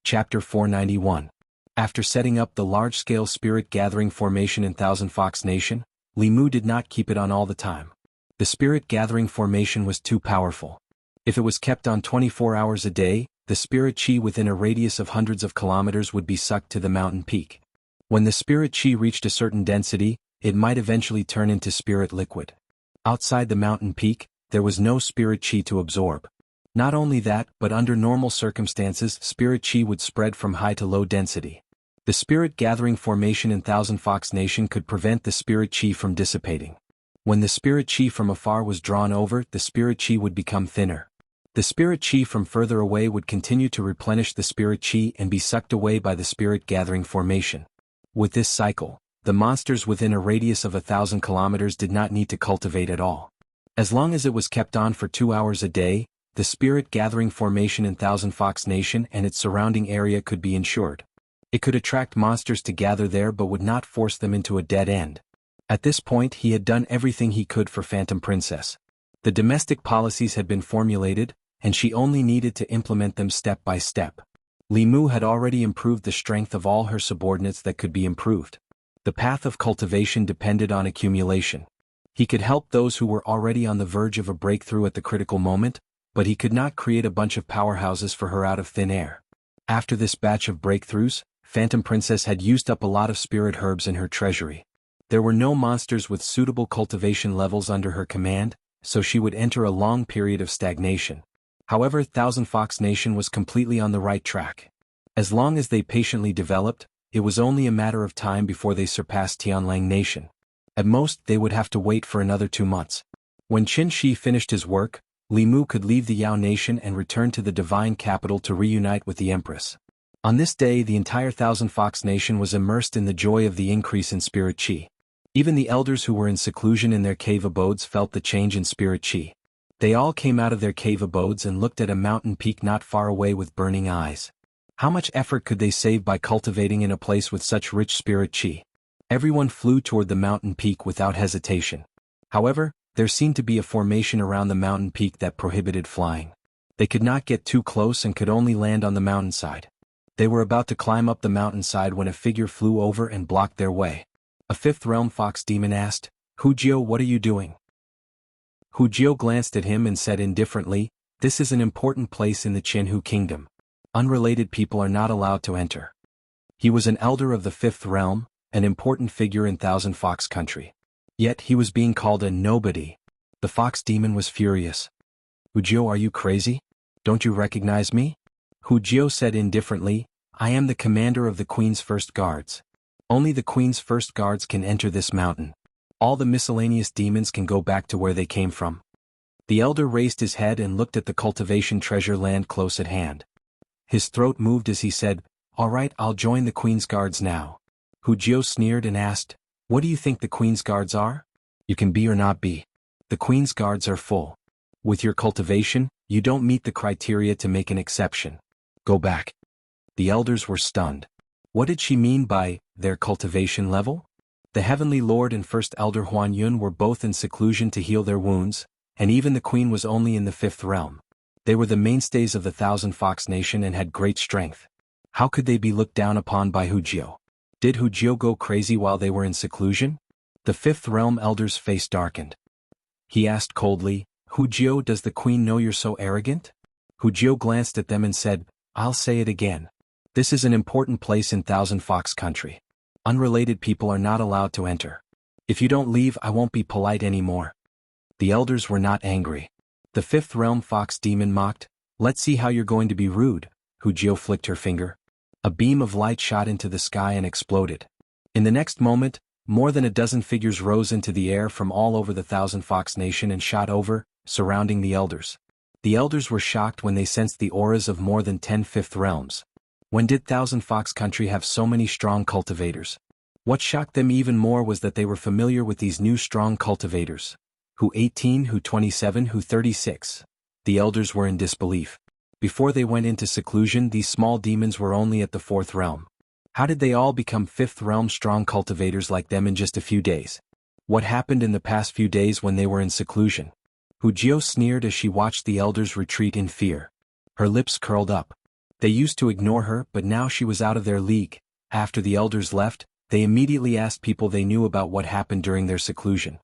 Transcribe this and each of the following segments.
Chapter 491. After setting up the large-scale spirit gathering formation in Thousand Fox Nation, Li Mu did not keep it on all the time. The spirit gathering formation was too powerful. If it was kept on 24 hours a day, the spirit chi within a radius of hundreds of kilometers would be sucked to the mountain peak. When the spirit chi reached a certain density, it might eventually turn into spirit liquid. Outside the mountain peak, there was no spirit chi to absorb. Not only that, but under normal circumstances, spirit chi would spread from high to low density. The spirit gathering formation in Thousand Fox Nation could prevent the spirit chi from dissipating. When the spirit chi from afar was drawn over, the spirit chi would become thinner. The spirit chi from further away would continue to replenish the spirit chi and be sucked away by the spirit gathering formation. With this cycle, the monsters within a radius of 1,000 kilometers did not need to cultivate at all. As long as it was kept on for 2 hours a day, the spirit gathering formation in Thousand Fox Nation and its surrounding area could be ensured. It could attract monsters to gather there but would not force them into a dead end. At this point he had done everything he could for Phantom Princess. The domestic policies had been formulated, and she only needed to implement them step by step. Li Mu had already improved the strength of all her subordinates that could be improved. The path of cultivation depended on accumulation. He could help those who were already on the verge of a breakthrough at the critical moment, but he could not create a bunch of powerhouses for her out of thin air. After this batch of breakthroughs, Phantom Princess had used up a lot of spirit herbs in her treasury. There were no monsters with suitable cultivation levels under her command, so she would enter a long period of stagnation. However, Thousand Fox Nation was completely on the right track. As long as they patiently developed, it was only a matter of time before they surpassed Tianlang Nation. At most, they would have to wait for another 2 months. When Qin Shi finished his work, Li Mu could leave the Yao Nation and return to the divine capital to reunite with the Empress. On this day the entire Thousand Fox Nation was immersed in the joy of the increase in spirit chi. Even the elders who were in seclusion in their cave abodes felt the change in spirit chi. They all came out of their cave abodes and looked at a mountain peak not far away with burning eyes. How much effort could they save by cultivating in a place with such rich spirit chi? Everyone flew toward the mountain peak without hesitation. However, there seemed to be a formation around the mountain peak that prohibited flying. They could not get too close and could only land on the mountainside. They were about to climb up the mountainside when a figure flew over and blocked their way. A fifth realm fox demon asked, "Hu Jiao, what are you doing?" Hu Jiao glanced at him and said indifferently, "This is an important place in the Jianghu kingdom. Unrelated people are not allowed to enter." He was an elder of the fifth realm, an important figure in Thousand Fox country. Yet he was being called a nobody. The fox demon was furious. "Hu Jiao, are you crazy? Don't you recognize me?" Hu Jiao said indifferently, "I am the commander of the Queen's First Guards. Only the Queen's First Guards can enter this mountain. All the miscellaneous demons can go back to where they came from." The elder raised his head and looked at the cultivation treasure land close at hand. His throat moved as he said, "All right, I'll join the Queen's Guards now." Hu Jiao sneered and asked, "What do you think the Queen's Guards are?" "You can be or not be. The Queen's Guards are full. With your cultivation, you don't meet the criteria to make an exception. Go back." The elders were stunned. What did she mean by their cultivation level? The Heavenly Lord and First Elder Huan Yun were both in seclusion to heal their wounds, and even the Queen was only in the fifth realm. They were the mainstays of the Thousand Fox Nation and had great strength. How could they be looked down upon by Hu Jiao? Did Hu Jiao go crazy while they were in seclusion? The fifth realm elder's face darkened. He asked coldly, "Hu Jiao, does the Queen know you're so arrogant?" Hu Jiao glanced at them and said, "I'll say it again. This is an important place in Thousand Fox country. Unrelated people are not allowed to enter. If you don't leave, I won't be polite anymore." The elders were not angry. The fifth realm fox demon mocked, "Let's see how you're going to be rude." Hu Jiao flicked her finger. A beam of light shot into the sky and exploded. In the next moment, more than a dozen figures rose into the air from all over the Thousand Fox Nation and shot over, surrounding the elders. The elders were shocked when they sensed the auras of more than 10 fifth realms. When did Thousand Fox country have so many strong cultivators? What shocked them even more was that they were familiar with these new strong cultivators. Who 18, who 27, who 36. The elders were in disbelief. Before they went into seclusion, these small demons were only at the fourth realm. How did they all become fifth realm strong cultivators like them in just a few days? What happened in the past few days when they were in seclusion? Hu Jiao sneered as she watched the elders retreat in fear. Her lips curled up. They used to ignore her, but now she was out of their league. After the elders left, they immediately asked people they knew about what happened during their seclusion.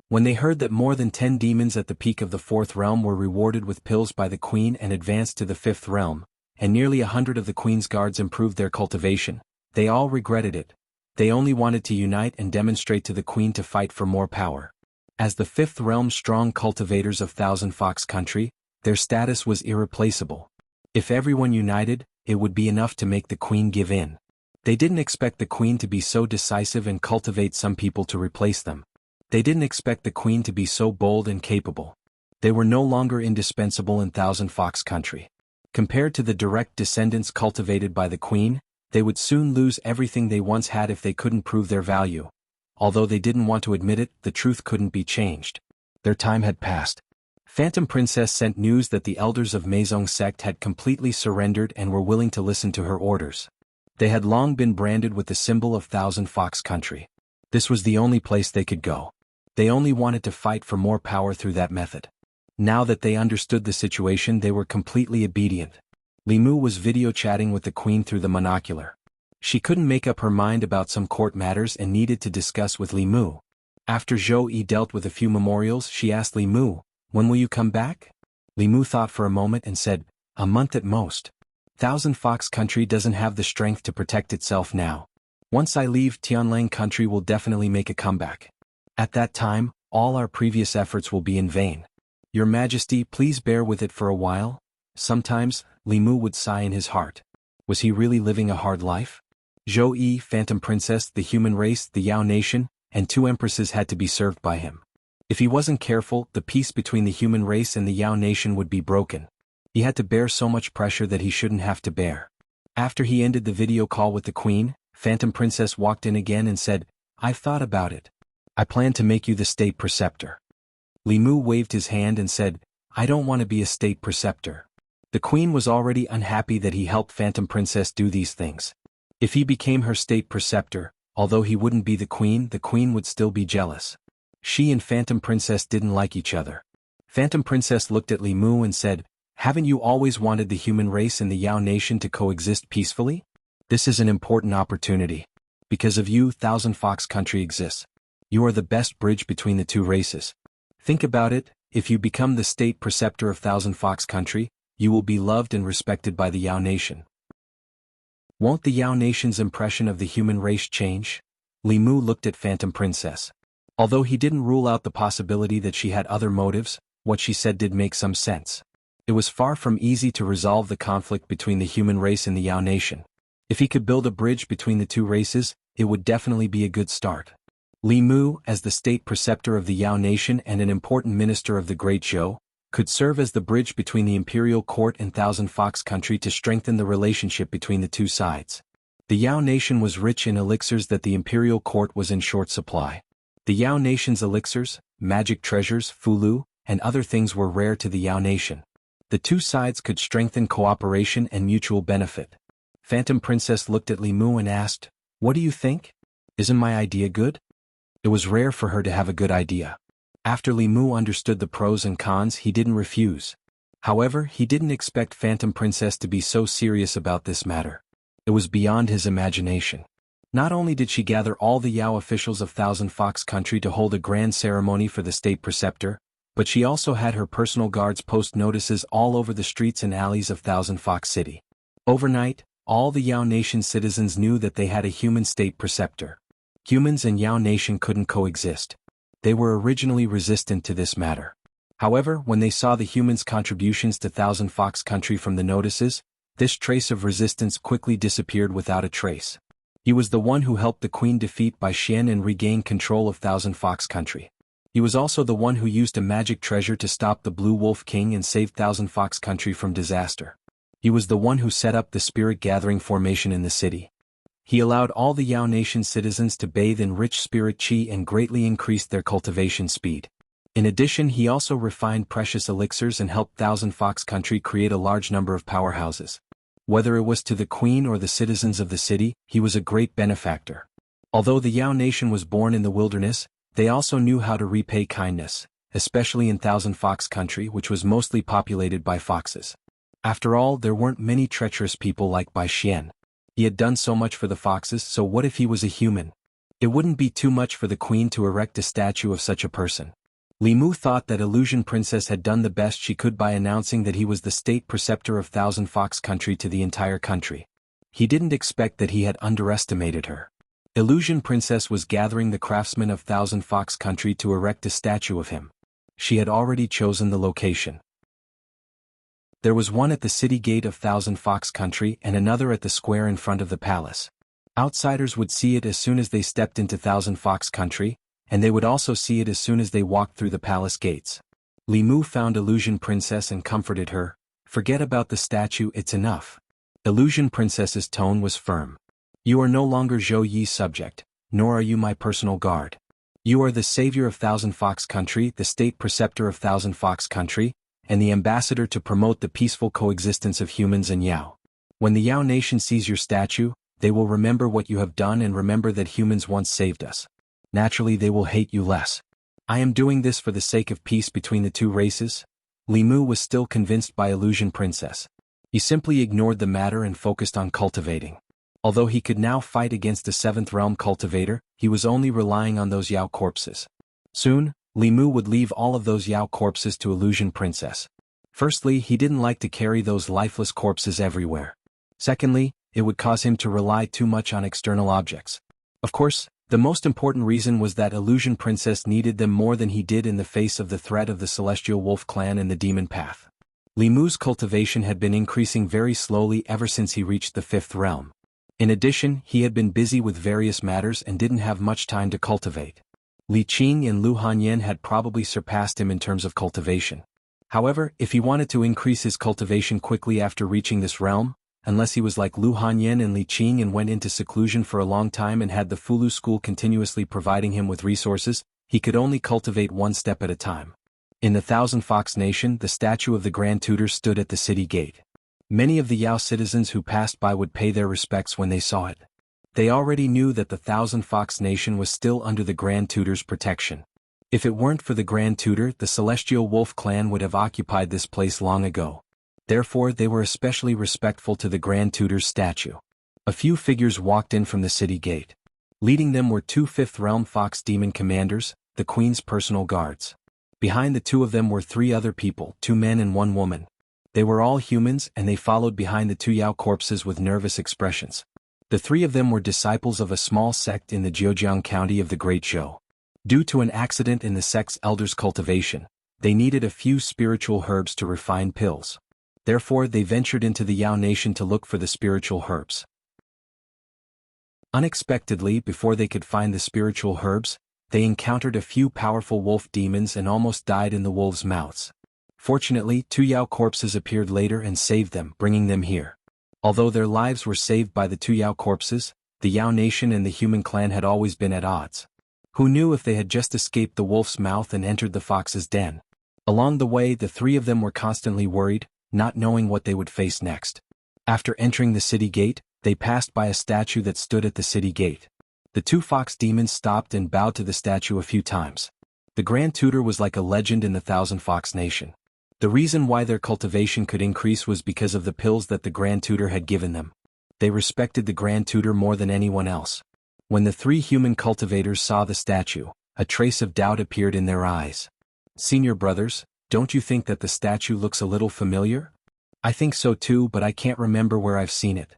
When they heard that more than 10 demons at the peak of the 4th realm were rewarded with pills by the queen and advanced to the 5th realm, and nearly 100 of the queen's guards improved their cultivation, they all regretted it. They only wanted to unite and demonstrate to the queen to fight for more power. As the 5th realm's strong cultivators of Thousand Fox Country, their status was irreplaceable. If everyone united, it would be enough to make the queen give in. They didn't expect the queen to be so decisive and cultivate some people to replace them. They didn't expect the queen to be so bold and capable. They were no longer indispensable in Thousand Fox Country. Compared to the direct descendants cultivated by the queen, they would soon lose everything they once had if they couldn't prove their value. Although they didn't want to admit it, the truth couldn't be changed. Their time had passed. Phantom Princess sent news that the elders of Meizong sect had completely surrendered and were willing to listen to her orders. They had long been branded with the symbol of Thousand Fox Country. This was the only place they could go. They only wanted to fight for more power through that method. Now that they understood the situation, they were completely obedient. Li Mu was video chatting with the queen through the monocular. She couldn't make up her mind about some court matters and needed to discuss with Li Mu. After Zhou Yi dealt with a few memorials, she asked Li Mu, "When will you come back?" Li Mu thought for a moment and said, "A month at most. Thousand Fox Country doesn't have the strength to protect itself now. Once I leave, Tianlang Country will definitely make a comeback. At that time, all our previous efforts will be in vain. Your Majesty, please bear with it for a while." Sometimes, Li Mu would sigh in his heart. Was he really living a hard life? Zhou Yi, Phantom Princess, the human race, the Yao Nation, and 2 empresses had to be served by him. If he wasn't careful, the peace between the human race and the Yao Nation would be broken. He had to bear so much pressure that he shouldn't have to bear. After he ended the video call with the queen, Phantom Princess walked in again and said, "I've thought about it. I plan to make you the state preceptor." Li Mu waved his hand and said, "I don't want to be a state preceptor." The queen was already unhappy that he helped Phantom Princess do these things. If he became her state preceptor, although he wouldn't be the queen would still be jealous. She and Phantom Princess didn't like each other. Phantom Princess looked at Li Mu and said, "Haven't you always wanted the human race and the Yao Nation to coexist peacefully? This is an important opportunity. Because of you, Thousand Fox Country exists. You are the best bridge between the 2 races. Think about it, if you become the state preceptor of Thousand Fox Country, you will be loved and respected by the Yao Nation. Won't the Yao Nation's impression of the human race change?" Li Mu looked at Phantom Princess. Although he didn't rule out the possibility that she had other motives, what she said did make some sense. It was far from easy to resolve the conflict between the human race and the Yao Nation. If he could build a bridge between the 2 races, it would definitely be a good start. Li Mu, as the state preceptor of the Yao Nation and an important minister of the Great Zhou, could serve as the bridge between the imperial court and Thousand Fox Country to strengthen the relationship between the 2 sides. The Yao Nation was rich in elixirs that the imperial court was in short supply. The Yao Nation's elixirs, magic treasures, fulu, and other things were rare to the Yao Nation. The 2 sides could strengthen cooperation and mutual benefit. Phantom Princess looked at Li Mu and asked, "What do you think? Isn't my idea good?" It was rare for her to have a good idea. After Li Mu understood the pros and cons, he didn't refuse. However, he didn't expect Phantom Princess to be so serious about this matter. It was beyond his imagination. Not only did she gather all the Yao officials of Thousand Fox Country to hold a grand ceremony for the state preceptor, but she also had her personal guards post notices all over the streets and alleys of Thousand Fox City. Overnight, all the Yao Nation citizens knew that they had a human state preceptor. Humans and Yao Nation couldn't coexist. They were originally resistant to this matter. However, when they saw the humans' contributions to Thousand Fox Country from the notices, this trace of resistance quickly disappeared without a trace. He was the one who helped the queen defeat Bai Xian and regain control of Thousand Fox Country. He was also the one who used a magic treasure to stop the Blue Wolf King and save Thousand Fox Country from disaster. He was the one who set up the spirit gathering formation in the city. He allowed all the Yao Nation citizens to bathe in rich spirit qi and greatly increased their cultivation speed. In addition, he also refined precious elixirs and helped Thousand Fox Country create a large number of powerhouses. Whether it was to the queen or the citizens of the city, he was a great benefactor. Although the Yao Nation was born in the wilderness, they also knew how to repay kindness, especially in Thousand Fox Country, which was mostly populated by foxes. After all, there weren't many treacherous people like Bai Xian. He had done so much for the foxes, so what if he was a human? It wouldn't be too much for the queen to erect a statue of such a person. Li Mu thought that Illusion Princess had done the best she could by announcing that he was the state preceptor of Thousand Fox Country to the entire country. He didn't expect that he had underestimated her. Illusion Princess was gathering the craftsmen of Thousand Fox Country to erect a statue of him. She had already chosen the location. There was one at the city gate of Thousand Fox Country and another at the square in front of the palace. Outsiders would see it as soon as they stepped into Thousand Fox Country, and they would also see it as soon as they walked through the palace gates. Li Mu found Illusion Princess and comforted her. "Forget about the statue, it's enough." Illusion Princess's tone was firm. "You are no longer Zhou Yi's subject, nor are you my personal guard. You are the savior of Thousand Fox Country, the state preceptor of Thousand Fox Country, and the ambassador to promote the peaceful coexistence of humans and Yao. When the Yao nation sees your statue, they will remember what you have done and remember that humans once saved us. Naturally, they will hate you less. I am doing this for the sake of peace between the two races." Li Mu was still convinced by Illusion Princess. He simply ignored the matter and focused on cultivating. Although he could now fight against the 7th realm cultivator, he was only relying on those Yao corpses. Soon, Li Mu would leave all of those Yao corpses to Illusion Princess. Firstly, he didn't like to carry those lifeless corpses everywhere. Secondly, it would cause him to rely too much on external objects. Of course, the most important reason was that Illusion Princess needed them more than he did in the face of the threat of the Celestial Wolf clan and the Demon Path. Li Mu's cultivation had been increasing very slowly ever since he reached the 5th realm. In addition, he had been busy with various matters and didn't have much time to cultivate. Li Qing and Lu Hanyan had probably surpassed him in terms of cultivation. However, if he wanted to increase his cultivation quickly after reaching this realm, unless he was like Lu Hanyan and Li Qing and went into seclusion for a long time and had the Fulu school continuously providing him with resources, he could only cultivate one step at a time. In the Thousand Fox Nation, the statue of the Grand Tutor stood at the city gate. Many of the Yao citizens who passed by would pay their respects when they saw it. They already knew that the Thousand Fox Nation was still under the Grand Tutor's protection. If it weren't for the Grand Tutor, the Celestial Wolf clan would have occupied this place long ago. Therefore, they were especially respectful to the Grand Tutor's statue. A few figures walked in from the city gate. Leading them were 2 5th realm fox demon commanders, the Queen's personal guards. Behind the 2 of them were 3 other people, 2 men and 1 woman. They were all humans and they followed behind the 2 Yao corpses with nervous expressions. The 3 of them were disciples of a small sect in the Zhejiang county of the Great Zhou. Due to an accident in the sect's elders' cultivation, they needed a few spiritual herbs to refine pills. Therefore, they ventured into the Yao nation to look for the spiritual herbs. Unexpectedly, before they could find the spiritual herbs, they encountered a few powerful wolf demons and almost died in the wolves' mouths. Fortunately, 2 Yao corpses appeared later and saved them, bringing them here. Although their lives were saved by the 2 Yao corpses, the Yao nation and the human clan had always been at odds. Who knew if they had just escaped the wolf's mouth and entered the fox's den? Along the way, the 3 of them were constantly worried, not knowing what they would face next. After entering the city gate, they passed by a statue that stood at the city gate. The 2 fox demons stopped and bowed to the statue a few times. The Grand Tutor was like a legend in the Thousand Fox Nation. The reason why their cultivation could increase was because of the pills that the Grand Tutor had given them. They respected the Grand Tutor more than anyone else. When the 3 human cultivators saw the statue, a trace of doubt appeared in their eyes. "Senior brothers, don't you think that the statue looks a little familiar?" "I think so too, but I can't remember where I've seen it."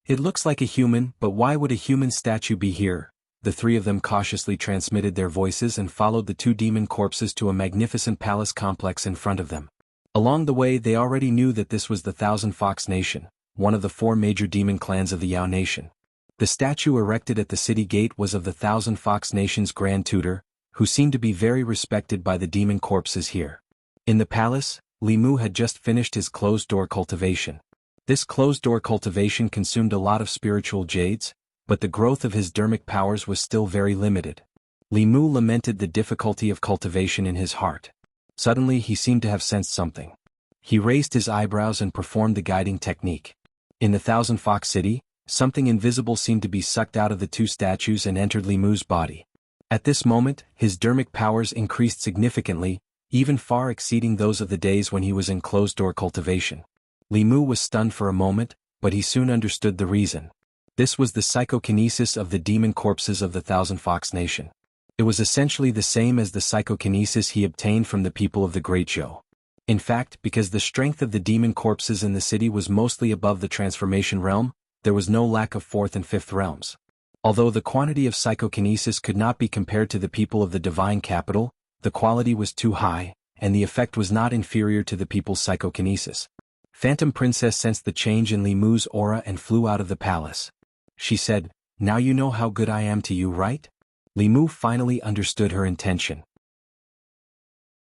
"It looks like a human, but why would a human statue be here?" The 3 of them cautiously transmitted their voices and followed the 2 demon corpses to a magnificent palace complex in front of them. Along the way, they already knew that this was the Thousand Fox Nation, one of the 4 major demon clans of the Yao Nation. The statue erected at the city gate was of the Thousand Fox Nation's Grand Tutor, who seemed to be very respected by the demon corpses here. In the palace, Li Mu had just finished his closed-door cultivation. This closed-door cultivation consumed a lot of spiritual jades, but the growth of his dermic powers was still very limited. Li Mu lamented the difficulty of cultivation in his heart. Suddenly he seemed to have sensed something. He raised his eyebrows and performed the guiding technique. In the Thousand Fox City, something invisible seemed to be sucked out of the 2 statues and entered Li Mu's body. At this moment, his dermic powers increased significantly, even far exceeding those of the days when he was in closed-door cultivation. Li Mu was stunned for a moment, but he soon understood the reason. This was the psychokinesis of the demon corpses of the Thousand Fox Nation. It was essentially the same as the psychokinesis he obtained from the people of the Great Zhou. In fact, because the strength of the demon corpses in the city was mostly above the transformation realm, there was no lack of fourth and fifth realms. Although the quantity of psychokinesis could not be compared to the people of the divine capital, the quality was too high, and the effect was not inferior to the people's psychokinesis. Phantom Princess sensed the change in Li Mu's aura and flew out of the palace. She said, "Now you know how good I am to you, right?" Li Mu finally understood her intention.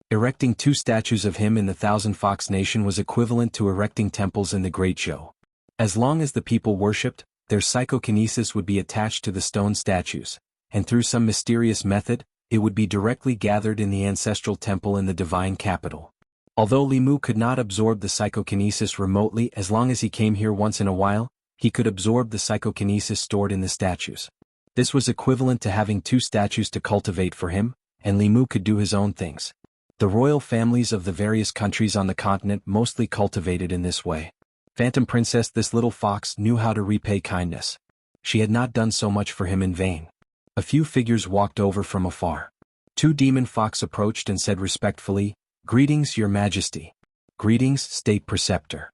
Erecting 2 statues of him in the Thousand Fox Nation was equivalent to erecting temples in the Great Zhou. As long as the people worshipped, their psychokinesis would be attached to the stone statues, and through some mysterious method, it would be directly gathered in the ancestral temple in the divine capital. Although Li Mu could not absorb the psychokinesis remotely as long as he came here once in a while, he could absorb the psychokinesis stored in the statues. This was equivalent to having 2 statues to cultivate for him, and Li Mu could do his own things. The royal families of the various countries on the continent mostly cultivated in this way. Phantom Princess, this little fox, knew how to repay kindness. She had not done so much for him in vain. A few figures walked over from afar. 2 demon fox approached and said respectfully, "Greetings, Your Majesty." "Greetings, State Preceptor."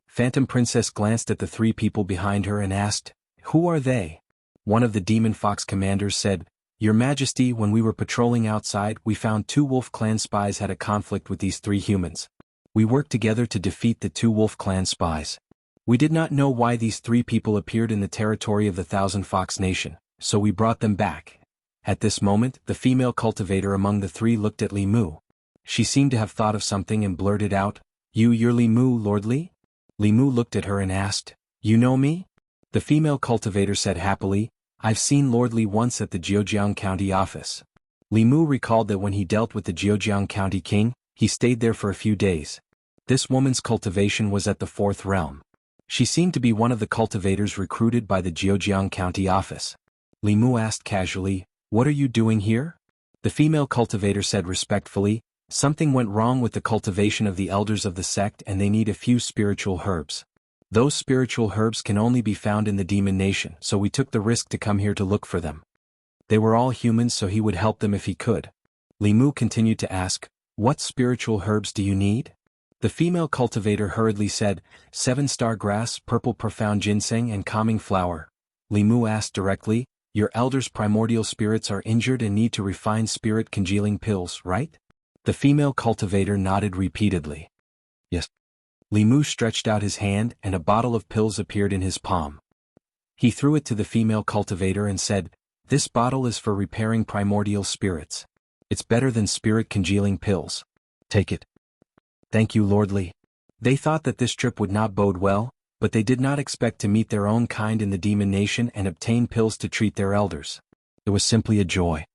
Phantom Princess glanced at the 3 people behind her and asked, "Who are they?" One of the demon fox commanders said, "Your Majesty, when we were patrolling outside, we found 2 Wolf Clan spies had a conflict with these 3 humans. We worked together to defeat the 2 Wolf Clan spies. We did not know why these 3 people appeared in the territory of the Thousand Fox Nation, so we brought them back." At this moment, the female cultivator among the 3 looked at Li Mu. She seemed to have thought of something and blurted out, You're Li Mu, Lord Li?" Li Mu looked at her and asked, "You know me?" The female cultivator said happily, "I've seen Lord Li once at the Jianghu County office." Li Mu recalled that when he dealt with the Jianghu County king, he stayed there for a few days. This woman's cultivation was at the 4th realm. She seemed to be one of the cultivators recruited by the Jianghu County office. Li Mu asked casually, "What are you doing here?" The female cultivator said respectfully, "Something went wrong with the cultivation of the elders of the sect and they need a few spiritual herbs. Those spiritual herbs can only be found in the demon nation, so we took the risk to come here to look for them." They were all humans, so he would help them if he could. Li Mu continued to ask, "What spiritual herbs do you need?" The female cultivator hurriedly said, 7-star grass, purple profound ginseng and calming flower. Li Mu asked directly, "Your elders' primordial spirits are injured and need to refine spirit congealing pills, right?" The female cultivator nodded repeatedly. "Yes." Li Mu stretched out his hand and a bottle of pills appeared in his palm. He threw it to the female cultivator and said, "This bottle is for repairing primordial spirits. It's better than spirit congealing pills. Take it." "Thank you, Lord Li." They thought that this trip would not bode well, but they did not expect to meet their own kind in the demon nation and obtain pills to treat their elders. It was simply a joy.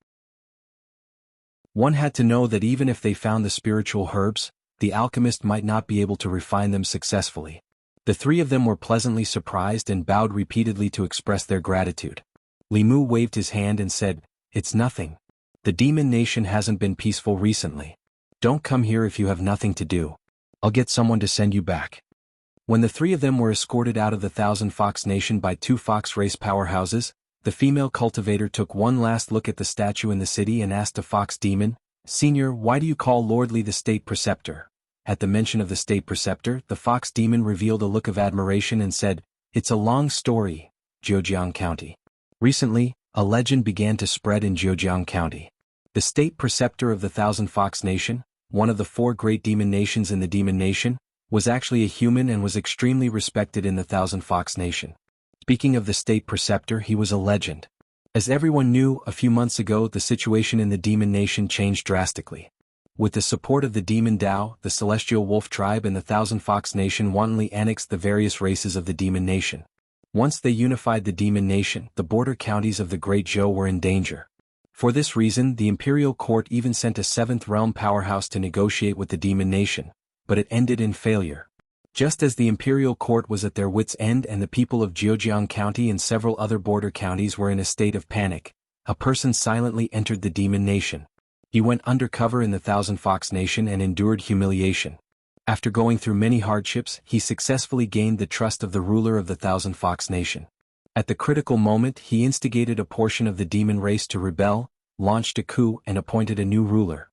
One had to know that even if they found the spiritual herbs, the alchemist might not be able to refine them successfully. The 3 of them were pleasantly surprised and bowed repeatedly to express their gratitude. Li Mu waved his hand and said, "It's nothing. The demon nation hasn't been peaceful recently. Don't come here if you have nothing to do. I'll get someone to send you back." When the 3 of them were escorted out of the Thousand Fox Nation by 2 fox race powerhouses, the female cultivator took one last look at the statue in the city and asked a fox demon, "Senior, why do you call Lord Li the State Preceptor?" At the mention of the State Preceptor, the fox demon revealed a look of admiration and said, "It's a long story, Jianghu County. Recently, a legend began to spread in Jianghu County. The State Preceptor of the Thousand Fox Nation, one of the 4 great demon nations in the demon nation, was actually a human and was extremely respected in the Thousand Fox Nation. Speaking of the State Preceptor, he was a legend. As everyone knew, a few months ago the situation in the demon nation changed drastically. With the support of the demon Dao, the celestial wolf tribe and the Thousand Fox Nation wantonly annexed the various races of the demon nation. Once they unified the demon nation, the border counties of the Great Zhou were in danger. For this reason, the imperial court even sent a 7th realm powerhouse to negotiate with the demon nation, but it ended in failure. Just as the imperial court was at their wits' end and the people of Jianghu County and several other border counties were in a state of panic, a person silently entered the demon nation. He went undercover in the Thousand Fox Nation and endured humiliation. After going through many hardships, he successfully gained the trust of the ruler of the Thousand Fox Nation. At the critical moment, he instigated a portion of the demon race to rebel, launched a coup and appointed a new ruler.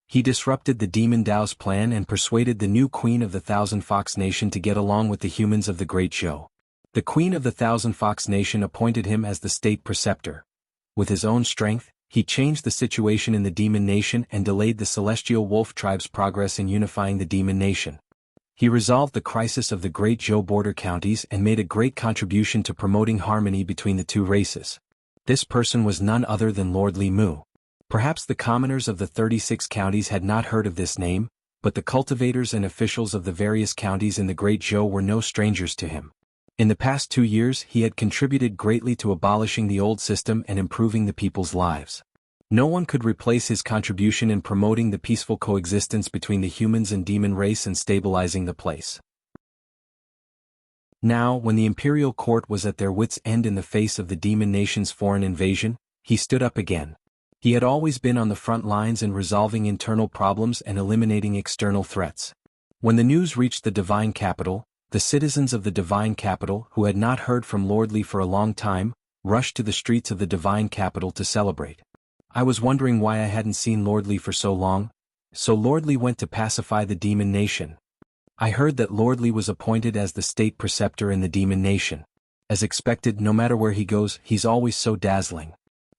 He disrupted the Demon Dao's plan and persuaded the new queen of the Thousand Fox Nation to get along with the humans of the Great Zhou. The queen of the Thousand Fox Nation appointed him as the state preceptor. With his own strength, he changed the situation in the Demon Nation and delayed the Celestial Wolf tribe's progress in unifying the Demon Nation. He resolved the crisis of the Great Zhou border counties and made a great contribution to promoting harmony between the two races. This person was none other than Lord Li Mu. Perhaps the commoners of the 36 counties had not heard of this name, but the cultivators and officials of the various counties in the Great Zhou were no strangers to him. In the past 2 years he had contributed greatly to abolishing the old system and improving the people's lives. No one could replace his contribution in promoting the peaceful coexistence between the humans and demon race and stabilizing the place. Now, when the imperial court was at their wits' end in the face of the demon nation's foreign invasion, he stood up again. He had always been on the front lines in resolving internal problems and eliminating external threats. When the news reached the divine capital, the citizens of the divine capital, who had not heard from Lord Li for a long time, rushed to the streets of the divine capital to celebrate. I was wondering why I hadn't seen Lord Li for so long, so Lord Li went to pacify the demon nation. I heard that Lord Li was appointed as the state preceptor in the demon nation. As expected, no matter where he goes, he's always so dazzling.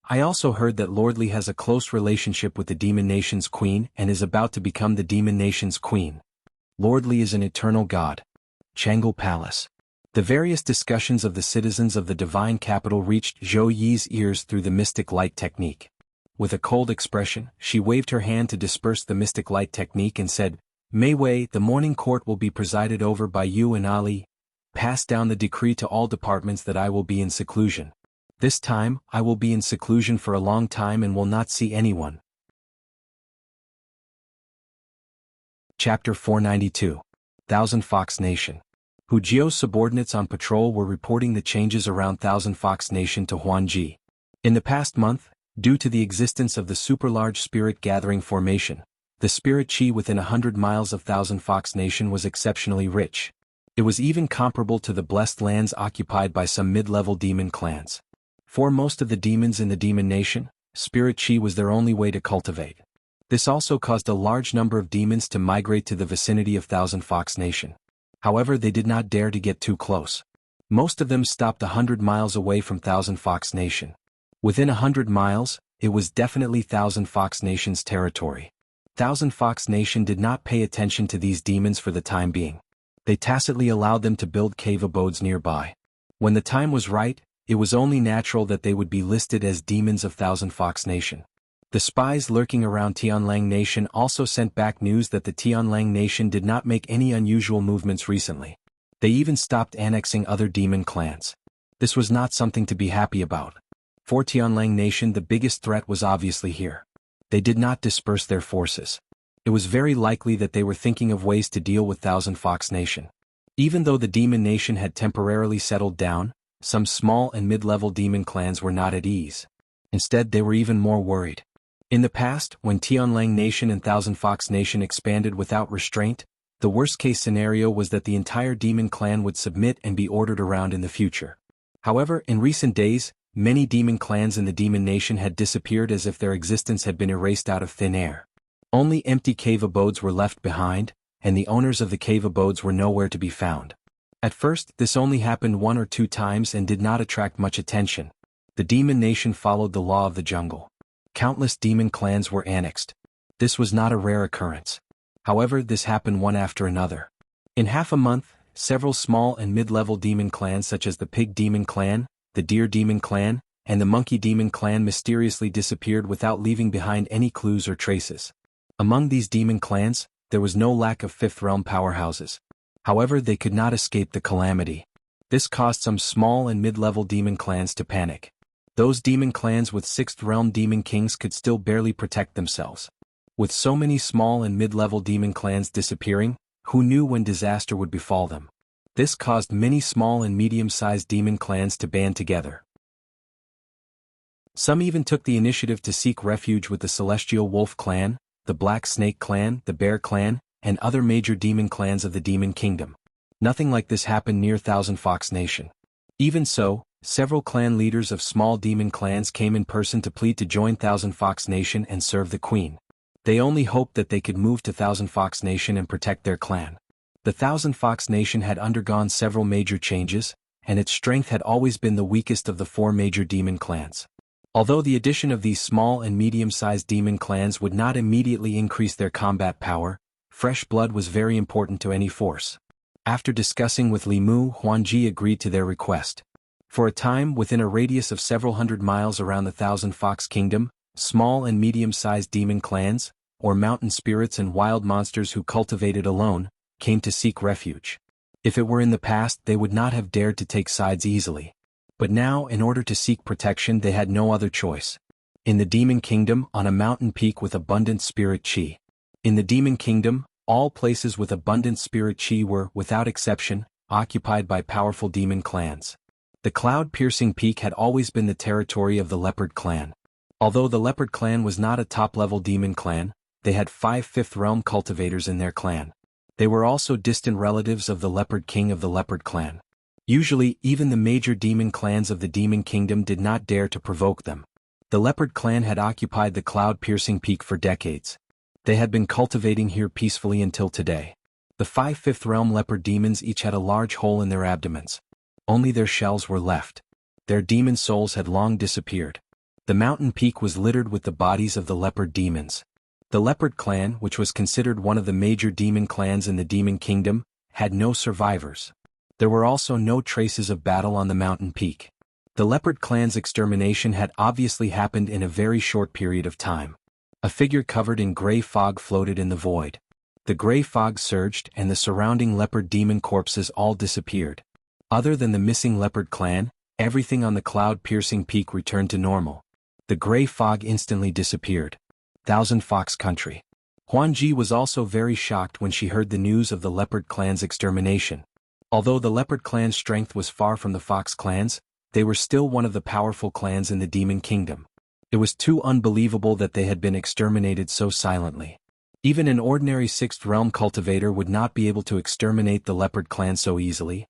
I also heard that Lord Li has a close relationship with the demon nation's queen and is about to become the demon nation's queen. Lord Li is an eternal god. Jianghu Palace. The various discussions of the citizens of the divine capital reached Zhou Yi's ears through the mystic light technique. With a cold expression, she waved her hand to disperse the mystic light technique and said, "Mei Wei, the morning court will be presided over by you and Ali. Pass down the decree to all departments that I will be in seclusion. This time, I will be in seclusion for a long time and will not see anyone." Chapter 492. Thousand Fox Nation. Hujiu's subordinates on patrol were reporting the changes around Thousand Fox Nation to Huanji. In the past month, due to the existence of the super-large spirit gathering formation, the spirit chi within 100 miles of Thousand Fox Nation was exceptionally rich. It was even comparable to the blessed lands occupied by some mid-level demon clans. For most of the demons in the demon nation, spirit chi was their only way to cultivate. This also caused a large number of demons to migrate to the vicinity of Thousand Fox Nation. However, they did not dare to get too close. Most of them stopped 100 miles away from Thousand Fox Nation. Within 100 miles, it was definitely Thousand Fox Nation's territory. Thousand Fox Nation did not pay attention to these demons for the time being. They tacitly allowed them to build cave abodes nearby. When the time was right, it was only natural that they would be listed as demons of Thousand Fox Nation. The spies lurking around Tianlang Nation also sent back news that the Tianlang Nation did not make any unusual movements recently. They even stopped annexing other demon clans. This was not something to be happy about. For Tianlang Nation, the biggest threat was obviously here. They did not disperse their forces. It was very likely that they were thinking of ways to deal with Thousand Fox Nation. Even though the demon nation had temporarily settled down, some small and mid-level demon clans were not at ease. Instead, they were even more worried. In the past, when Tianlang Nation and Thousand Fox Nation expanded without restraint, the worst-case scenario was that the entire demon clan would submit and be ordered around in the future. However, in recent days, many demon clans in the demon nation had disappeared as if their existence had been erased out of thin air. Only empty cave abodes were left behind, and the owners of the cave abodes were nowhere to be found. At first, this only happened 1 or 2 times and did not attract much attention. The demon nation followed the law of the jungle. Countless demon clans were annexed. This was not a rare occurrence. However, this happened one after another. In half a month, several small and mid-level demon clans such as the Pig Demon Clan, the Deer Demon Clan, and the Monkey Demon Clan mysteriously disappeared without leaving behind any clues or traces. Among these demon clans, there was no lack of Fifth Realm powerhouses. However, they could not escape the calamity. This caused some small and mid-level demon clans to panic. Those demon clans with 6th Realm demon kings could still barely protect themselves. With so many small and mid-level demon clans disappearing, who knew when disaster would befall them? This caused many small and medium-sized demon clans to band together. Some even took the initiative to seek refuge with the Celestial Wolf Clan, the Black Snake Clan, the Bear Clan, and other major demon clans of the Demon Kingdom. Nothing like this happened near Thousand Fox Nation. Even so, several clan leaders of small demon clans came in person to plead to join Thousand Fox Nation and serve the queen. They only hoped that they could move to Thousand Fox Nation and protect their clan. The Thousand Fox Nation had undergone several major changes, and its strength had always been the weakest of the four major demon clans. Although the addition of these small and medium-sized demon clans would not immediately increase their combat power, fresh blood was very important to any force. After discussing with Li Mu, Huanji agreed to their request. For a time, within a radius of several hundred miles around the Thousand Fox Kingdom, small and medium-sized demon clans, or mountain spirits and wild monsters who cultivated alone, came to seek refuge. If it were in the past, they would not have dared to take sides easily. But now, in order to seek protection, they had no other choice. In the Demon Kingdom, on a mountain peak with abundant spirit chi. In the Demon Kingdom, all places with abundant spirit chi were, without exception, occupied by powerful demon clans. The cloud-piercing peak had always been the territory of the Leopard Clan. Although the Leopard Clan was not a top-level demon clan, they had 5 Fifth Realm cultivators in their clan. They were also distant relatives of the Leopard King of the Leopard Clan. Usually, even the major demon clans of the Demon Kingdom did not dare to provoke them. The Leopard Clan had occupied the cloud-piercing peak for decades. They had been cultivating here peacefully until today. The 5 Fifth Realm leopard demons each had a large hole in their abdomens. Only their shells were left. Their demon souls had long disappeared. The mountain peak was littered with the bodies of the leopard demons. The Leopard Clan, which was considered one of the major demon clans in the Demon Kingdom, had no survivors. There were also no traces of battle on the mountain peak. The Leopard Clan's extermination had obviously happened in a very short period of time. A figure covered in gray fog floated in the void. The gray fog surged and the surrounding leopard demon corpses all disappeared. Other than the missing Leopard Clan, everything on the cloud-piercing peak returned to normal. The gray fog instantly disappeared. Thousand Fox Country. Huanji was also very shocked when she heard the news of the Leopard Clan's extermination. Although the Leopard Clan's strength was far from the Fox Clans, they were still one of the powerful clans in the Demon Kingdom. It was too unbelievable that they had been exterminated so silently. Even an ordinary 6th Realm cultivator would not be able to exterminate the Leopard Clan so easily.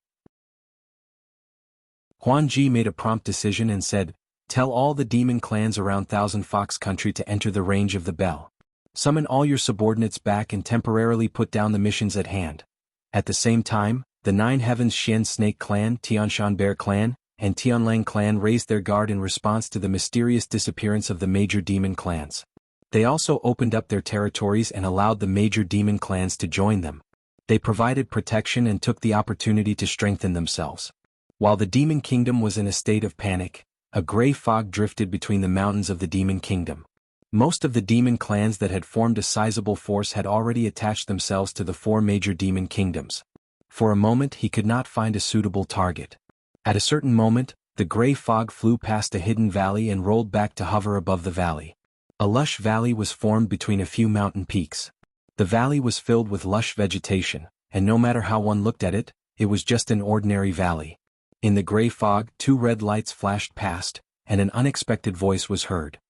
Huanji made a prompt decision and said, "Tell all the demon clans around Thousand Fox Country to enter the range of the bell. Summon all your subordinates back and temporarily put down the missions at hand." At the same time, the 9 Heavens Xian Snake Clan, Tianshan Bear Clan, and Tianlang Clan raised their guard in response to the mysterious disappearance of the major demon clans. They also opened up their territories and allowed the major demon clans to join them. They provided protection and took the opportunity to strengthen themselves. While the Demon Kingdom was in a state of panic, a gray fog drifted between the mountains of the Demon Kingdom. Most of the demon clans that had formed a sizable force had already attached themselves to the 4 major demon kingdoms. For a moment he could not find a suitable target. At a certain moment, the gray fog flew past a hidden valley and rolled back to hover above the valley. A lush valley was formed between a few mountain peaks. The valley was filled with lush vegetation, and no matter how one looked at it, it was just an ordinary valley. In the gray fog, 2 red lights flashed past, and an unexpected voice was heard.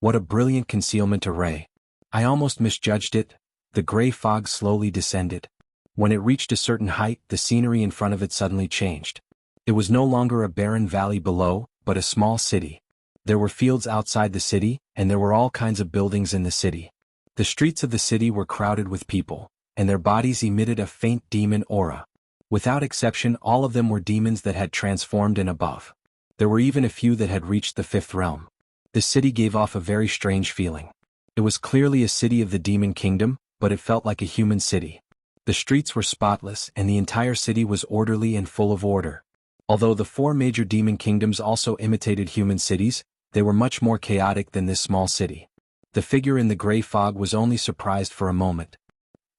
"What a brilliant concealment array. I almost misjudged it." The gray fog slowly descended. When it reached a certain height, the scenery in front of it suddenly changed. It was no longer a barren valley below, but a small city. There were fields outside the city, and there were all kinds of buildings in the city. The streets of the city were crowded with people, and their bodies emitted a faint demon aura. Without exception, all of them were demons that had transformed and above. There were even a few that had reached the 5th realm. The city gave off a very strange feeling. It was clearly a city of the Demon Kingdom, but it felt like a human city. The streets were spotless, and the entire city was orderly and full of order. Although the 4 major demon kingdoms also imitated human cities, they were much more chaotic than this small city. The figure in the gray fog was only surprised for a moment.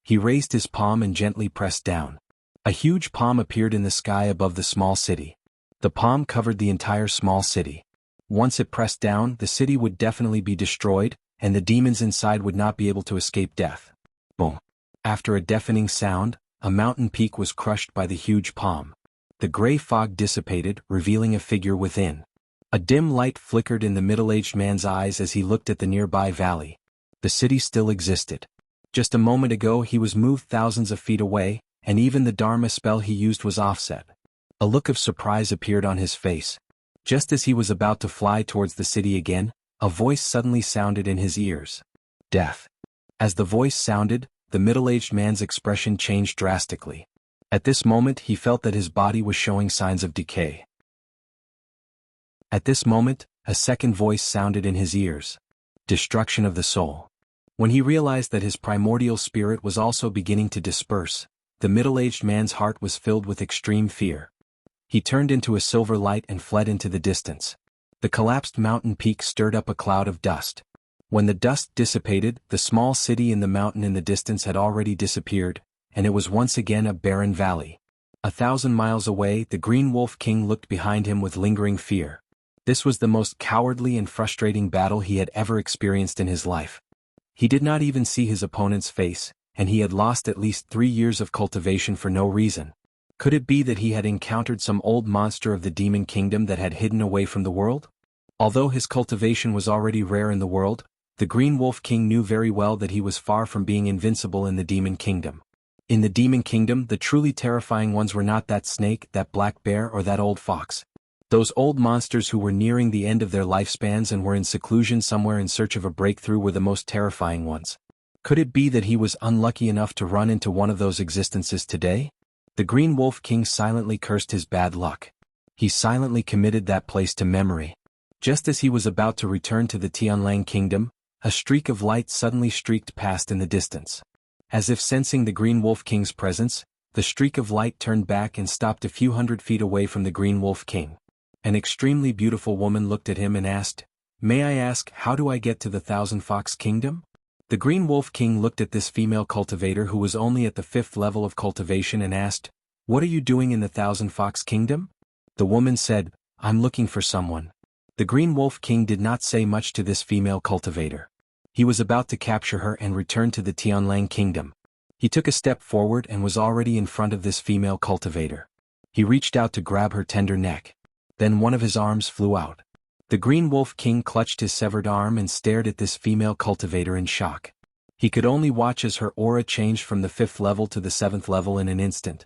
He raised his palm and gently pressed down. A huge palm appeared in the sky above the small city. The palm covered the entire small city. Once it pressed down, the city would definitely be destroyed, and the demons inside would not be able to escape death. Boom. After a deafening sound, a mountain peak was crushed by the huge palm. The gray fog dissipated, revealing a figure within. A dim light flickered in the middle-aged man's eyes as he looked at the nearby valley. The city still existed. Just a moment ago he was moved thousands of feet away, and even the Dharma spell he used was offset. A look of surprise appeared on his face. Just as he was about to fly towards the city again, a voice suddenly sounded in his ears. Death. As the voice sounded, the middle-aged man's expression changed drastically. At this moment he felt that his body was showing signs of decay. At this moment, a second voice sounded in his ears. Destruction of the soul. When he realized that his primordial spirit was also beginning to disperse, the middle-aged man's heart was filled with extreme fear. He turned into a silver light and fled into the distance. The collapsed mountain peak stirred up a cloud of dust. When the dust dissipated, the small city in the mountain in the distance had already disappeared, and it was once again a barren valley. 1,000 miles away, the Green Wolf King looked behind him with lingering fear. This was the most cowardly and frustrating battle he had ever experienced in his life. He did not even see his opponent's face, and he had lost at least 3 years of cultivation for no reason. Could it be that he had encountered some old monster of the demon kingdom that had hidden away from the world? Although his cultivation was already rare in the world, the Green Wolf King knew very well that he was far from being invincible in the demon kingdom. In the demon kingdom, the truly terrifying ones were not that snake, that black bear, or that old fox. Those old monsters who were nearing the end of their lifespans and were in seclusion somewhere in search of a breakthrough were the most terrifying ones. Could it be that he was unlucky enough to run into one of those existences today? The Green Wolf King silently cursed his bad luck. He silently committed that place to memory. Just as he was about to return to the Tianlang kingdom, a streak of light suddenly streaked past in the distance. As if sensing the Green Wolf King's presence, the streak of light turned back and stopped a few hundred feet away from the Green Wolf King. An extremely beautiful woman looked at him and asked, "May I ask, how do I get to the Thousand Fox Kingdom?" The Green Wolf King looked at this female cultivator who was only at the 5th level of cultivation and asked, "What are you doing in the Thousand Fox Kingdom?" The woman said, "I'm looking for someone." The Green Wolf King did not say much to this female cultivator. He was about to capture her and return to the Tianlang Kingdom. He took a step forward and was already in front of this female cultivator. He reached out to grab her tender neck. Then one of his arms flew out. The Green Wolf King clutched his severed arm and stared at this female cultivator in shock. He could only watch as her aura changed from the 5th level to the 7th level in an instant.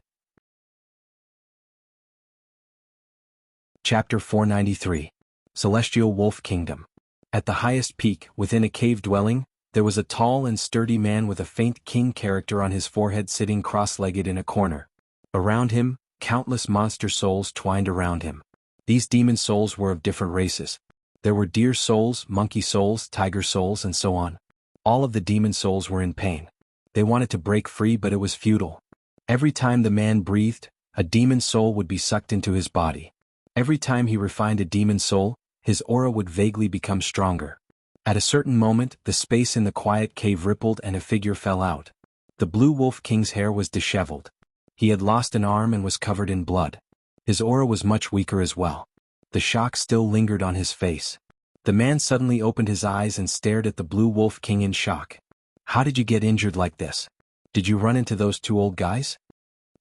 Chapter 493. Celestial Wolf Kingdom. At the highest peak, within a cave dwelling, there was a tall and sturdy man with a faint king character on his forehead sitting cross-legged in a corner. Around him, countless monster souls twined around him. These demon souls were of different races. There were deer souls, monkey souls, tiger souls, and so on. All of the demon souls were in pain. They wanted to break free, but it was futile. Every time the man breathed, a demon soul would be sucked into his body. Every time he refined a demon soul, his aura would vaguely become stronger. At a certain moment, the space in the quiet cave rippled and a figure fell out. The Blue Wolf King's hair was disheveled. He had lost an arm and was covered in blood. His aura was much weaker as well. The shock still lingered on his face. The man suddenly opened his eyes and stared at the Blue Wolf King in shock. "How did you get injured like this? Did you run into those 2 old guys?"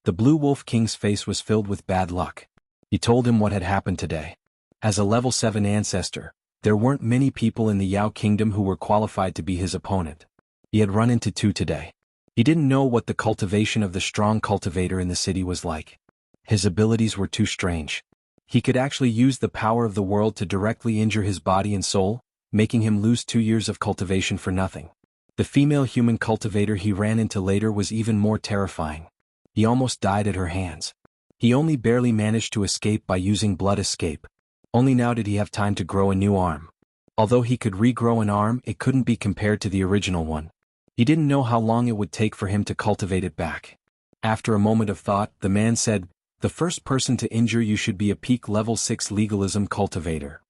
The Blue Wolf King's face was filled with bad luck. He told him what had happened today. As a level 7 ancestor, there weren't many people in the Yao Kingdom who were qualified to be his opponent. He had run into 2 today. He didn't know what the cultivation of the strong cultivator in the city was like. His abilities were too strange. He could actually use the power of the world to directly injure his body and soul, making him lose 2 years of cultivation for nothing. The female human cultivator he ran into later was even more terrifying. He almost died at her hands. He only barely managed to escape by using blood escape. Only now did he have time to grow a new arm. Although he could regrow an arm, it couldn't be compared to the original one. He didn't know how long it would take for him to cultivate it back. After a moment of thought, the man said, "The first person to injure you should be a peak level 6 legalism cultivator."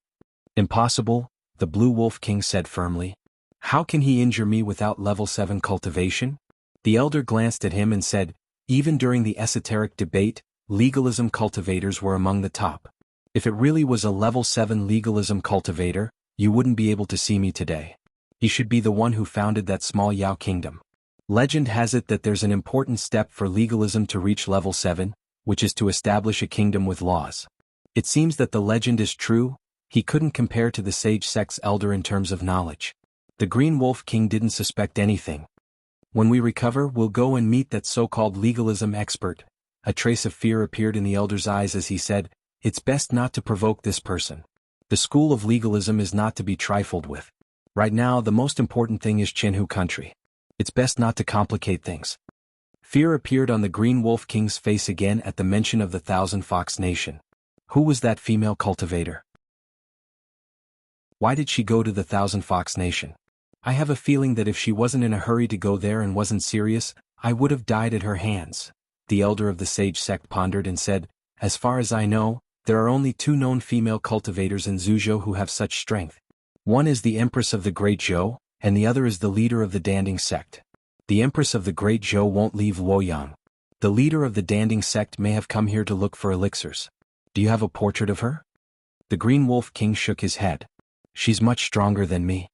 "Impossible," the Blue Wolf King said firmly. "How can he injure me without level 7 cultivation?" The elder glanced at him and said, "Even during the esoteric debate, legalism cultivators were among the top. If it really was a level 7 legalism cultivator, you wouldn't be able to see me today. He should be the one who founded that small Yao kingdom. Legend has it that there's an important step for legalism to reach level 7, which is to establish a kingdom with laws. It seems that the legend is true. He couldn't compare to the sage sect's elder in terms of knowledge." The Green Wolf King didn't suspect anything. When we recover, we'll go and meet that so-called legalism expert. A trace of fear appeared in the elder's eyes as he said, "It's best not to provoke this person. The school of legalism is not to be trifled with. Right now, the most important thing is Jianghu country. It's best not to complicate things." Fear appeared on the Green Wolf King's face again at the mention of the Thousand Fox Nation. Who was that female cultivator? Why did she go to the Thousand Fox Nation? I have a feeling that if she wasn't in a hurry to go there and wasn't serious, I would have died at her hands. The elder of the sage sect pondered and said, "As far as I know, there are only 2 known female cultivators in Zhuzhou who have such strength. One is the Empress of the Great Zhou, and the other is the leader of the Danding sect. The Empress of the Great Zhou won't leave Luoyang. The leader of the Danding sect may have come here to look for elixirs. Do you have a portrait of her?" The Green Wolf King shook his head. "She's much stronger than me.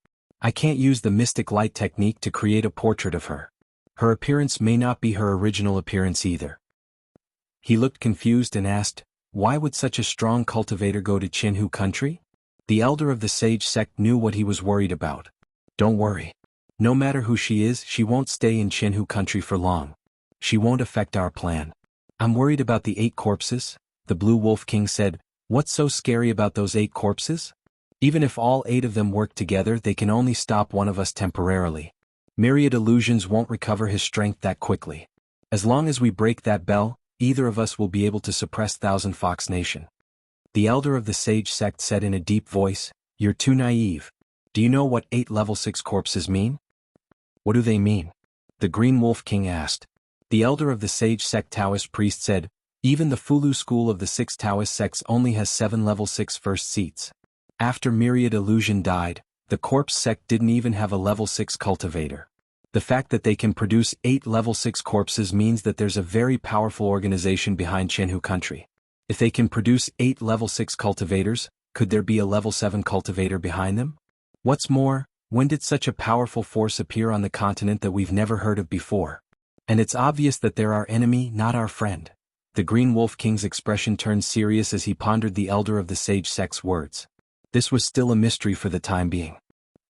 I can't use the mystic light technique to create a portrait of her. Her appearance may not be her original appearance either." He looked confused and asked, "Why would such a strong cultivator go to Jianghu country?" The elder of the sage sect knew what he was worried about. "Don't worry. No matter who she is, she won't stay in Jianghu country for long. She won't affect our plan." "I'm worried about the 8 corpses," the Blue Wolf King said. "What's so scary about those 8 corpses? Even if all 8 of them work together, they can only stop one of us temporarily. Myriad illusions won't recover his strength that quickly. As long as we break that bell, either of us will be able to suppress Thousand Fox Nation." The elder of the sage sect said in a deep voice, "You're too naive. Do you know what 8 level 6 corpses mean?" "What do they mean?" the Green Wolf King asked. The elder of the sage sect Taoist priest said, "Even the Fulu school of the 6 Taoist sects only has 7 level 6 first seats. After Myriad Illusion died, the Corpse sect didn't even have a level 6 cultivator. The fact that they can produce 8 level 6 corpses means that there's a very powerful organization behind Jianghu country. If they can produce 8 level 6 cultivators, could there be a level 7 cultivator behind them? What's more, when did such a powerful force appear on the continent that we've never heard of before? And it's obvious that they're our enemy, not our friend." The Green Wolf King's expression turned serious as he pondered the elder of the sage sect's words. This was still a mystery for the time being.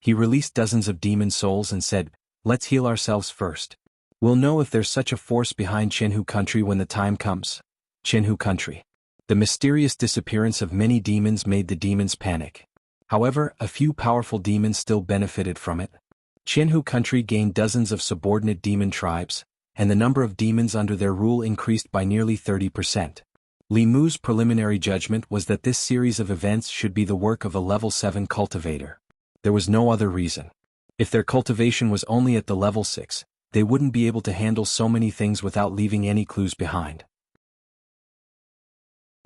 He released dozens of demon souls and said, "Let's heal ourselves first. We'll know if there's such a force behind Jianghu country when the time comes." Jianghu country. The mysterious disappearance of many demons made the demons panic. However, a few powerful demons still benefited from it. Jianghu country gained dozens of subordinate demon tribes, and the number of demons under their rule increased by nearly 30%. Li Mu's preliminary judgment was that this series of events should be the work of a level 7 cultivator. There was no other reason. If their cultivation was only at the level 6, they wouldn't be able to handle so many things without leaving any clues behind.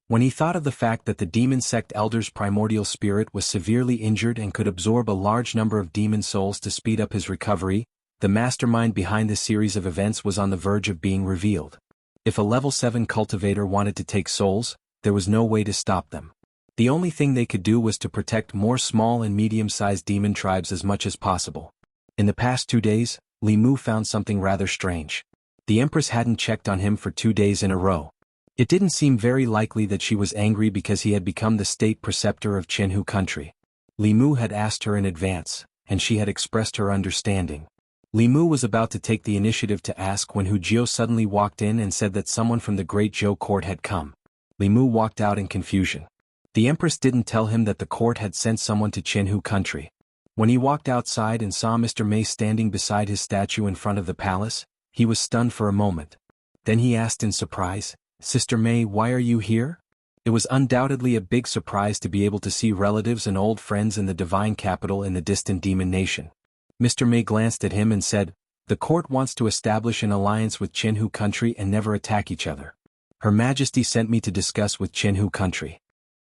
When he thought of the fact that the demon sect elder's primordial spirit was severely injured and could absorb a large number of demon souls to speed up his recovery, the mastermind behind this series of events was on the verge of being revealed. If a level 7 cultivator wanted to take souls, there was no way to stop them. The only thing they could do was to protect more small and medium-sized demon tribes as much as possible. In the past 2 days, Li Mu found something rather strange. The Empress hadn't checked on him for 2 days in a row. It didn't seem very likely that she was angry because he had become the state preceptor of Jianghu country. Li Mu had asked her in advance, and she had expressed her understanding. Li Mu was about to take the initiative to ask when Hu Jiao suddenly walked in and said that someone from the Great Zhou court had come. Li Mu walked out in confusion. The Empress didn't tell him that the court had sent someone to Jianghu country. When he walked outside and saw Mr. Mei standing beside his statue in front of the palace, he was stunned for a moment. Then he asked in surprise, "Sister Mei, why are you here?" It was undoubtedly a big surprise to be able to see relatives and old friends in the divine capital in the distant demon nation. Mr. Mei glanced at him and said, "The court wants to establish an alliance with Jianghu country and never attack each other. Her Majesty sent me to discuss with Jianghu country."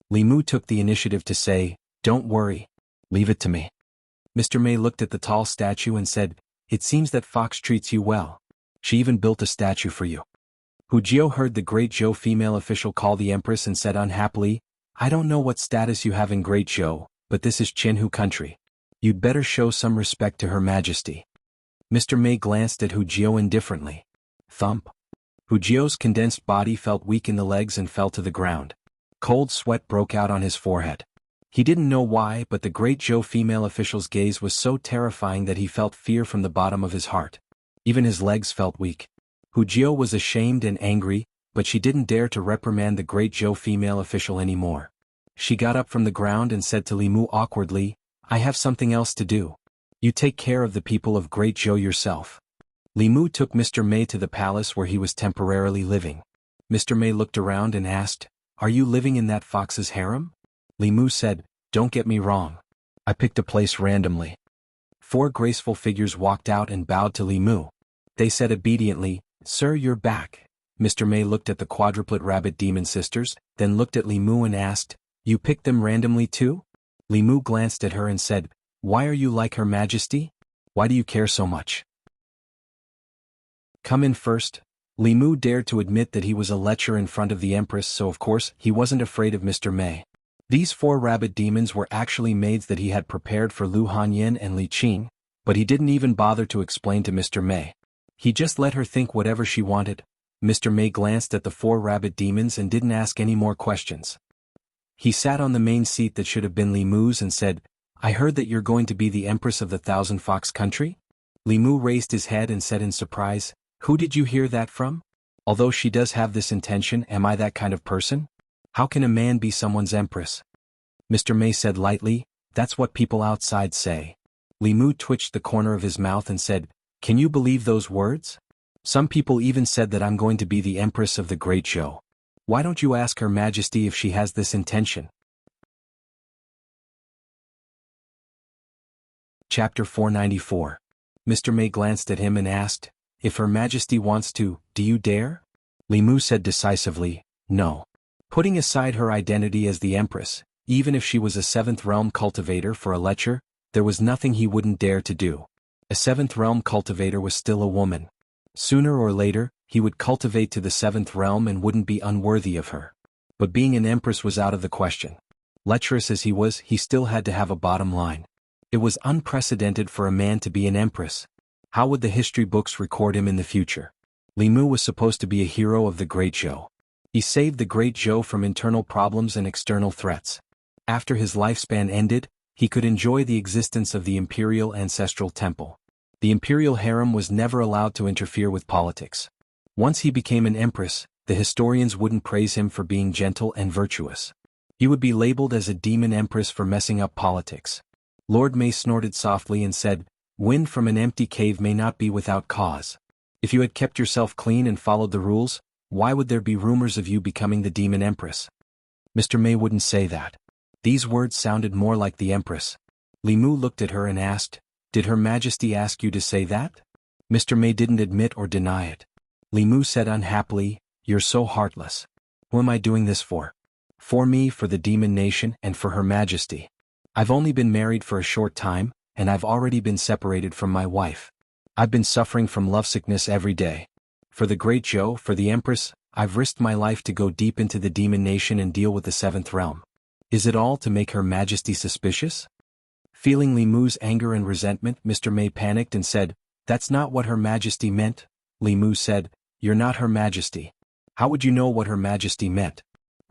Li Mu took the initiative to say, "Don't worry. Leave it to me." Mr. Mei looked at the tall statue and said, "It seems that Fox treats you well. She even built a statue for you." Hu Jiao heard the Great Zhou female official call the Empress and said unhappily, "I don't know what status you have in Great Zhou, but this is Jianghu country. You'd better show some respect to Her Majesty." Mr. Mei glanced at Hu Jiao indifferently. Thump. Hu Jiao's condensed body felt weak in the legs and fell to the ground. Cold sweat broke out on his forehead. He didn't know why, but the Great Zhou female official's gaze was so terrifying that he felt fear from the bottom of his heart. Even his legs felt weak. Hu Jiao was ashamed and angry, but she didn't dare to reprimand the great Zhou female official anymore. She got up from the ground and said to Li Mu awkwardly, "I have something else to do. You take care of the people of Great Zhou yourself." Li Mu took Mr. Mei to the palace where he was temporarily living. Mr. Mei looked around and asked, "Are you living in that fox's harem?" Li Mu said, "Don't get me wrong. I picked a place randomly." 4 graceful figures walked out and bowed to Li Mu. They said obediently, "Sir, you're back." Mr. Mei looked at the quadruplet rabbit demon sisters, then looked at Li Mu and asked, "You picked them randomly too?" Li Mu glanced at her and said, "Why are you like Her Majesty? Why do you care so much? Come in first." Li Mu dared to admit that he was a lecher in front of the Empress, so of course he wasn't afraid of Mr. Mei. These 4 rabbit demons were actually maids that he had prepared for Lu Hanyin and Li Qing, but he didn't even bother to explain to Mr. Mei. He just let her think whatever she wanted. Mr. Mei glanced at the 4 rabbit demons and didn't ask any more questions. He sat on the main seat that should have been Li Mu's and said, "I heard that you're going to be the Empress of the Thousand Fox Country?" Li Mu raised his head and said in surprise, "Who did you hear that from? Although she does have this intention, am I that kind of person? How can a man be someone's empress?" Mr. Mei said lightly, "That's what people outside say." Li Mu twitched the corner of his mouth and said, "Can you believe those words? Some people even said that I'm going to be the Empress of the Great Zhou. Why don't you ask Her Majesty if she has this intention?" Chapter 494. Mr. Mei glanced at him and asked, "If Her Majesty wants to, do you dare?" Li Mu said decisively, "No." Putting aside her identity as the Empress, even if she was a 7th realm cultivator for a lecher, there was nothing he wouldn't dare to do. A 7th realm cultivator was still a woman. Sooner or later, he would cultivate to the 7th realm and wouldn't be unworthy of her. But being an Empress was out of the question. Lecherous as he was, he still had to have a bottom line. It was unprecedented for a man to be an Empress. How would the history books record him in the future? Li Mu was supposed to be a hero of the Great Zhou. He saved the Great Zhou from internal problems and external threats. After his lifespan ended, he could enjoy the existence of the imperial ancestral temple. The imperial harem was never allowed to interfere with politics. Once he became an empress, the historians wouldn't praise him for being gentle and virtuous. He would be labeled as a demon empress for messing up politics. Lord Mei snorted softly and said, "Wind from an empty cave may not be without cause. If you had kept yourself clean and followed the rules, why would there be rumors of you becoming the demon empress?" Mr. Mei wouldn't say that. These words sounded more like the Empress. Li Mu looked at her and asked, "Did Her Majesty ask you to say that?" Mr. Mei didn't admit or deny it. Li Mu said unhappily, "You're so heartless. Who am I doing this for?" "For me, for the demon nation, and for Her Majesty. I've only been married for a short time, and I've already been separated from my wife. I've been suffering from lovesickness every day. For the Great Zhou, for the Empress, I've risked my life to go deep into the demon nation and deal with the 7th realm. Is it all to make Her Majesty suspicious?" Feeling Li Mu's anger and resentment, Mr. Mei panicked and said, "That's not what Her Majesty meant." Li Mu said, "You're not Her Majesty. How would you know what Her Majesty meant?"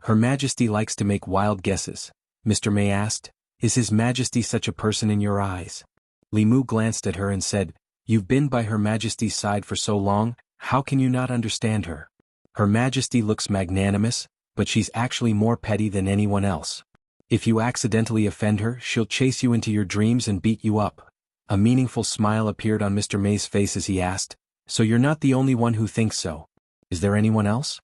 "Her Majesty likes to make wild guesses." Mr. Mei asked, "Is His Majesty such a person in your eyes?" Li Mu glanced at her and said, "You've been by Her Majesty's side for so long, how can you not understand her? Her Majesty looks magnanimous, but she's actually more petty than anyone else. If you accidentally offend her, she'll chase you into your dreams and beat you up." A meaningful smile appeared on Mr. Mei's face as he asked, "So you're not the only one who thinks so. Is there anyone else?"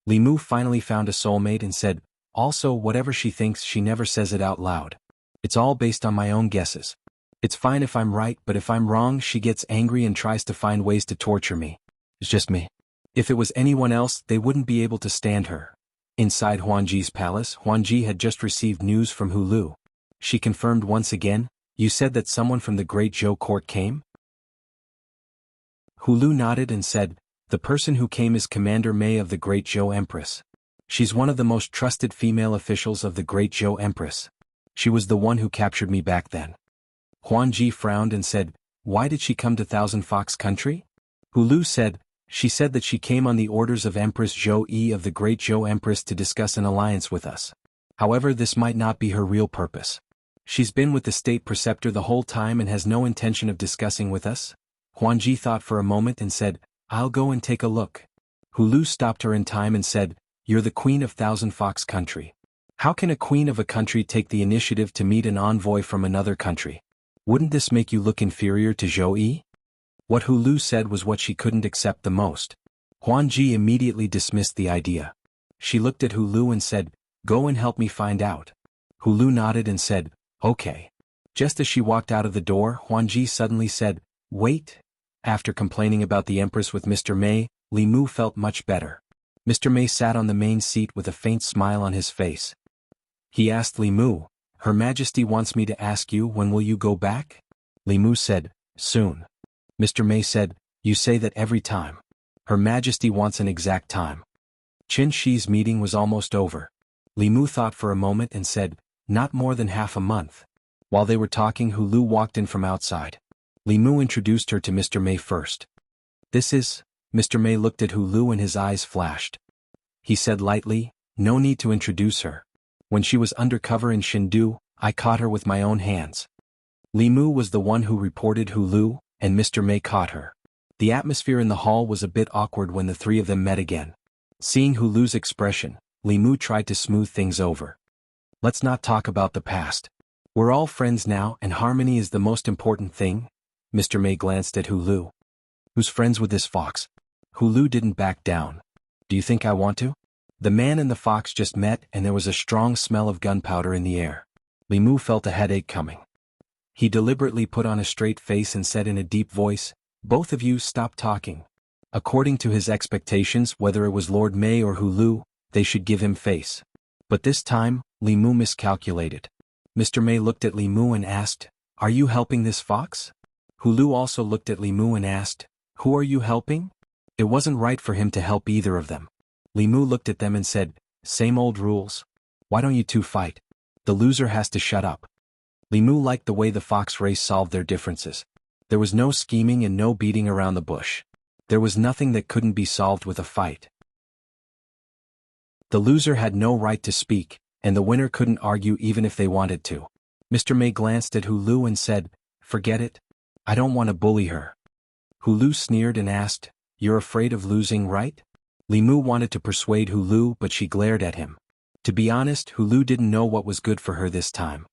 Li Mu finally found a soulmate and said, "Also, whatever she thinks, she never says it out loud. It's all based on my own guesses. It's fine if I'm right, but if I'm wrong, she gets angry and tries to find ways to torture me. It's just me. If it was anyone else, they wouldn't be able to stand her." Inside Huangji's palace, Huangji had just received news from Hu Lu. She confirmed once again, "You said that someone from the Great Zhou court came?" Hu Lu nodded and said, "The person who came is Commander Mei of the Great Zhou Empress. She's one of the most trusted female officials of the Great Zhou Empress. She was the one who captured me back then." Huangji frowned and said, "Why did she come to Thousand Fox Country?" Hu Lu said, "She said that she came on the orders of Empress Zhou Yi of the Great Zhou Empress to discuss an alliance with us. However, this might not be her real purpose. She's been with the state preceptor the whole time and has no intention of discussing with us. Huanji thought for a moment and said, "I'll go and take a look." Hulu stopped her in time and said, "You're the queen of Thousand Fox Country. How can a queen of a country take the initiative to meet an envoy from another country? Wouldn't this make you look inferior to Zhou Yi?" What Hulu said was what she couldn't accept the most. Huanji immediately dismissed the idea. She looked at Hulu and said, "Go and help me find out." Hulu nodded and said, "Okay." Just as she walked out of the door, Huanji suddenly said, "Wait." After complaining about the Empress with Mr. Mei, Li Mu felt much better. Mr. Mei sat on the main seat with a faint smile on his face. He asked Li Mu, "Her Majesty wants me to ask you, when will you go back?" Li Mu said, "Soon." Mr. Mei said, "You say that every time. Her Majesty wants an exact time." Qin Shi's meeting was almost over. Li Mu thought for a moment and said, "Not more than half a month." While they were talking, Hulu walked in from outside. Li Mu introduced her to Mr. Mei first. "This is..." Mr. Mei looked at Hulu and his eyes flashed. He said lightly, "No need to introduce her. When she was undercover in Shindu, I caught her with my own hands." Li Mu was the one who reported Hulu, and Mr. Mei caught her. The atmosphere in the hall was a bit awkward when the three of them met again. Seeing Hulu's expression, Li Mu tried to smooth things over. "Let's not talk about the past. We're all friends now and harmony is the most important thing." Mr. Mei glanced at Hulu. "Who's friends with this fox?" Hulu didn't back down. "Do you think I want to?" The man and the fox just met and there was a strong smell of gunpowder in the air. Li Mu felt a headache coming. He deliberately put on a straight face and said in a deep voice, "Both of you stop talking." According to his expectations, whether it was Lord Mei or Hulu, they should give him face. But this time, Li Mu miscalculated. Mr. Mei looked at Li Mu and asked, "Are you helping this fox?" Hulu also looked at Li Mu and asked, "Who are you helping?" It wasn't right for him to help either of them. Li Mu looked at them and said, "Same old rules. Why don't you two fight? The loser has to shut up." Li Mu liked the way the fox race solved their differences. There was no scheming and no beating around the bush. There was nothing that couldn't be solved with a fight. The loser had no right to speak, and the winner couldn't argue even if they wanted to. Mr. Mei glanced at Hulu and said, "Forget it. I don't want to bully her." Hulu sneered and asked, "You're afraid of losing, right?" Li Mu wanted to persuade Hulu, but she glared at him. To be honest, Hulu didn't know what was good for her this time.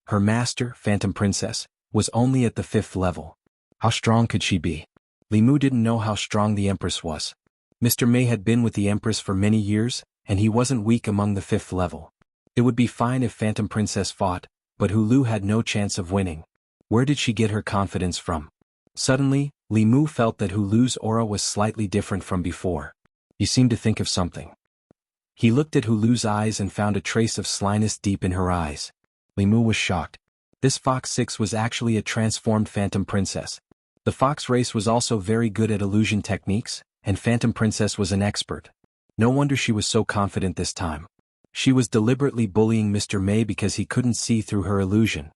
Her master, Phantom Princess, was only at the 5th level. How strong could she be? Li Mu didn't know how strong the Empress was. Mr. Mei had been with the Empress for many years, and he wasn't weak among the 5th level. It would be fine if Phantom Princess fought, but Hulu had no chance of winning. Where did she get her confidence from? Suddenly, Li Mu felt that Hulu's aura was slightly different from before. He seemed to think of something. He looked at Hulu's eyes and found a trace of slyness deep in her eyes. Li Mu was shocked. This Fox 6 was actually a transformed Phantom Princess. The Fox race was also very good at illusion techniques, and Phantom Princess was an expert. No wonder she was so confident this time. She was deliberately bullying Mr. Mei because he couldn't see through her illusion.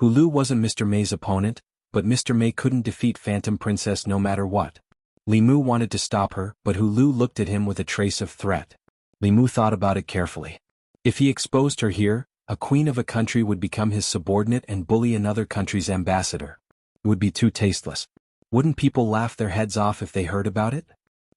Hulu wasn't Mr. Mei's opponent, but Mr. Mei couldn't defeat Phantom Princess no matter what. Li Mu wanted to stop her, but Hulu looked at him with a trace of threat. Li Mu thought about it carefully. If he exposed her here, a queen of a country would become his subordinate and bully another country's ambassador. It would be too tasteless. Wouldn't people laugh their heads off if they heard about it?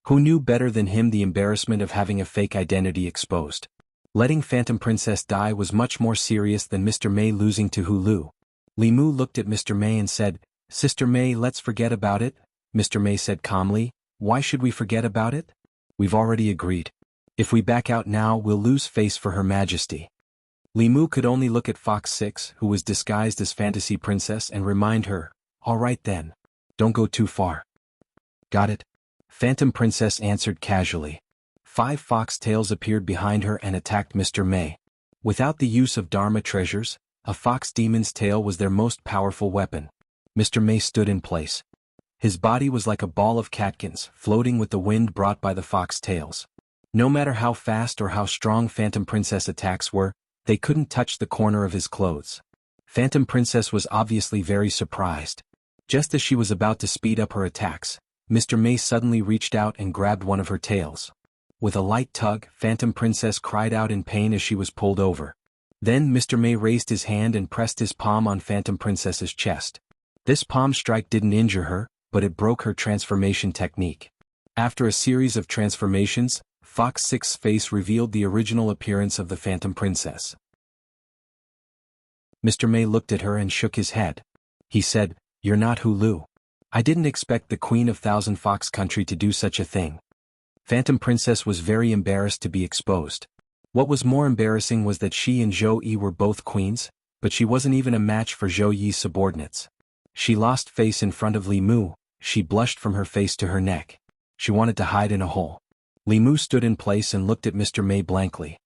Who knew better than him the embarrassment of having a fake identity exposed? Letting Phantom Princess die was much more serious than Mr. Mei losing to Hulu. Li Mu looked at Mr. Mei and said, "Sister Mei, let's forget about it." Mr. Mei said calmly, "Why should we forget about it? We've already agreed. If we back out now, we'll lose face for Her Majesty." Li Mu could only look at Fox 6, who was disguised as Fantasy Princess, and remind her, "All right then. Don't go too far." "Got it?" Phantom Princess answered casually. 5 fox tails appeared behind her and attacked Mr. Mei. Without the use of Dharma treasures, a fox demon's tail was their most powerful weapon. Mr. Mei stood in place. His body was like a ball of catkins, floating with the wind brought by the fox tails. No matter how fast or how strong Phantom Princess attacks were, they couldn't touch the corner of his clothes. Phantom Princess was obviously very surprised. Just as she was about to speed up her attacks, Mr. Mei suddenly reached out and grabbed one of her tails. With a light tug, Phantom Princess cried out in pain as she was pulled over. Then Mr. Mei raised his hand and pressed his palm on Phantom Princess's chest. This palm strike didn't injure her, but it broke her transformation technique. After a series of transformations, Fox 6's face revealed the original appearance of the Phantom Princess. Mr. May looked at her and shook his head. He said, "You're not Hulu. I didn't expect the Queen of Thousand Fox Country to do such a thing." Phantom Princess was very embarrassed to be exposed. What was more embarrassing was that she and Zhou Yi were both queens, but she wasn't even a match for Zhou Yi's subordinates. She lost face in front of Li Mu. She blushed from her face to her neck. She wanted to hide in a hole. Li Mu stood in place and looked at Mr. May blankly.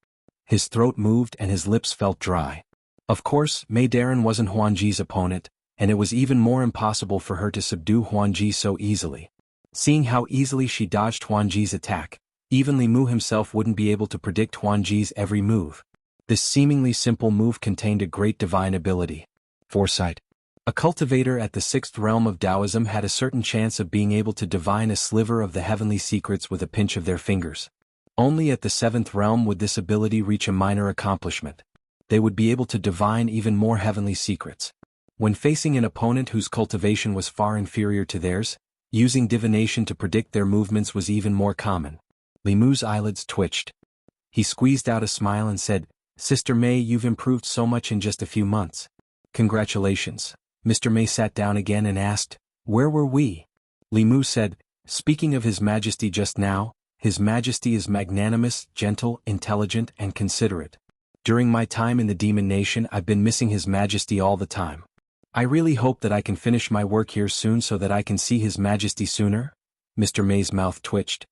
His throat moved and his lips felt dry. Of course, Mei Darren wasn't Huangji's opponent, and it was even more impossible for her to subdue Huangji so easily. Seeing how easily she dodged Huangji's attack, even Li Mu himself wouldn't be able to predict Huangji's every move. This seemingly simple move contained a great divine ability. Foresight. A cultivator at the 6th realm of Taoism had a certain chance of being able to divine a sliver of the heavenly secrets with a pinch of their fingers. Only at the 7th realm would this ability reach a minor accomplishment. They would be able to divine even more heavenly secrets. When facing an opponent whose cultivation was far inferior to theirs, using divination to predict their movements was even more common. Li Mu's eyelids twitched. He squeezed out a smile and said, "Sister May, you've improved so much in just a few months. Congratulations." Mr. May sat down again and asked, "Where were we?" Li Mu said, "Speaking of His Majesty just now, His Majesty is magnanimous, gentle, intelligent, and considerate. During my time in the Demon Nation I've been missing His Majesty all the time. I really hope that I can finish my work here soon so that I can see His Majesty sooner." Mr. May's mouth twitched.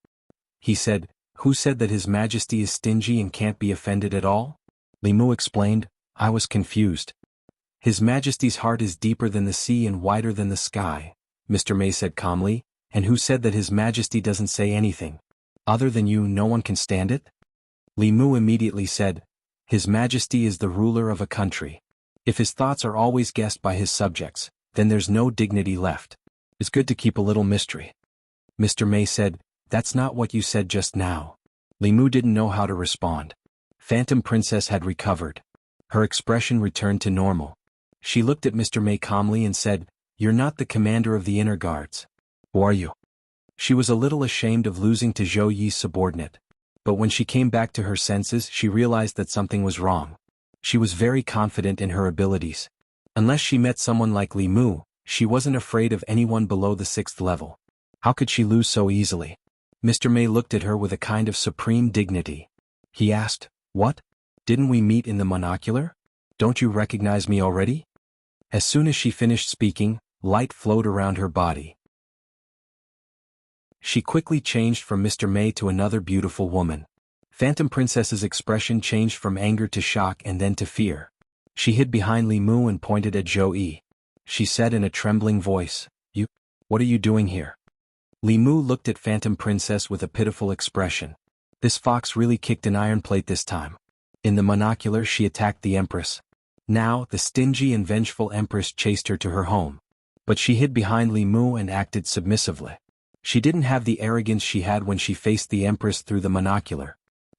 He said, "Who said that His Majesty is stingy and can't be offended at all?" Li Mu explained, "I was confused." "His Majesty's heart is deeper than the sea and wider than the sky," Mr. May said calmly, "and who said that His Majesty doesn't say anything? Other than you, no one can stand it?" Li Mu immediately said, "His Majesty is the ruler of a country. If his thoughts are always guessed by his subjects, then there's no dignity left. It's good to keep a little mystery." Mr. May said, "That's not what you said just now." Li Mu didn't know how to respond. Phantom Princess had recovered. Her expression returned to normal. She looked at Mr. May calmly and said, "You're not the commander of the inner guards. Who are you?" She was a little ashamed of losing to Zhou Yi's subordinate. But when she came back to her senses she realized that something was wrong. She was very confident in her abilities. Unless she met someone like Li Mu, she wasn't afraid of anyone below the 6th level. How could she lose so easily? Mr. May looked at her with a kind of supreme dignity. He asked, "What? Didn't we meet in the monocular? Don't you recognize me already?" As soon as she finished speaking, light flowed around her body. She quickly changed from Mr. May to another beautiful woman. Phantom Princess's expression changed from anger to shock and then to fear. She hid behind Li Mu and pointed at Zhou Yi. She said in a trembling voice, What are you doing here?" Li Mu looked at Phantom Princess with a pitiful expression. This fox really kicked an iron plate this time. In the monocular she attacked the Empress. Now, the stingy and vengeful Empress chased her to her home. But she hid behind Li Mu and acted submissively. She didn't have the arrogance she had when she faced the Empress through the monocular.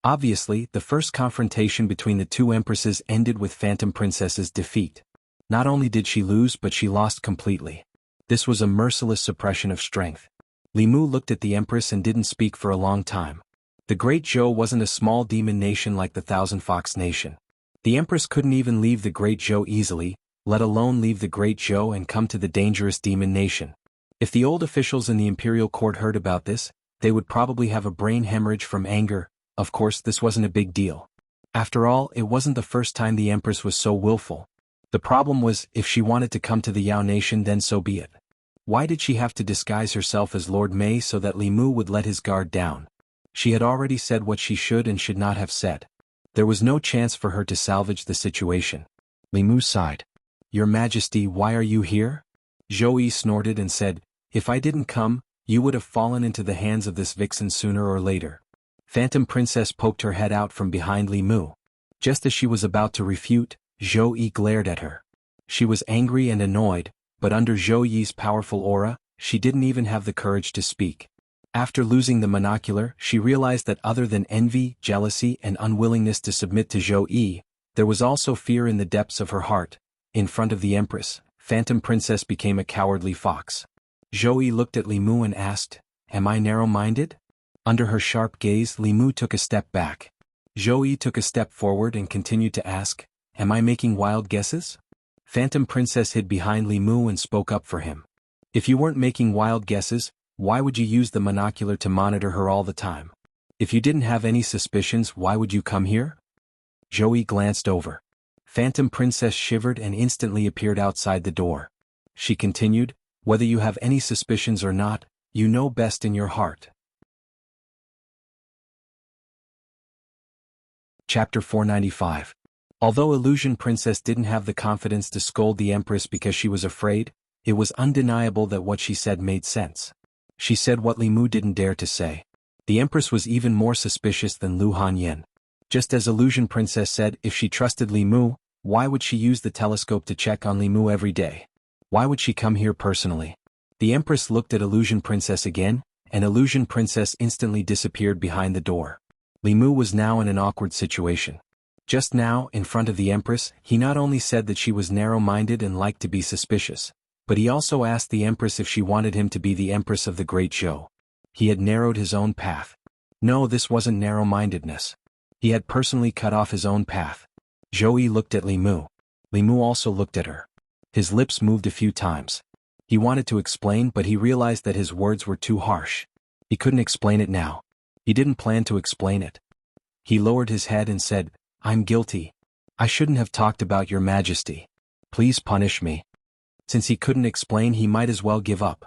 Obviously, the first confrontation between the two Empresses ended with Phantom Princess's defeat. Not only did she lose but she lost completely. This was a merciless suppression of strength. Li Mu looked at the Empress and didn't speak for a long time. The Great Zhou wasn't a small demon nation like the Thousand Fox Nation. The Empress couldn't even leave the Great Zhou easily, let alone leave the Great Zhou and come to the dangerous demon nation. If the old officials in the imperial court heard about this, they would probably have a brain hemorrhage from anger. Of course, this wasn't a big deal. After all, it wasn't the first time the Empress was so willful. The problem was, if she wanted to come to the Yao nation then so be it. Why did she have to disguise herself as Lord Mei so that Li Mu would let his guard down? She had already said what she should and should not have said. There was no chance for her to salvage the situation. Li Mu sighed. "Your Majesty, why are you here?" Zhou Yi snorted and said, "If I didn't come, you would have fallen into the hands of this vixen sooner or later." Phantom Princess poked her head out from behind Li Mu. Just as she was about to refute, Zhou Yi glared at her. She was angry and annoyed, but under Zhou Yi's powerful aura, she didn't even have the courage to speak. After losing the monocular, she realized that other than envy, jealousy, and unwillingness to submit to Zhou Yi, there was also fear in the depths of her heart. In front of the Empress, Phantom Princess became a cowardly fox. Zhou looked at Li Mu and asked, "Am I narrow-minded?" Under her sharp gaze, Li Mu took a step back. Zhou took a step forward and continued to ask, "Am I making wild guesses?" Phantom Princess hid behind Li Mu and spoke up for him. "If you weren't making wild guesses, why would you use the monocular to monitor her all the time? If you didn't have any suspicions, why would you come here?" Zhou glanced over. Phantom Princess shivered and instantly appeared outside the door. She continued, "Whether you have any suspicions or not, you know best in your heart." Chapter 495. Although Illusion Princess didn't have the confidence to scold the Empress because she was afraid, it was undeniable that what she said made sense. She said what Li Mu didn't dare to say. The Empress was even more suspicious than Lu Hanyan. Just as Illusion Princess said, if she trusted Li Mu, why would she use the telescope to check on Li Mu every day? Why would she come here personally? The Empress looked at Illusion Princess again, and Illusion Princess instantly disappeared behind the door. Li Mu was now in an awkward situation. Just now, in front of the Empress, he not only said that she was narrow-minded and liked to be suspicious, but he also asked the Empress if she wanted him to be the Empress of the Great Zhou. He had narrowed his own path. No, this wasn't narrow-mindedness. He had personally cut off his own path. Zhou looked at Li Mu. Li Mu also looked at her. His lips moved a few times. He wanted to explain, but he realized that his words were too harsh. He couldn't explain it now. He didn't plan to explain it. He lowered his head and said, "I'm guilty. I shouldn't have talked about your Majesty. Please punish me." Since he couldn't explain, he might as well give up.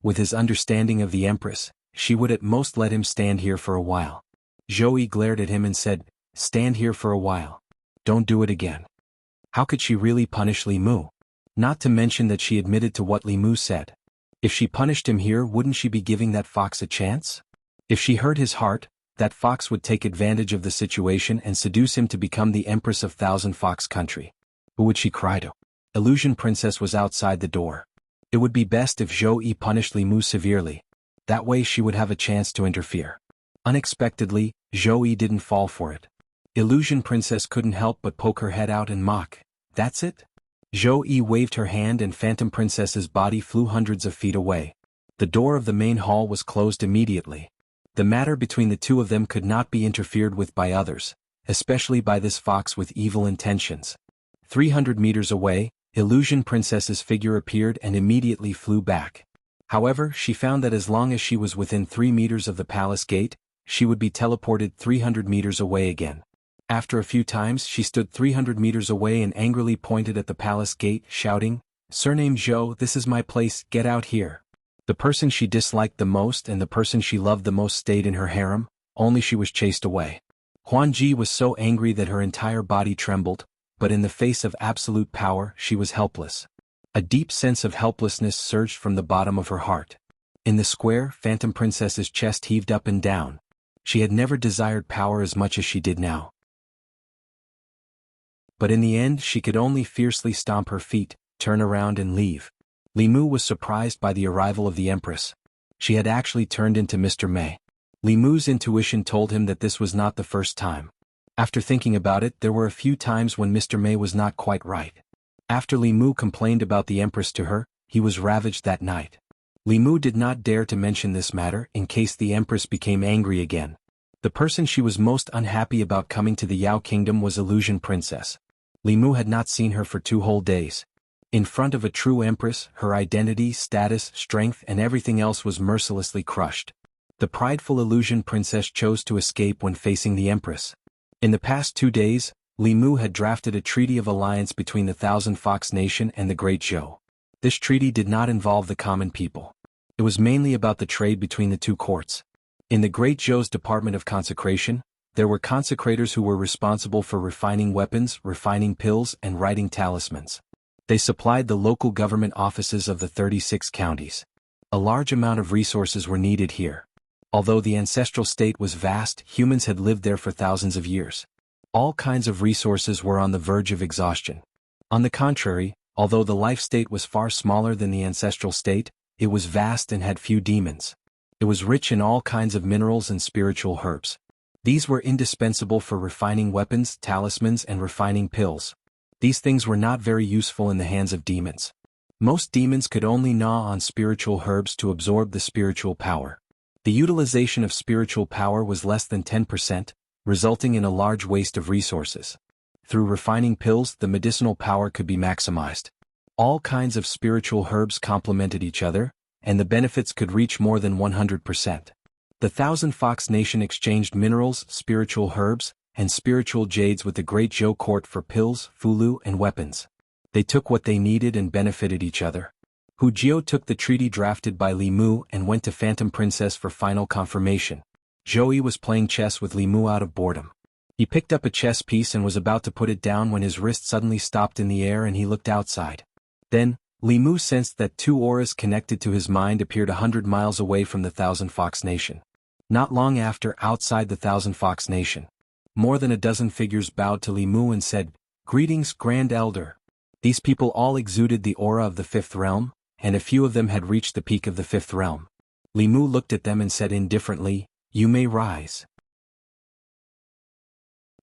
With his understanding of the Empress, she would at most let him stand here for a while. Zhou glared at him and said, "Stand here for a while. Don't do it again." How could she really punish Li Mu? Not to mention that she admitted to what Li Mu said. If she punished him here, wouldn't she be giving that fox a chance? If she hurt his heart, that fox would take advantage of the situation and seduce him to become the Empress of Thousand Fox Country. Who would she cry to? Illusion Princess was outside the door. It would be best if Zhou punished Li Mu severely. That way she would have a chance to interfere. Unexpectedly, Zhou didn't fall for it. Illusion Princess couldn't help but poke her head out and mock, "That's it?" Zhou waved her hand and Phantom Princess's body flew hundreds of feet away. The door of the main hall was closed immediately. The matter between the two of them could not be interfered with by others, especially by this fox with evil intentions. 300 meters away, Illusion Princess's figure appeared and immediately flew back. However, she found that as long as she was within 3 meters of the palace gate, she would be teleported 300 meters away again. After a few times, she stood 300 meters away and angrily pointed at the palace gate, shouting, "Surname Zhou, this is my place, get out here." The person she disliked the most and the person she loved the most stayed in her harem, only she was chased away. Huanji was so angry that her entire body trembled, but in the face of absolute power, she was helpless. A deep sense of helplessness surged from the bottom of her heart. In the square, Phantom Princess's chest heaved up and down. She had never desired power as much as she did now. But in the end, she could only fiercely stomp her feet, turn around and leave. Li Mu was surprised by the arrival of the Empress. She had actually turned into Mr. Mei. Li Mu's intuition told him that this was not the first time. After thinking about it, there were a few times when Mr. Mei was not quite right. After Li Mu complained about the Empress to her, he was ravaged that night. Li Mu did not dare to mention this matter in case the Empress became angry again. The person she was most unhappy about coming to the Yao Kingdom was Illusion Princess. Li Mu had not seen her for 2 whole days. In front of a true Empress, her identity, status, strength and everything else was mercilessly crushed. The prideful Illusion Princess chose to escape when facing the Empress. In the past 2 days, Li Mu had drafted a treaty of alliance between the Thousand Fox Nation and the Great Zhou. This treaty did not involve the common people. It was mainly about the trade between the two courts. In the Great Zhou's Department of Consecration, there were consecrators who were responsible for refining weapons, refining pills, and writing talismans. They supplied the local government offices of the 36 counties. A large amount of resources were needed here. Although the ancestral state was vast, humans had lived there for thousands of years. All kinds of resources were on the verge of exhaustion. On the contrary, although the life state was far smaller than the ancestral state, it was vast and had few demons. It was rich in all kinds of minerals and spiritual herbs. These were indispensable for refining weapons, talismans, and refining pills. These things were not very useful in the hands of demons. Most demons could only gnaw on spiritual herbs to absorb the spiritual power. The utilization of spiritual power was less than 10%, resulting in a large waste of resources. Through refining pills, the medicinal power could be maximized. All kinds of spiritual herbs complemented each other, and the benefits could reach more than 100%. The Thousand Fox Nation exchanged minerals, spiritual herbs, and spiritual jades with the Great Zhou court for pills, fulu, and weapons. They took what they needed and benefited each other. Hu Jiao took the treaty drafted by Li Mu and went to Phantom Princess for final confirmation. Zhou Yi was playing chess with Li Mu out of boredom. He picked up a chess piece and was about to put it down when his wrist suddenly stopped in the air and he looked outside. Then, Li Mu sensed that two auras connected to his mind appeared 100 miles away from the Thousand Fox Nation. Not long after, outside the Thousand Fox Nation, more than a dozen figures bowed to Li Mu and said, "Greetings, Grand Elder." These people all exuded the aura of the fifth realm, and a few of them had reached the peak of the fifth realm. Li Mu looked at them and said indifferently, "You may rise."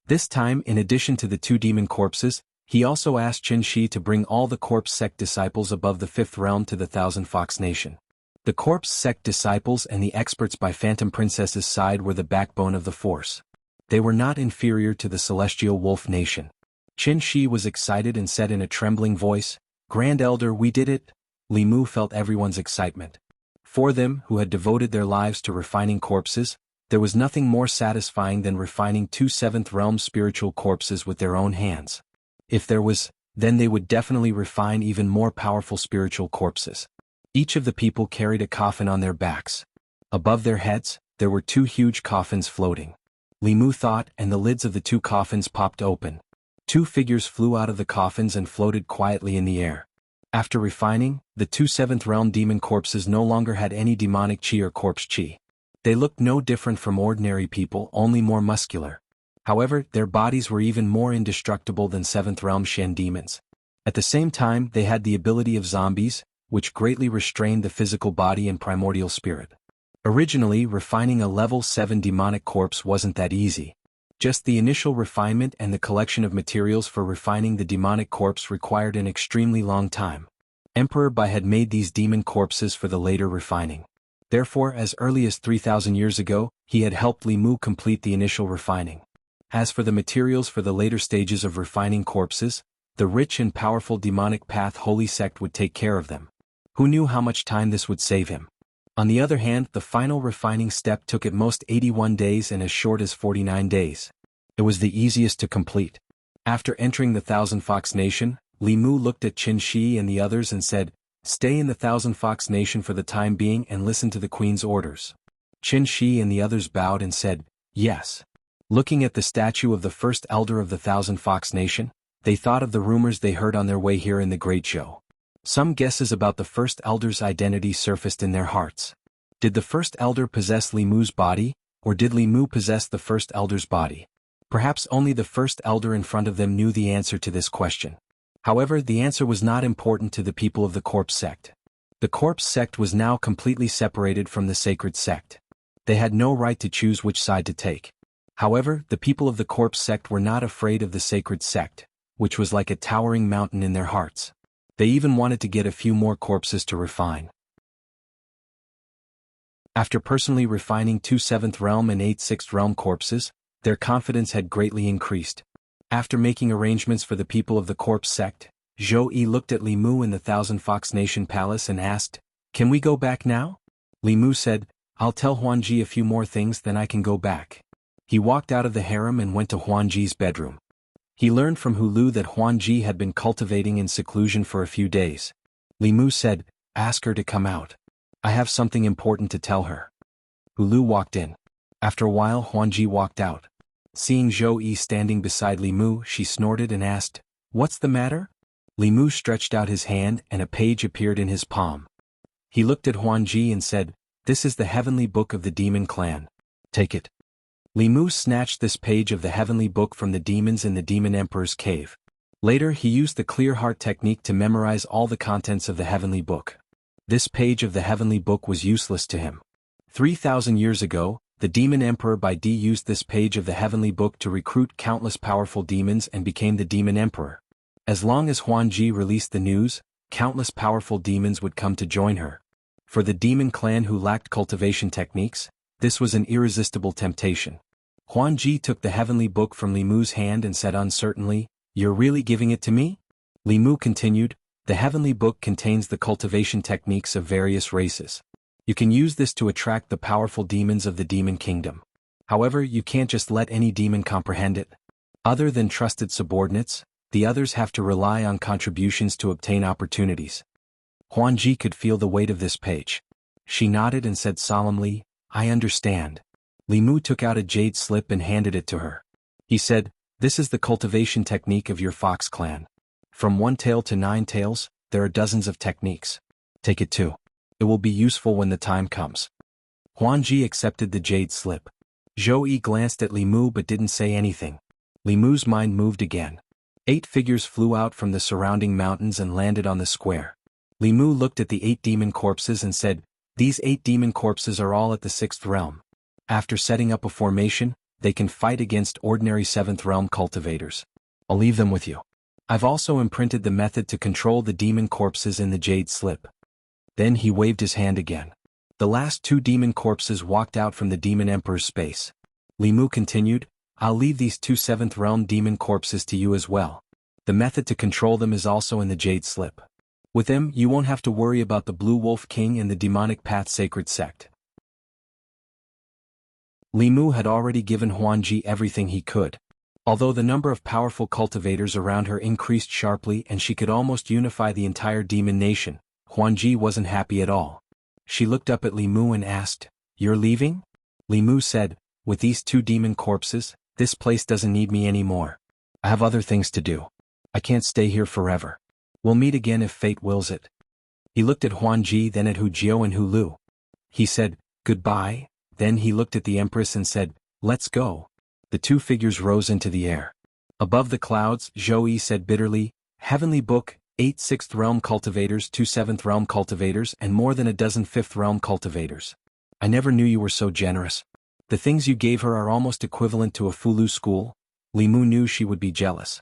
This time, in addition to the two demon corpses, he also asked Qin Shi to bring all the corpse sect disciples above the fifth realm to the Thousand Fox Nation. The corpse sect disciples and the experts by Phantom Princess's side were the backbone of the force. They were not inferior to the Celestial Wolf Nation. Qin Shi was excited and said in a trembling voice, "Grand Elder, we did it." Li Mu felt everyone's excitement. For them, who had devoted their lives to refining corpses, there was nothing more satisfying than refining two seventh realm spiritual corpses with their own hands. If there was, then they would definitely refine even more powerful spiritual corpses. Each of the people carried a coffin on their backs. Above their heads, there were two huge coffins floating. Li Mu thought, and the lids of the two coffins popped open. Two figures flew out of the coffins and floated quietly in the air. After refining, the two seventh realm demon corpses no longer had any demonic chi or corpse chi. They looked no different from ordinary people, only more muscular. However, their bodies were even more indestructible than seventh realm Shen demons. At the same time, they had the ability of zombies, which greatly restrained the physical body and primordial spirit. Originally, refining a level 7 demonic corpse wasn't that easy. Just the initial refinement and the collection of materials for refining the demonic corpse required an extremely long time. Emperor Bai had made these demon corpses for the later refining. Therefore, as early as 3,000 years ago, he had helped Li Mu complete the initial refining. As for the materials for the later stages of refining corpses, the rich and powerful demonic path holy sect would take care of them. Who knew how much time this would save him? On the other hand, the final refining step took at most 81 days and as short as 49 days. It was the easiest to complete. After entering the Thousand Fox Nation, Li Mu looked at Qin Shi and the others and said, "Stay in the Thousand Fox Nation for the time being and listen to the Queen's orders." Qin Shi and the others bowed and said, "Yes." Looking at the statue of the first elder of the Thousand Fox Nation, they thought of the rumors they heard on their way here in the Great Zhou. Some guesses about the first elder's identity surfaced in their hearts. Did the first elder possess Li Mu's body, or did Li Mu possess the first elder's body? Perhaps only the first elder in front of them knew the answer to this question. However, the answer was not important to the people of the corpse sect. The corpse sect was now completely separated from the sacred sect. They had no right to choose which side to take. However, the people of the corpse sect were not afraid of the sacred sect, which was like a towering mountain in their hearts. They even wanted to get a few more corpses to refine. After personally refining 2 7th realm and 8 6th realm corpses, their confidence had greatly increased. After making arrangements for the people of the corpse sect, Zhou Yi looked at Li Mu in the Thousand Fox Nation Palace and asked, "Can we go back now?" Li Mu said, "I'll tell Huanji a few more things, then I can go back." He walked out of the harem and went to Huanji's bedroom. He learned from Hulu that Huanji had been cultivating in seclusion for a few days. Li Mu said, "Ask her to come out. I have something important to tell her." Hulu walked in. After a while, Huanji walked out. Seeing Zhou Yi standing beside Li Mu, she snorted and asked, "What's the matter?" Li Mu stretched out his hand and a page appeared in his palm. He looked at Huanji and said, "This is the heavenly book of the demon clan. Take it." Li Mu snatched this page of the heavenly book from the demons in the demon emperor's cave. Later he used the clear heart technique to memorize all the contents of the heavenly book. This page of the heavenly book was useless to him. 3,000 years ago, the demon emperor Bai Di used this page of the heavenly book to recruit countless powerful demons and became the demon emperor. As long as Huanji released the news, Countless powerful demons would come to join her. For the demon clan who lacked cultivation techniques, this was an irresistible temptation. Huan Ji took the heavenly book from Li Mu's hand and said uncertainly, "You're really giving it to me?" Li Mu continued, "The heavenly book contains the cultivation techniques of various races. You can use this to attract the powerful demons of the demon kingdom. However, you can't just let any demon comprehend it. Other than trusted subordinates, the others have to rely on contributions to obtain opportunities." Huan Ji could feel the weight of this page. She nodded and said solemnly, "I understand." Li Mu took out a jade slip and handed it to her. He said, "This is the cultivation technique of your fox clan. From 1 tail to 9 tails, there are dozens of techniques. Take it too. It will be useful when the time comes." Huan Ji accepted the jade slip. Zhou Yi glanced at Li Mu but didn't say anything. Li Mu's mind moved again. 8 figures flew out from the surrounding mountains and landed on the square. Li Mu looked at the 8 demon corpses and said, "These 8 demon corpses are all at the 6th realm. After setting up a formation, they can fight against ordinary 7th realm cultivators. I'll leave them with you. I've also imprinted the method to control the demon corpses in the jade slip." Then he waved his hand again. The last 2 demon corpses walked out from the demon emperor's space. Li Mu continued, "I'll leave these 2 7th realm demon corpses to you as well. The method to control them is also in the jade slip. With them, you won't have to worry about the Blue Wolf King and the Demonic Path Sacred Sect." Li Mu had already given Huan Ji everything he could. Although the number of powerful cultivators around her increased sharply and she could almost unify the entire demon nation, Huan Ji wasn't happy at all. She looked up at Li Mu and asked, "You're leaving?" Li Mu said, "With these 2 demon corpses, this place doesn't need me anymore. I have other things to do. I can't stay here forever. We'll meet again if fate wills it." He looked at Huan Ji, then at Hu Jiao and Hu Lu. He said, "Goodbye." Then he looked at the Empress and said, "Let's go." The 2 figures rose into the air. Above the clouds, Zhou Yi said bitterly, "Heavenly Book, 8 6th realm cultivators, 2 7th realm cultivators, and more than a dozen 5th realm cultivators. I never knew you were so generous. The things you gave her are almost equivalent to a Fulu school." Li Mu knew she would be jealous.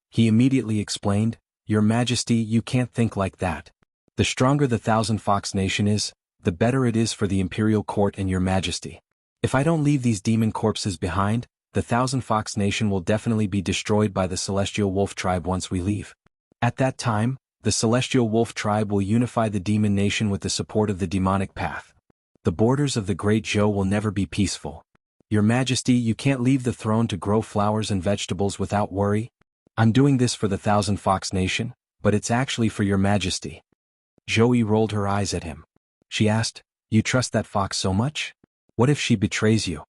He immediately explained, "Your Majesty, you can't think like that. The stronger the Thousand Fox Nation is, the better it is for the Imperial Court and your Majesty. If I don't leave these demon corpses behind, the Thousand Fox Nation will definitely be destroyed by the Celestial Wolf Tribe once we leave. At that time, the Celestial Wolf Tribe will unify the demon nation with the support of the demonic path. The borders of the Great Zhou will never be peaceful. Your Majesty, you can't leave the throne to grow flowers and vegetables without worry. I'm doing this for the Thousand Fox Nation, but it's actually for your Majesty." Zhou Yi rolled her eyes at him. She asked, "You trust that fox so much? What if she betrays you?"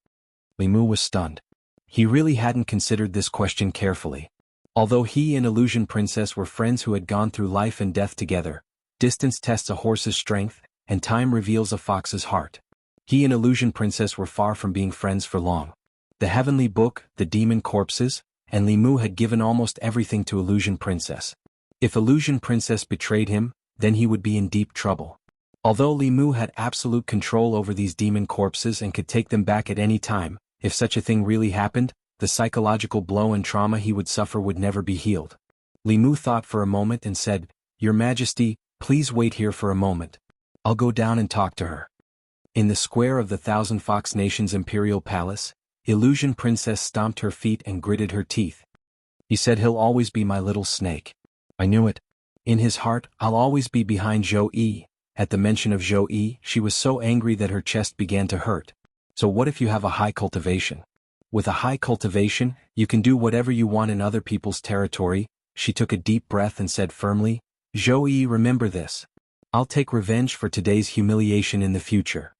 Li Mu was stunned. He really hadn't considered this question carefully. Although he and Illusion Princess were friends who had gone through life and death together, distance tests a horse's strength, and time reveals a fox's heart. He and Illusion Princess were far from being friends for long. The Heavenly Book, the demon corpses, and Li Mu had given almost everything to Illusion Princess. If Illusion Princess betrayed him, then he would be in deep trouble. Although Li Mu had absolute control over these demon corpses and could take them back at any time, if such a thing really happened, the psychological blow and trauma he would suffer would never be healed. Li Mu thought for a moment and said, "Your Majesty, please wait here for a moment. I'll go down and talk to her." In the square of the Thousand Fox Nation's Imperial Palace, Illusion Princess stomped her feet and gritted her teeth. "He said he'll always be my little snake. I knew it. In his heart, I'll always be behind Zhou Yi." At the mention of Zhou Yi, she was so angry that her chest began to hurt. "So what if you have a high cultivation? With a high cultivation, you can do whatever you want in other people's territory." She took a deep breath and said firmly, "Zhou Yi, remember this. I'll take revenge for today's humiliation in the future."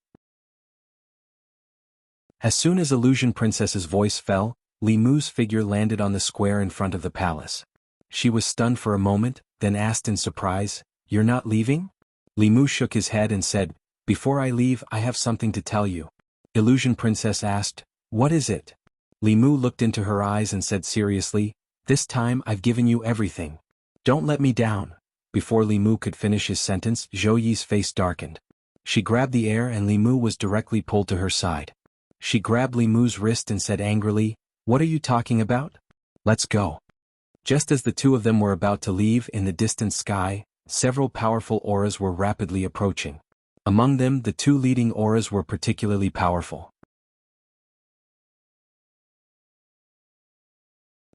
As soon as Illusion Princess's voice fell, Li Mu's figure landed on the square in front of the palace. She was stunned for a moment, then asked in surprise, "You're not leaving?" Li Mu shook his head and said, "Before I leave, I have something to tell you." Illusion Princess asked, "What is it?" Li Mu looked into her eyes and said seriously, "This time I've given you everything. Don't let me down." Before Li Mu could finish his sentence, Zhou Yi's face darkened. She grabbed the air and Li Mu was directly pulled to her side. She grabbed Li Mu's wrist and said angrily, "What are you talking about? Let's go." Just as the 2 of them were about to leave, in the distant sky, several powerful auras were rapidly approaching. Among them, the two leading auras were particularly powerful.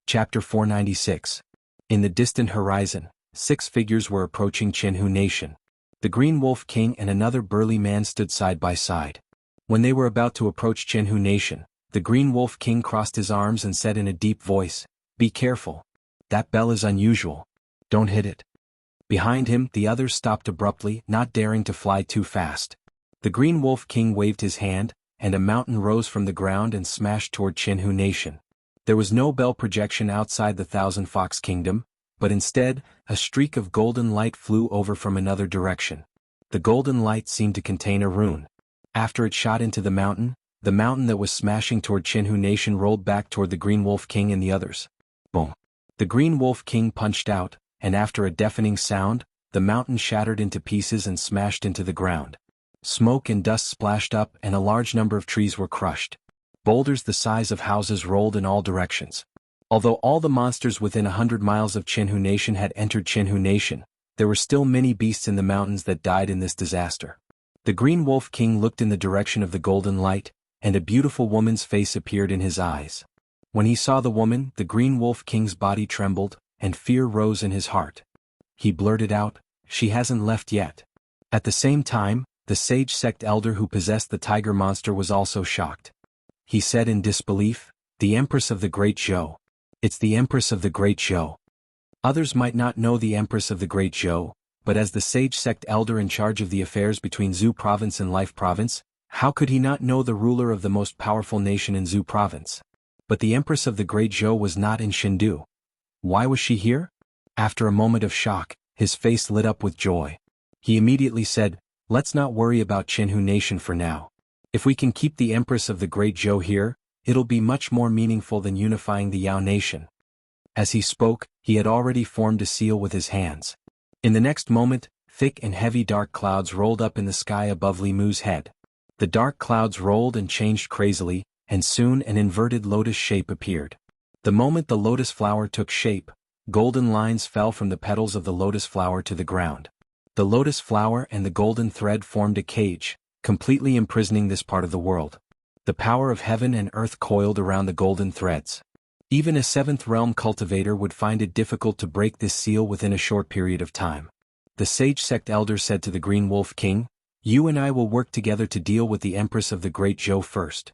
Chapter 496. In the distant horizon, 6 figures were approaching Jianghu Nation. The Green Wolf King and another burly man stood side by side. When they were about to approach Jianghu Nation, the Green Wolf King crossed his arms and said in a deep voice, "Be careful. That bell is unusual. Don't hit it." Behind him, the others stopped abruptly, not daring to fly too fast. The Green Wolf King waved his hand, and a mountain rose from the ground and smashed toward Jianghu Nation. There was no bell projection outside the Thousand Fox Kingdom, but instead, a streak of golden light flew over from another direction. The golden light seemed to contain a rune. After it shot into the mountain that was smashing toward Jianghu Nation rolled back toward the Green Wolf King and the others. Boom! The Green Wolf King punched out, and after a deafening sound, the mountain shattered into pieces and smashed into the ground. Smoke and dust splashed up and a large number of trees were crushed. Boulders the size of houses rolled in all directions. Although all the monsters within 100 miles of Jianghu Nation had entered Jianghu Nation, there were still many beasts in the mountains that died in this disaster. The Green Wolf King looked in the direction of the golden light, and a beautiful woman's face appeared in his eyes. When he saw the woman, the Green Wolf King's body trembled, and fear rose in his heart. He blurted out, "She hasn't left yet." At the same time, the sage sect elder who possessed the tiger monster was also shocked. He said in disbelief, "The Empress of the Great Zhou. It's the Empress of the Great Zhou." Others might not know the Empress of the Great Zhou, but as the sage sect elder in charge of the affairs between Zhou Province and Life Province, how could he not know the ruler of the most powerful nation in Zhou Province? But the Empress of the Great Zhou was not in Chengdu. Why was she here? After a moment of shock, his face lit up with joy. He immediately said, "Let's not worry about Jianghu Nation for now. If we can keep the Empress of the Great Zhou here, it'll be much more meaningful than unifying the Yao Nation." As he spoke, he had already formed a seal with his hands. In the next moment, thick and heavy dark clouds rolled up in the sky above Li Mu's head. The dark clouds rolled and changed crazily, and soon an inverted lotus shape appeared. The moment the lotus flower took shape, golden lines fell from the petals of the lotus flower to the ground. The lotus flower and the golden thread formed a cage, completely imprisoning this part of the world. The power of heaven and earth coiled around the golden threads. Even a seventh realm cultivator would find it difficult to break this seal within a short period of time. The sage sect elder said to the Green Wolf King, "You and I will work together to deal with the Empress of the Great Zhou first."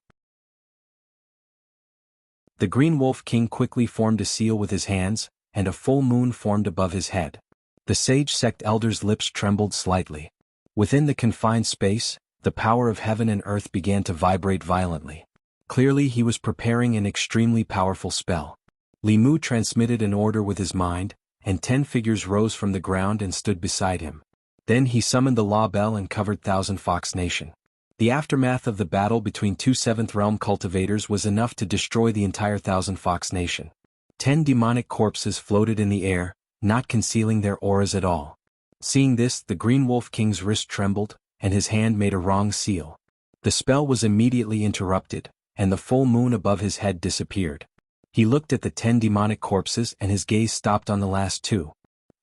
The Green Wolf King quickly formed a seal with his hands, and a full moon formed above his head. The sage sect elder's lips trembled slightly. Within the confined space, the power of heaven and earth began to vibrate violently. Clearly he was preparing an extremely powerful spell. Li Mu transmitted an order with his mind, and 10 figures rose from the ground and stood beside him. Then he summoned the law bell and covered Thousand Fox Nation. The aftermath of the battle between two Seventh Realm cultivators was enough to destroy the entire Thousand Fox Nation. 10 demonic corpses floated in the air, not concealing their auras at all. Seeing this, the Green Wolf King's wrist trembled, and his hand made a wrong seal. The spell was immediately interrupted, and the full moon above his head disappeared. He looked at the 10 demonic corpses and his gaze stopped on the last 2.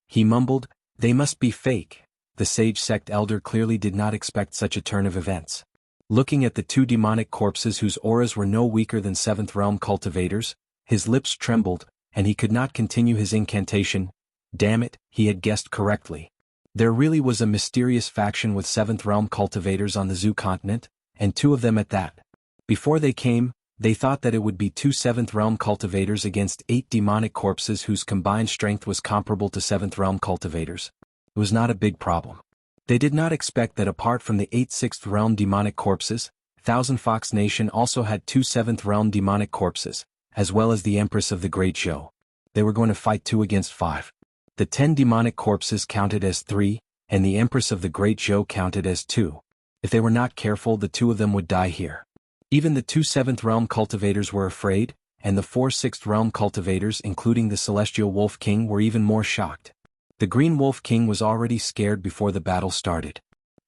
He mumbled, "They must be fake." The sage sect elder clearly did not expect such a turn of events. Looking at the 2 demonic corpses whose auras were no weaker than 7th realm cultivators, his lips trembled, and he could not continue his incantation. Damn it, he had guessed correctly. There really was a mysterious faction with 7th realm cultivators on the Zhou continent, and 2 of them at that. Before they came, they thought that it would be 2 7th realm cultivators against 8 demonic corpses whose combined strength was comparable to 7th realm cultivators. It was not a big problem. They did not expect that apart from the 8 6th realm demonic corpses, Thousand Fox Nation also had 2 7th realm demonic corpses, as well as the Empress of the Great Zhou. They were going to fight 2 against 5. The 10 demonic corpses counted as 3, and the Empress of the Great Zhou counted as 2. If they were not careful, the 2 of them would die here. Even the 2 7th realm cultivators were afraid, and the 4 6th realm cultivators including the Celestial Wolf King were even more shocked. The Green Wolf King was already scared before the battle started.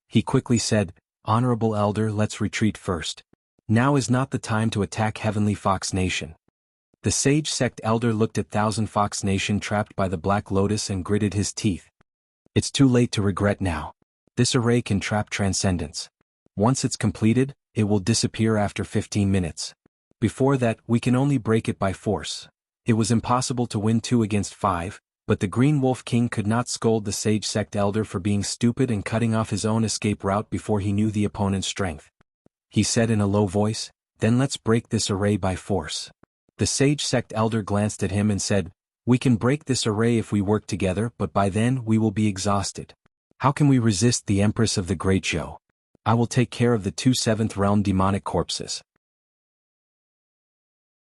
He quickly said, "Honorable Elder, let's retreat first. Now is not the time to attack Heavenly Fox Nation." The sage sect elder looked at Thousand Fox Nation trapped by the Black Lotus and gritted his teeth. It's too late to regret now. This array can trap transcendence. Once it's completed, it will disappear after 15 minutes. Before that, we can only break it by force. It was impossible to win 2 against 5, but the Green Wolf King could not scold the Sage Sect Elder for being stupid and cutting off his own escape route before he knew the opponent's strength. He said in a low voice, "Then let's break this array by force." The Sage Sect Elder glanced at him and said, "We can break this array if we work together, but by then we will be exhausted. How can we resist the Empress of the Great Zhou? I will take care of the 2 7th realm demonic corpses.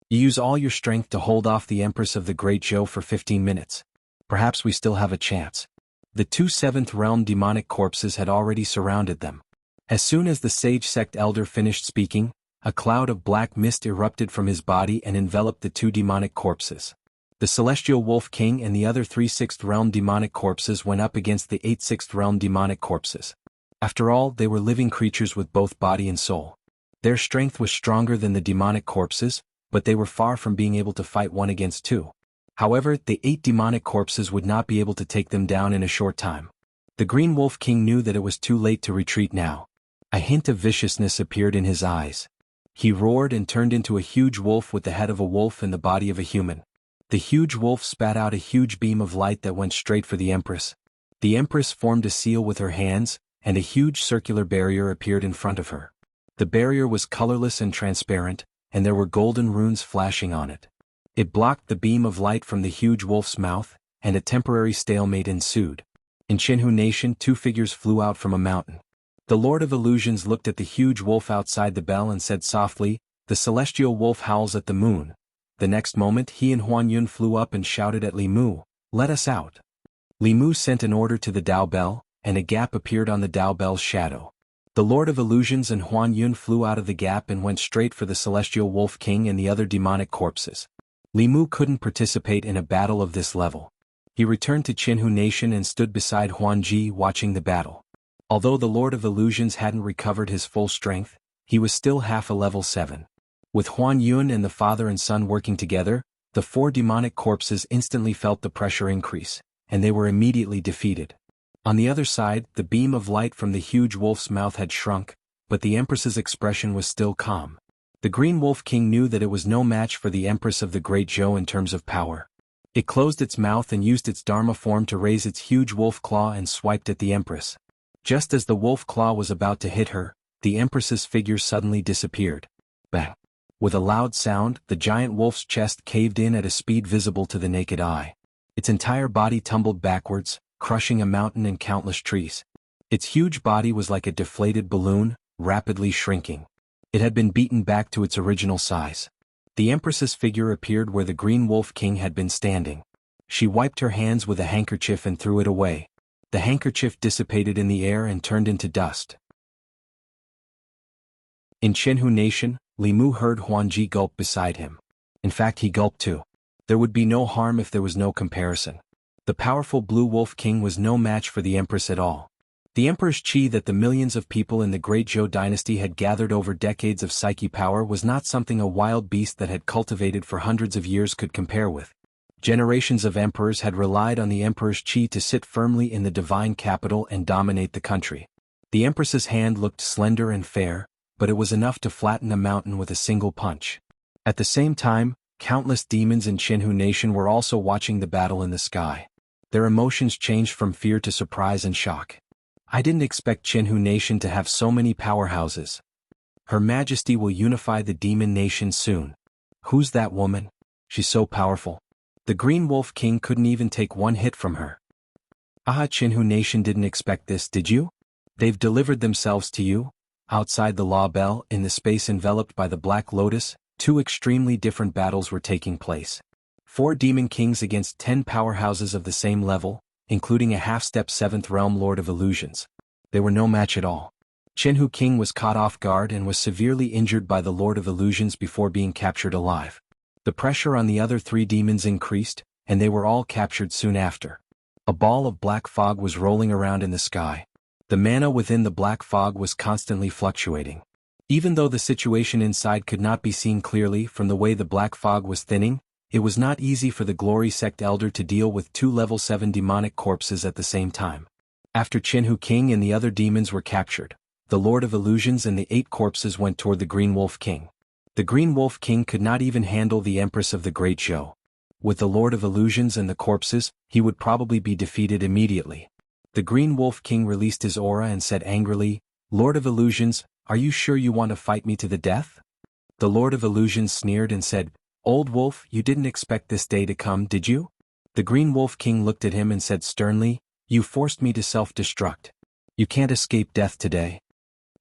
You use all your strength to hold off the Empress of the Great Zhou for 15 minutes. Perhaps we still have a chance." The 2 7th realm demonic corpses had already surrounded them. As soon as the Sage Sect Elder finished speaking, a cloud of black mist erupted from his body and enveloped the 2 demonic corpses. The Celestial Wolf King and the other 3 6th realm demonic corpses went up against the 8 6th realm demonic corpses. After all, they were living creatures with both body and soul. Their strength was stronger than the demonic corpses, but they were far from being able to fight 1 against 2. However, the 8 demonic corpses would not be able to take them down in a short time. The Green Wolf King knew that it was too late to retreat now. A hint of viciousness appeared in his eyes. He roared and turned into a huge wolf with the head of a wolf and the body of a human. The huge wolf spat out a huge beam of light that went straight for the Empress. The Empress formed a seal with her hands, and a huge circular barrier appeared in front of her. The barrier was colorless and transparent, and there were golden runes flashing on it. It blocked the beam of light from the huge wolf's mouth, and a temporary stalemate ensued. In Jianghu Nation, 2 figures flew out from a mountain. The Lord of Illusions looked at the huge wolf outside the bell and said softly, "The celestial wolf howls at the moon." The next moment he and Huan Yun flew up and shouted at Li Mu, "Let us out." Li Mu sent an order to the Dao Bell, and a gap appeared on the Dao Bell's shadow. The Lord of Illusions and Huan Yun flew out of the gap and went straight for the Celestial Wolf King and the other demonic corpses. Li Mu couldn't participate in a battle of this level. He returned to Jianghu Nation and stood beside Huan Ji watching the battle. Although the Lord of Illusions hadn't recovered his full strength, he was still half a level 7. With Huan Yun and the father and son working together, the 4 demonic corpses instantly felt the pressure increase, and they were immediately defeated. On the other side, the beam of light from the huge wolf's mouth had shrunk, but the Empress's expression was still calm. The Green Wolf King knew that it was no match for the Empress of the Great Zhou in terms of power. It closed its mouth and used its Dharma form to raise its huge wolf claw and swiped at the Empress. Just as the wolf claw was about to hit her, the Empress's figure suddenly disappeared. Bang! With a loud sound, the giant wolf's chest caved in at a speed visible to the naked eye. Its entire body tumbled backwards, crushing a mountain and countless trees. Its huge body was like a deflated balloon, rapidly shrinking. It had been beaten back to its original size. The Empress's figure appeared where the Green Wolf King had been standing. She wiped her hands with a handkerchief and threw it away. The handkerchief dissipated in the air and turned into dust. In Jianghu Nation, Li Mu heard Huan Ji gulp beside him. In fact, he gulped too. There would be no harm if there was no comparison. The powerful Blue Wolf King was no match for the Empress at all. The Emperor's chi that the millions of people in the Great Zhou dynasty had gathered over decades of psyche power was not something a wild beast that had cultivated for hundreds of years could compare with. Generations of emperors had relied on the Emperor's chi to sit firmly in the divine capital and dominate the country. The Empress's hand looked slender and fair, but it was enough to flatten a mountain with a single punch. At the same time, countless demons in Jianghu Nation were also watching the battle in the sky. Their emotions changed from fear to surprise and shock. I didn't expect Jianghu Nation to have so many powerhouses. Her Majesty will unify the demon nation soon. Who's that woman? She's so powerful. The Green Wolf King couldn't even take one hit from her. Jianghu Nation didn't expect this, did you? They've delivered themselves to you? Outside the Law Bell, in the space enveloped by the Black Lotus, 2 extremely different battles were taking place. 4 demon kings against 10 powerhouses of the same level, including a half-step 7th realm Lord of Illusions. They were no match at all. Jianghu King was caught off guard and was severely injured by the Lord of Illusions before being captured alive. The pressure on the other 3 demons increased, and they were all captured soon after. A ball of black fog was rolling around in the sky. The mana within the black fog was constantly fluctuating. Even though the situation inside could not be seen clearly from the way the black fog was thinning, It was not easy for the Glory Sect Elder to deal with 2 level 7 demonic corpses at the same time. After Jianghu King and the other demons were captured, the Lord of Illusions and the 8 corpses went toward the Green Wolf King. The Green Wolf King could not even handle the Empress of the Great Zhou. With the Lord of Illusions and the corpses, he would probably be defeated immediately. The Green Wolf King released his aura and said angrily, "Lord of Illusions, are you sure you want to fight me to the death?" The Lord of Illusions sneered and said, "Old wolf, you didn't expect this day to come, did you?" The Green Wolf King looked at him and said sternly, "You forced me to self-destruct. You can't escape death today."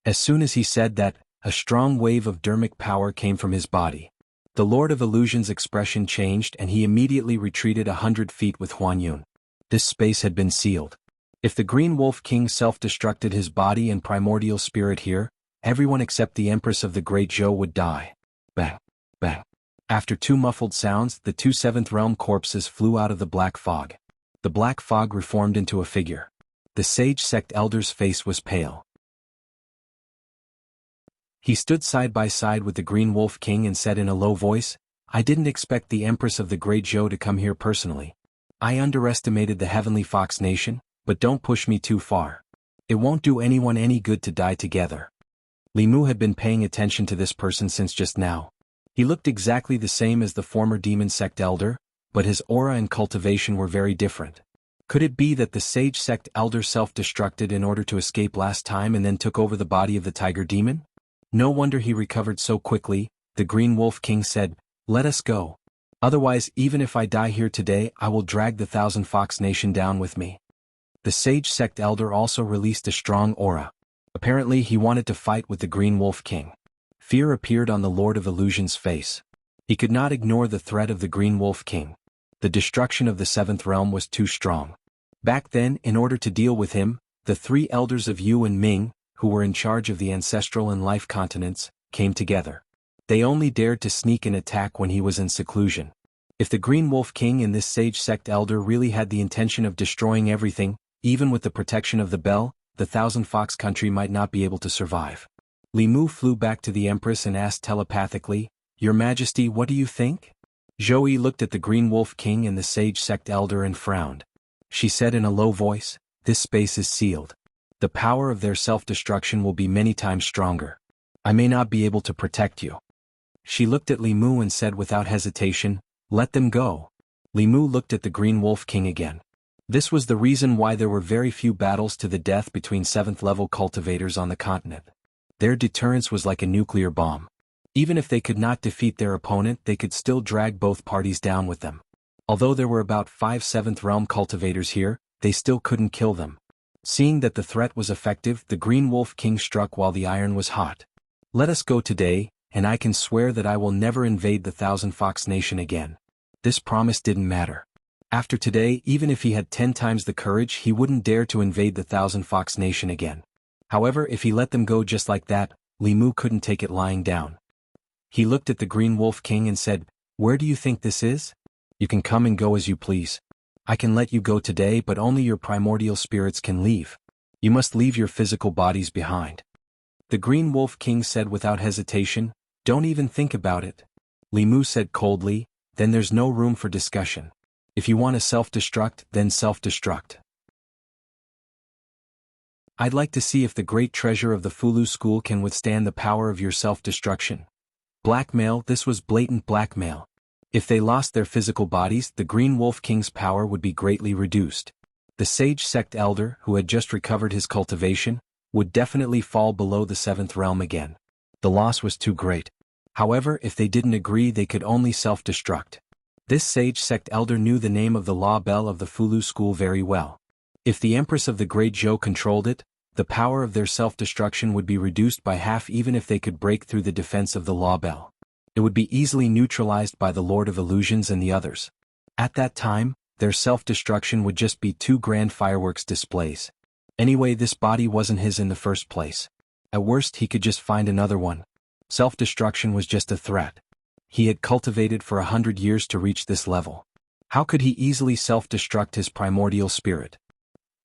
As soon as he said that, a strong wave of dermic power came from his body. The Lord of Illusions' expression changed and he immediately retreated 100 feet with Huan Yun. This space had been sealed. If the Green Wolf King self-destructed his body and primordial spirit here, everyone except the Empress of the Great Zhou would die. Bang, bang. After 2 muffled sounds, the 2 7th realm corpses flew out of the black fog. The black fog reformed into a figure. The Sage Sect Elder's face was pale. He stood side by side with the Green Wolf King and said in a low voice, "I didn't expect the Empress of the Great Zhou to come here personally. I underestimated the Heavenly Fox Nation, but don't push me too far. It won't do anyone any good to die together." Li Mu had been paying attention to this person since just now. He looked exactly the same as the former Demon Sect Elder, but his aura and cultivation were very different. Could it be that the Sage Sect Elder self-destructed in order to escape last time and then took over the body of the Tiger Demon? No wonder he recovered so quickly. The Green Wolf King said, "Let us go. Otherwise, even if I die here today, I will drag the 1,000 Fox Nation down with me." The Sage Sect Elder also released a strong aura. Apparently he wanted to fight with the Green Wolf King. Fear appeared on the Lord of Illusion's face. He could not ignore the threat of the Green Wolf King. The destruction of the 7th realm was too strong. Back then, in order to deal with him, the 3 elders of Yu and Ming, who were in charge of the ancestral and life continents, came together. They only dared to sneak and attack when he was in seclusion. If the Green Wolf King and this Sage Sect Elder really had the intention of destroying everything, even with the protection of the bell, the 1,000 Fox country might not be able to survive. Li Mu flew back to the Empress and asked telepathically, "Your Majesty, what do you think?" Zhou Yi looked at the Green Wolf King and the Sage Sect Elder and frowned. She said in a low voice, "This space is sealed. The power of their self-destruction will be many times stronger. I may not be able to protect you." She looked at Li Mu and said without hesitation, "Let them go." Li Mu looked at the Green Wolf King again. This was the reason why there were very few battles to the death between 7th-level cultivators on the continent. Their deterrence was like a nuclear bomb. Even if they could not defeat their opponent, they could still drag both parties down with them. Although there were about 5 7th realm cultivators here, they still couldn't kill them. Seeing that the threat was effective, the Green Wolf King struck while the iron was hot. "Let us go today, and I can swear that I will never invade the 1,000 Fox Nation again." This promise didn't matter. After today, even if he had 10 times the courage, he wouldn't dare to invade the 1,000 Fox Nation again. However, if he let them go just like that, Li Mu couldn't take it lying down. He looked at the Green Wolf King and said, "Where do you think this is? You can come and go as you please. I can let you go today, but only your primordial spirits can leave. You must leave your physical bodies behind." The Green Wolf King said without hesitation, "Don't even think about it." Li Mu said coldly, "Then there's no room for discussion. If you want to self-destruct, then self-destruct. I'd like to see if the great treasure of the Fulu school can withstand the power of your self-destruction." Blackmail. This was blatant blackmail. If they lost their physical bodies, the Green Wolf King's power would be greatly reduced. The Sage Sect Elder, who had just recovered his cultivation, would definitely fall below the 7th realm again. The loss was too great. However, if they didn't agree, they could only self-destruct. This Sage Sect Elder knew the name of the law bell of the Fulu school very well. If the Empress of the Great Zhou controlled it, the power of their self-destruction would be reduced by half even if they could break through the defense of the law bell. It would be easily neutralized by the Lord of Illusions and the others. At that time, their self-destruction would just be 2 grand fireworks displays. Anyway, this body wasn't his in the first place. At worst, he could just find another one. Self-destruction was just a threat. He had cultivated for 100 years to reach this level. How could he easily self-destruct his primordial spirit?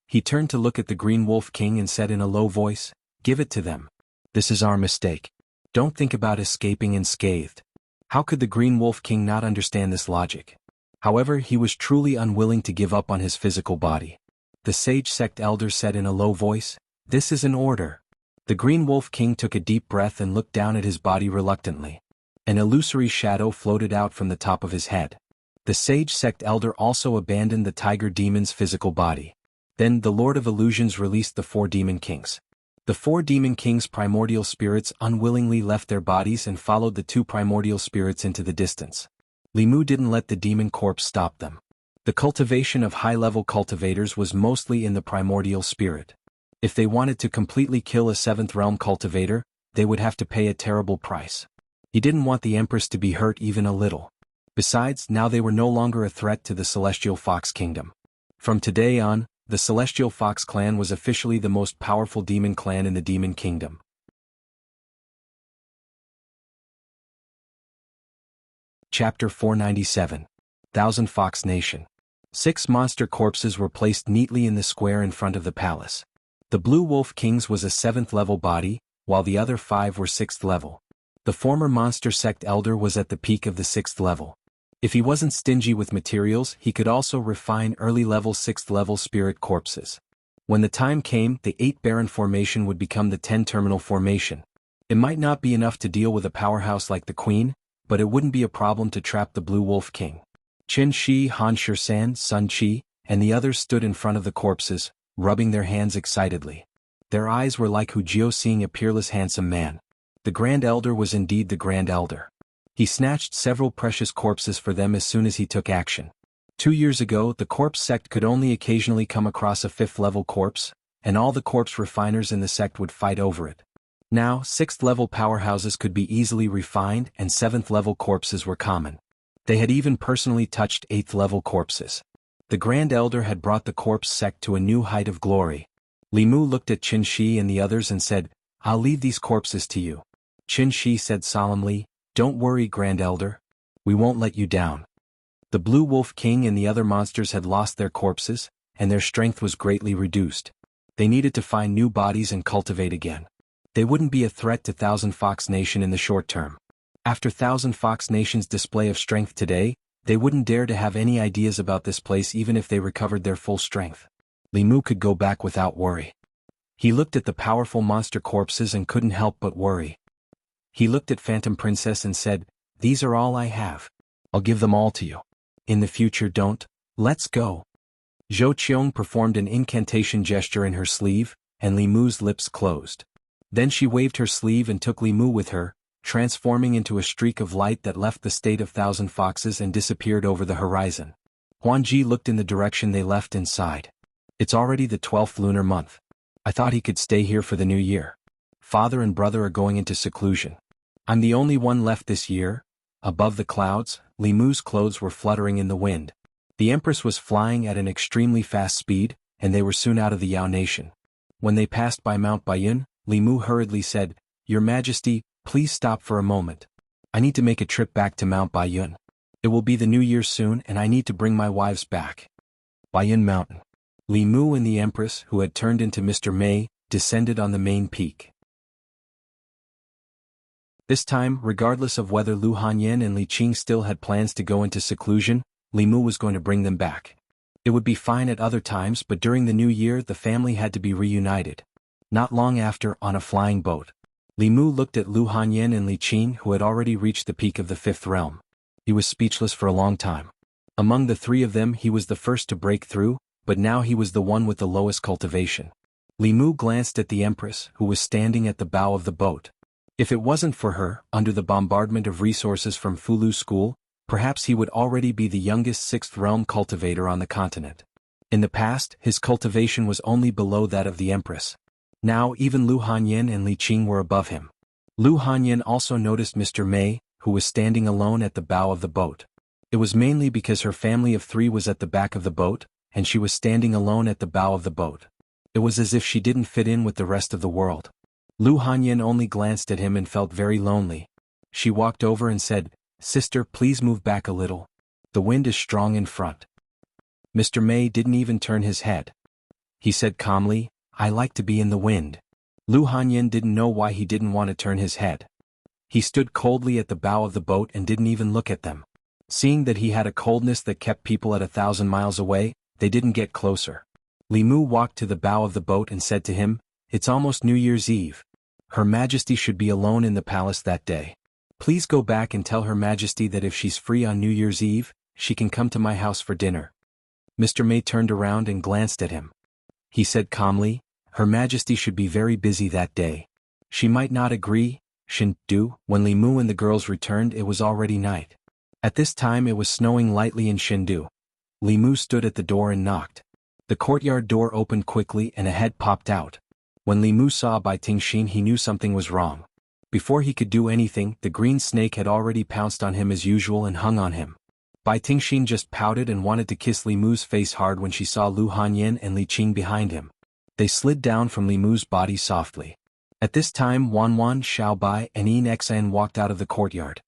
He turned to look at the Green Wolf King and said in a low voice, "Give it to them. This is our mistake. Don't think about escaping unscathed." How could the Green Wolf King not understand this logic? However, he was truly unwilling to give up on his physical body. The sage sect elder said in a low voice, "This is an order." The Green Wolf King took a deep breath and looked down at his body reluctantly. An illusory shadow floated out from the top of his head. The sage sect elder also abandoned the tiger demon's physical body. Then the Lord of Illusions released the 4 demon kings. The 4 demon kings' primordial spirits unwillingly left their bodies and followed the 2 primordial spirits into the distance. Li Mu didn't let the demon corpse stop them. The cultivation of high-level cultivators was mostly in the primordial spirit. If they wanted to completely kill a 7th realm cultivator, they would have to pay a terrible price. He didn't want the Empress to be hurt even a little. Besides, now they were no longer a threat to the Celestial Fox Kingdom. From today on, the Celestial Fox clan was officially the most powerful demon clan in the Demon Kingdom. Chapter 497. Thousand Fox Nation. 6 monster corpses were placed neatly in the square in front of the palace. The Blue Wolf King's was a 7th level body, while the other 5 were 6th level. The former monster sect elder was at the peak of the 6th level. If he wasn't stingy with materials, he could also refine early-level 6th-level spirit corpses. When the time came, the 8 Baron formation would become the 10-terminal formation. It might not be enough to deal with a powerhouse like the Queen, but it wouldn't be a problem to trap the Blue Wolf King. Qin Shi, Han Shisan, Sun Qi, and the others stood in front of the corpses, rubbing their hands excitedly. Their eyes were like Hu Jiao seeing a peerless handsome man. The Grand Elder was indeed the Grand Elder. He snatched several precious corpses for them as soon as he took action. 2 years ago, the corpse sect could only occasionally come across a 5th-level corpse, and all the corpse refiners in the sect would fight over it. Now, 6th-level powerhouses could be easily refined and 7th-level corpses were common. They had even personally touched 8th-level corpses. The Grand Elder had brought the corpse sect to a new height of glory. Li Mu looked at Qin Shi and the others and said, "I'll leave these corpses to you." Qin Shi said solemnly, "Don't worry, Grand Elder. We won't let you down." The Blue Wolf King and the other monsters had lost their corpses, and their strength was greatly reduced. They needed to find new bodies and cultivate again. They wouldn't be a threat to Thousand Fox Nation in the short term. After Thousand Fox Nation's display of strength today, they wouldn't dare to have any ideas about this place even if they recovered their full strength. Li Mu could go back without worry. He looked at the powerful monster corpses and couldn't help but worry. He looked at Phantom Princess and said, "These are all I have. I'll give them all to you. In the future don't. Let's go." Zhou Qiong performed an incantation gesture in her sleeve, and Li Mu's lips closed. Then she waved her sleeve and took Li Mu with her, transforming into a streak of light that left the state of Thousand Foxes and disappeared over the horizon. Huan Ji looked in the direction they left and sighed. "It's already the 12th lunar month. I thought he could stay here for the new year. Father and brother are going into seclusion. I'm the only one left this year." Above the clouds, Li Mu's clothes were fluttering in the wind. The Empress was flying at an extremely fast speed, and they were soon out of the Yao Nation. When they passed by Mount Baiyun, Li Mu hurriedly said, "Your Majesty, please stop for a moment. I need to make a trip back to Mount Baiyun. It will be the new year soon and I need to bring my wives back." Baiyun Mountain. Li Mu and the Empress, who had turned into Mr. Mei, descended on the main peak. This time, regardless of whether Lu Hanyan and Li Qing still had plans to go into seclusion, Li Mu was going to bring them back. It would be fine at other times, but during the new year the family had to be reunited. Not long after, on a flying boat, Li Mu looked at Lu Hanyan and Li Qing, who had already reached the peak of the 5th realm. He was speechless for a long time. Among the 3 of them he was the first to break through, but now he was the one with the lowest cultivation. Li Mu glanced at the Empress, who was standing at the bow of the boat. If it wasn't for her, under the bombardment of resources from Fulu School, perhaps he would already be the youngest 6th realm cultivator on the continent. In the past, his cultivation was only below that of the Empress. Now even Lu Hanyan and Li Qing were above him. Lu Hanyan also noticed Mr. Mei, who was standing alone at the bow of the boat. It was mainly because her family of 3 was at the back of the boat, and she was standing alone at the bow of the boat. It was as if she didn't fit in with the rest of the world. Lu Hanyan only glanced at him and felt very lonely. She walked over and said, "Sister, please move back a little. The wind is strong in front." Mr. Mei didn't even turn his head. He said calmly, "I like to be in the wind." Lu Hanyan didn't know why he didn't want to turn his head. He stood coldly at the bow of the boat and didn't even look at them. Seeing that he had a coldness that kept people at 1,000 miles away, they didn't get closer. Li Mu walked to the bow of the boat and said to him, "It's almost New Year's Eve. Her Majesty should be alone in the palace that day. Please go back and tell Her Majesty that if she's free on New Year's Eve, she can come to my house for dinner." Mr. May turned around and glanced at him. He said calmly, "Her Majesty should be very busy that day. She might not agree." Shindu. When Li Mu and the girls returned, it was already night. At this time it was snowing lightly in Shindu. Li Mu stood at the door and knocked. The courtyard door opened quickly and a head popped out. When Li Mu saw Bai Tingxin, he knew something was wrong. Before he could do anything, the green snake had already pounced on him as usual and hung on him. Bai Tingxin just pouted and wanted to kiss Li Mu's face hard when she saw Lu Hanyan and Li Qing behind him. They slid down from Li Mu's body softly. At this time Wanwan, Xiaobai and Yin Xan walked out of the courtyard.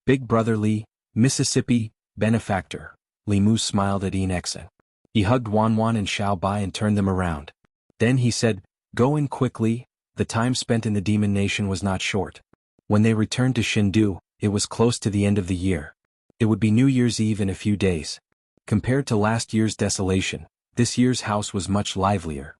"Big Brother Li, Mississippi, benefactor." Li Mu smiled at Yin Xan. He hugged Wanwan and Xiaobai and turned them around. Then he said, "Go in quickly." The time spent in the Demon Nation was not short. When they returned to Shindu, it was close to the end of the year. It would be New Year's Eve in a few days. Compared to last year's desolation, this year's house was much livelier.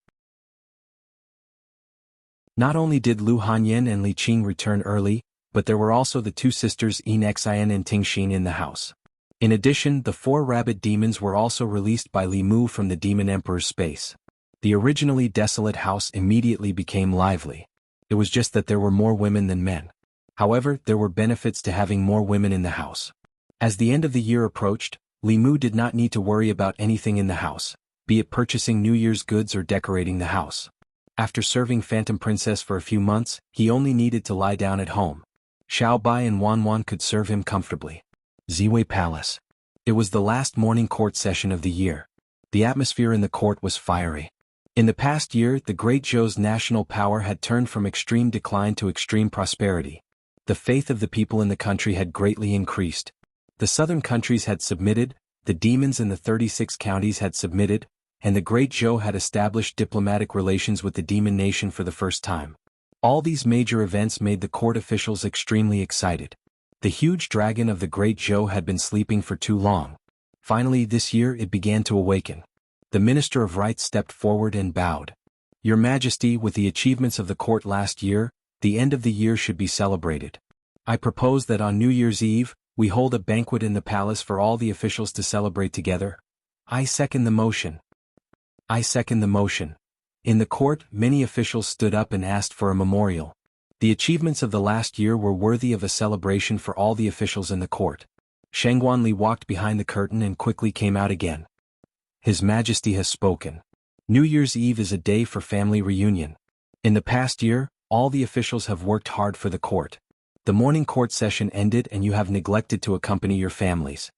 Not only did Lu Hanyan and Li Qing return early, but there were also the two sisters Yin Xian and Tingxin in the house. In addition, the 4 rabbit demons were also released by Li Mu from the Demon Emperor's space. The originally desolate house immediately became lively. It was just that there were more women than men. However, there were benefits to having more women in the house. As the end of the year approached, Li Mu did not need to worry about anything in the house, be it purchasing New Year's goods or decorating the house. After serving Phantom Princess for a few months, he only needed to lie down at home. Xiaobai and Wanwan could serve him comfortably. Ziwei Palace. It was the last morning court session of the year. The atmosphere in the court was fiery. In the past year, the Great Zhou's national power had turned from extreme decline to extreme prosperity. The faith of the people in the country had greatly increased. The southern countries had submitted, the demons in the 36 counties had submitted, and the Great Zhou had established diplomatic relations with the Demon Nation for the first time. All these major events made the court officials extremely excited. The huge dragon of the Great Zhou had been sleeping for too long. Finally this year it began to awaken. The Minister of Rights stepped forward and bowed. "Your Majesty, with the achievements of the court last year, the end of the year should be celebrated. I propose that on New Year's Eve, we hold a banquet in the palace for all the officials to celebrate together." "I second the motion." "I second the motion." In the court, many officials stood up and asked for a memorial. The achievements of the last year were worthy of a celebration for all the officials in the court. Shangguan Li walked behind the curtain and quickly came out again. "His Majesty has spoken. New Year's Eve is a day for family reunion. In the past year, all the officials have worked hard for the court. The morning court session ended and you have neglected to accompany your families.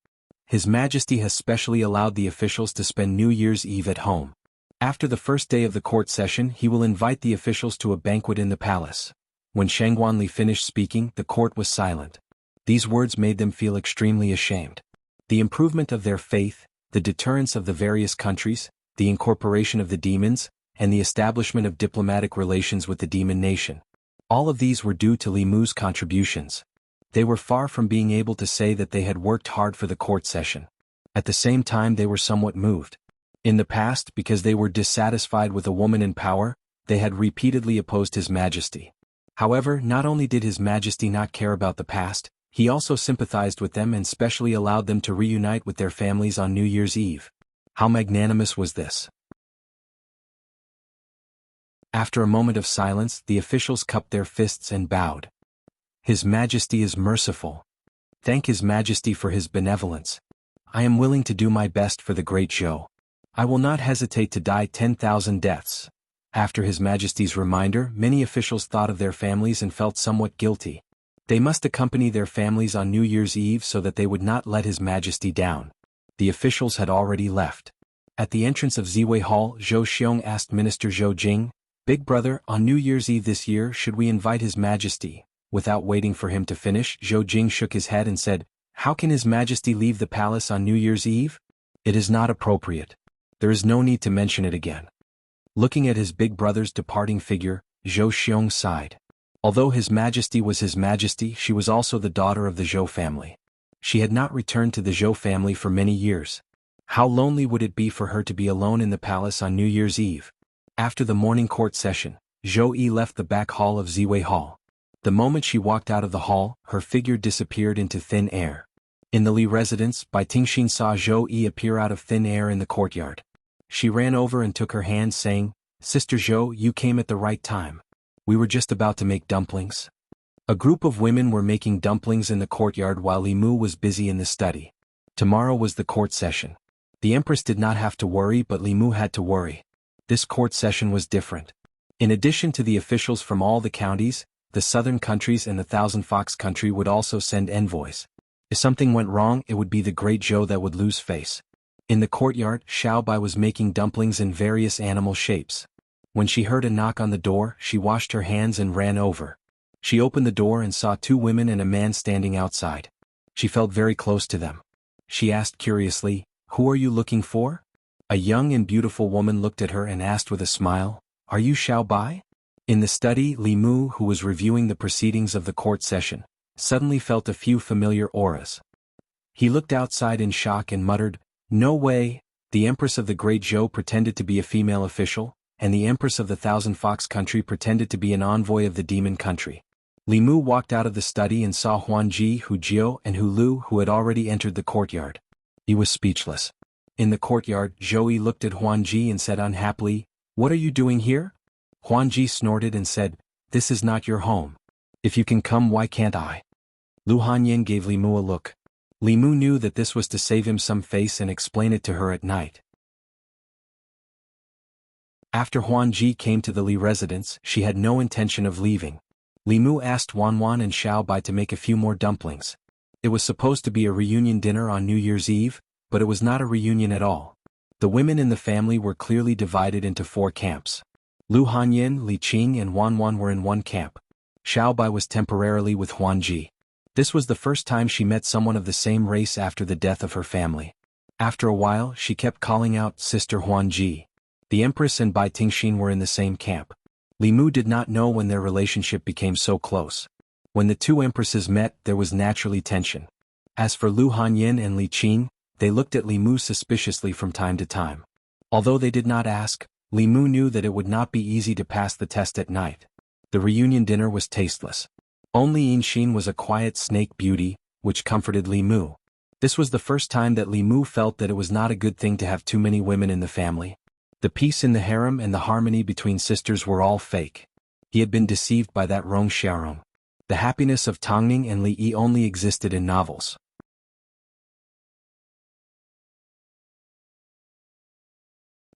His Majesty has specially allowed the officials to spend New Year's Eve at home. After the first day of the court session, he will invite the officials to a banquet in the palace." When Shangguan Li finished speaking, the court was silent. These words made them feel extremely ashamed. The improvement of their faith, the deterrence of the various countries, the incorporation of the demons, and the establishment of diplomatic relations with the Demon Nation. All of these were due to Li Mu's contributions. They were far from being able to say that they had worked hard for the court session. At the same time they were somewhat moved. In the past, because they were dissatisfied with a woman in power, they had repeatedly opposed His Majesty. However, not only did His Majesty not care about the past, he also sympathized with them and specially allowed them to reunite with their families on New Year's Eve. How magnanimous was this? After a moment of silence, the officials cupped their fists and bowed. "His Majesty is merciful. Thank His Majesty for His benevolence. I am willing to do my best for the Great Zhou. I will not hesitate to die 10,000 deaths." After His Majesty's reminder, many officials thought of their families and felt somewhat guilty. They must accompany their families on New Year's Eve so that they would not let His Majesty down. The officials had already left. At the entrance of Ziwei Hall, Zhou Xiong asked Minister Zhou Jing, "Big Brother, on New Year's Eve this year should we invite His Majesty?" Without waiting for him to finish, Zhou Jing shook his head and said, "How can His Majesty leave the palace on New Year's Eve? It is not appropriate. There is no need to mention it again." Looking at his big brother's departing figure, Zhou Xiong sighed. Although His Majesty was His Majesty, she was also the daughter of the Zhou family. She had not returned to the Zhou family for many years. How lonely would it be for her to be alone in the palace on New Year's Eve? After the morning court session, Zhou Yi left the back hall of Ziwei Hall. The moment she walked out of the hall, her figure disappeared into thin air. In the Li residence, Bai Tingxin saw Zhou Yi appear out of thin air in the courtyard. She ran over and took her hand, saying, "Sister Zhou, you came at the right time. We were just about to make dumplings." A group of women were making dumplings in the courtyard while Li Mu was busy in the study. Tomorrow was the court session. The empress did not have to worry, but Li Mu had to worry. This court session was different. In addition to the officials from all the counties, the southern countries and the Thousand Fox country would also send envoys. If something went wrong, it would be the great Zhou that would lose face. In the courtyard, Xiao Bai was making dumplings in various animal shapes. When she heard a knock on the door, she washed her hands and ran over. She opened the door and saw two women and a man standing outside. She felt very close to them. She asked curiously, "Who are you looking for?" A young and beautiful woman looked at her and asked with a smile, "Are you Xiao Bai?" In the study, Li Mu, who was reviewing the proceedings of the court session, suddenly felt a few familiar auras. He looked outside in shock and muttered, "No way!" The Empress of the Great Zhou pretended to be a female official, and the Empress of the Thousand Fox country pretended to be an envoy of the Demon country. Li Mu walked out of the study and saw Huanji, Hu Jiu, and Hu Lu, who had already entered the courtyard. He was speechless. In the courtyard, Zhou Yi looked at Huanji and said unhappily, "What are you doing here?" Huanji snorted and said, "This is not your home. If you can come, why can't I?" Lu Hanyin gave Li Mu a look. Li Mu knew that this was to save him some face and explain it to her at night. After Huanji came to the Li residence, she had no intention of leaving. Li Mu asked Wanwan and Xiao Bai to make a few more dumplings. It was supposed to be a reunion dinner on New Year's Eve, but it was not a reunion at all. The women in the family were clearly divided into 4 camps. Lu Hanyin, Li Qing and Wanwan were in one camp. Xiao Bai was temporarily with Huanji. This was the first time she met someone of the same race after the death of her family. After a while, she kept calling out, "Sister Huanji." The Empress and Bai Tingxin were in the same camp. Li Mu did not know when their relationship became so close. When the two empresses met, there was naturally tension. As for Lu Hanyin and Li Qing, they looked at Li Mu suspiciously from time to time. Although they did not ask, Li Mu knew that it would not be easy to pass the test at night. The reunion dinner was tasteless. Only Yinxin was a quiet snake beauty, which comforted Li Mu. This was the first time that Li Mu felt that it was not a good thing to have too many women in the family. The peace in the harem and the harmony between sisters were all fake. He had been deceived by that Rong Xiaorong. The happiness of Tongning and Li Yi only existed in novels.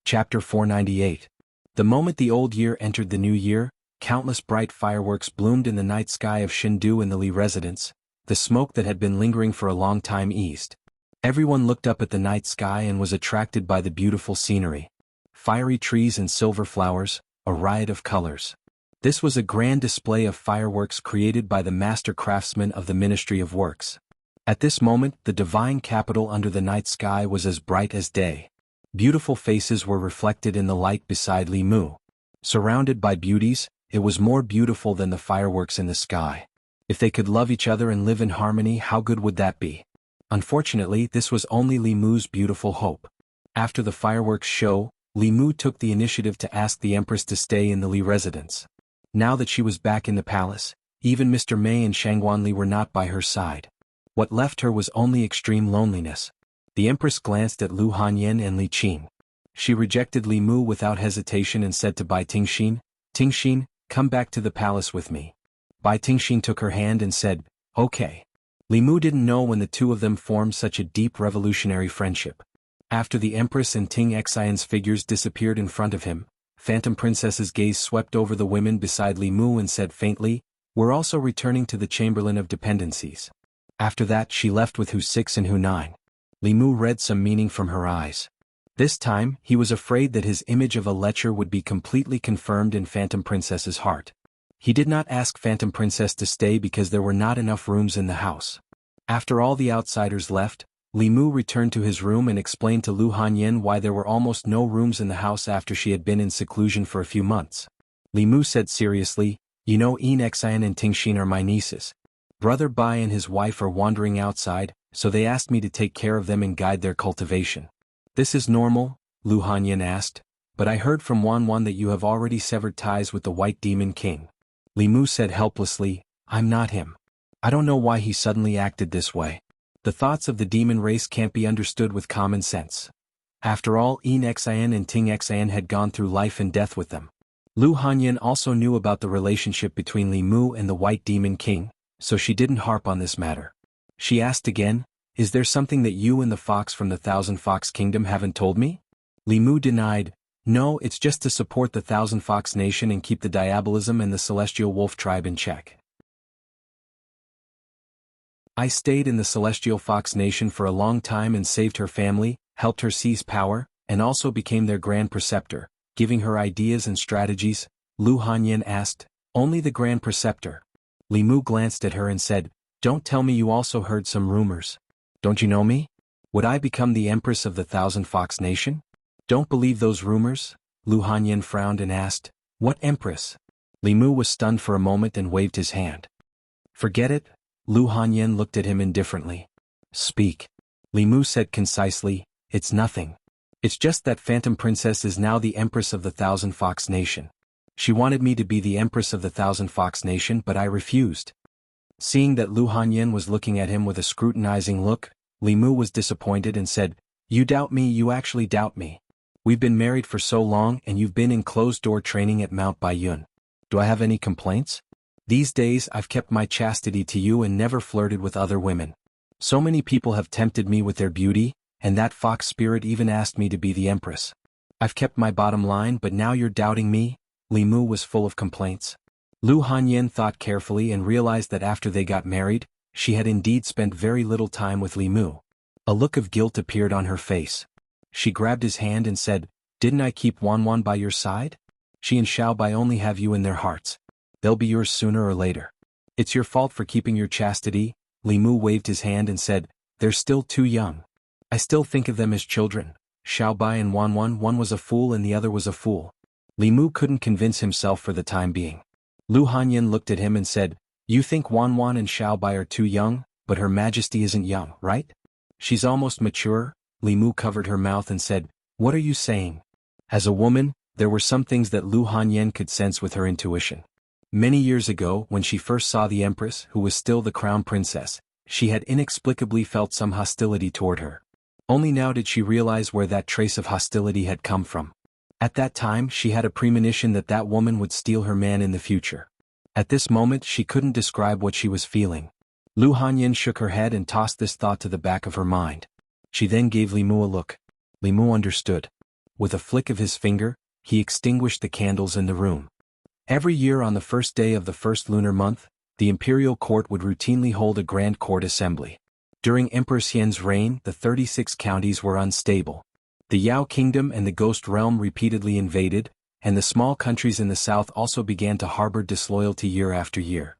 Chapter 498. The moment the old year entered the new year, countless bright fireworks bloomed in the night sky of Shindu in the Li residence. The smoke that had been lingering for a long time eased. Everyone looked up at the night sky and was attracted by the beautiful scenery. Fiery trees and silver flowers, a riot of colors. This was a grand display of fireworks created by the master craftsmen of the Ministry of Works. At this moment, the divine capital under the night sky was as bright as day. Beautiful faces were reflected in the light beside Li Mu. Surrounded by beauties, it was more beautiful than the fireworks in the sky. If they could love each other and live in harmony, how good would that be? Unfortunately, this was only Li Mu's beautiful hope. After the fireworks show, Li Mu took the initiative to ask the Empress to stay in the Li residence. Now that she was back in the palace, even Mr. Mei and Shangguanli were not by her side. What left her was only extreme loneliness. The Empress glanced at Lu Hanyin and Li Qing. She rejected Li Mu without hesitation and said to Bai Tingxin, "Tingxin, come back to the palace with me." Bai Tingxin took her hand and said, "Okay." Li Mu didn't know when the two of them formed such a deep revolutionary friendship. After the Empress and Ting Xian's figures disappeared in front of him, Phantom Princess's gaze swept over the women beside Li Mu and said faintly, "We're also returning to the Chamberlain of Dependencies." After that she left with Hu 6 and Hu 9. Li Mu read some meaning from her eyes. This time, he was afraid that his image of a lecher would be completely confirmed in Phantom Princess's heart. He did not ask Phantom Princess to stay because there were not enough rooms in the house. After all the outsiders left, Li Mu returned to his room and explained to Lu Hanyin why there were almost no rooms in the house after she had been in seclusion for a few months. Li Mu said seriously, You know Xian and Tingxin are my nieces. Brother Bai and his wife are wandering outside, so they asked me to take care of them and guide their cultivation. This is normal, Lu Hanyan asked, but I heard from Wan that you have already severed ties with the White Demon King. Li Mu said helplessly, I'm not him. I don't know why he suddenly acted this way. The thoughts of the demon race can't be understood with common sense. After all, Xian and Tingxian had gone through life and death with them. Lu Hanyan also knew about the relationship between Li Mu and the White Demon King, so she didn't harp on this matter. She asked again, is there something that you and the fox from the Thousand Fox Kingdom haven't told me? Li Mu denied, no, it's just to support the Thousand Fox Nation and keep the Diabolism and the Celestial Wolf tribe in check. I stayed in the Celestial Fox Nation for a long time and saved her family, helped her seize power, and also became their Grand Preceptor, giving her ideas and strategies. Lu Hanyan asked, only the Grand Preceptor? Li Mu glanced at her and said, don't tell me you also heard some rumors. Don't you know me? Would I become the Empress of the Thousand Fox Nation? Don't believe those rumors? Lu Hanyan frowned and asked, what Empress? Li Mu was stunned for a moment and waved his hand. Forget it. Lu Hanyan looked at him indifferently. Speak. Li Mu said concisely, it's nothing. It's just that Phantom Princess is now the Empress of the Thousand Fox Nation. She wanted me to be the Empress of the Thousand Fox Nation, but I refused. Seeing that Lu Hanyan was looking at him with a scrutinizing look, Li Mu was disappointed and said, you doubt me, you actually doubt me. We've been married for so long and you've been in closed-door training at Mount Baiyun. Do I have any complaints? These days I've kept my chastity to you and never flirted with other women. So many people have tempted me with their beauty, and that fox spirit even asked me to be the Empress. I've kept my bottom line, but now you're doubting me? Li Mu was full of complaints. Lu Hanyan thought carefully and realized that after they got married, she had indeed spent very little time with Li Mu. A look of guilt appeared on her face. She grabbed his hand and said, didn't I keep Wan by your side? She and Xiaobai only have you in their hearts. They'll be yours sooner or later. It's your fault for keeping your chastity. Li Mu waved his hand and said, they're still too young. I still think of them as children. Xiaobai and Wan, one was a fool and the other was a fool. Li Mu couldn't convince himself for the time being. Lu Hanyan looked at him and said, you think Wan and Xiaobai are too young, but Her Majesty isn't young, right? She's almost mature. Li Mu covered her mouth and said, what are you saying? As a woman, there were some things that Lu Hanyan could sense with her intuition. Many years ago, when she first saw the Empress, who was still the Crown Princess, she had inexplicably felt some hostility toward her. Only now did she realize where that trace of hostility had come from. At that time she had a premonition that that woman would steal her man in the future. At this moment she couldn't describe what she was feeling. Lu Hanyan shook her head and tossed this thought to the back of her mind. She then gave Li Mu a look. Li Mu understood. With a flick of his finger, he extinguished the candles in the room. Every year on the first day of the first lunar month, the imperial court would routinely hold a grand court assembly. During Emperor Xian's reign, the 36 counties were unstable. The Yao Kingdom and the Ghost Realm repeatedly invaded, and the small countries in the south also began to harbor disloyalty year after year.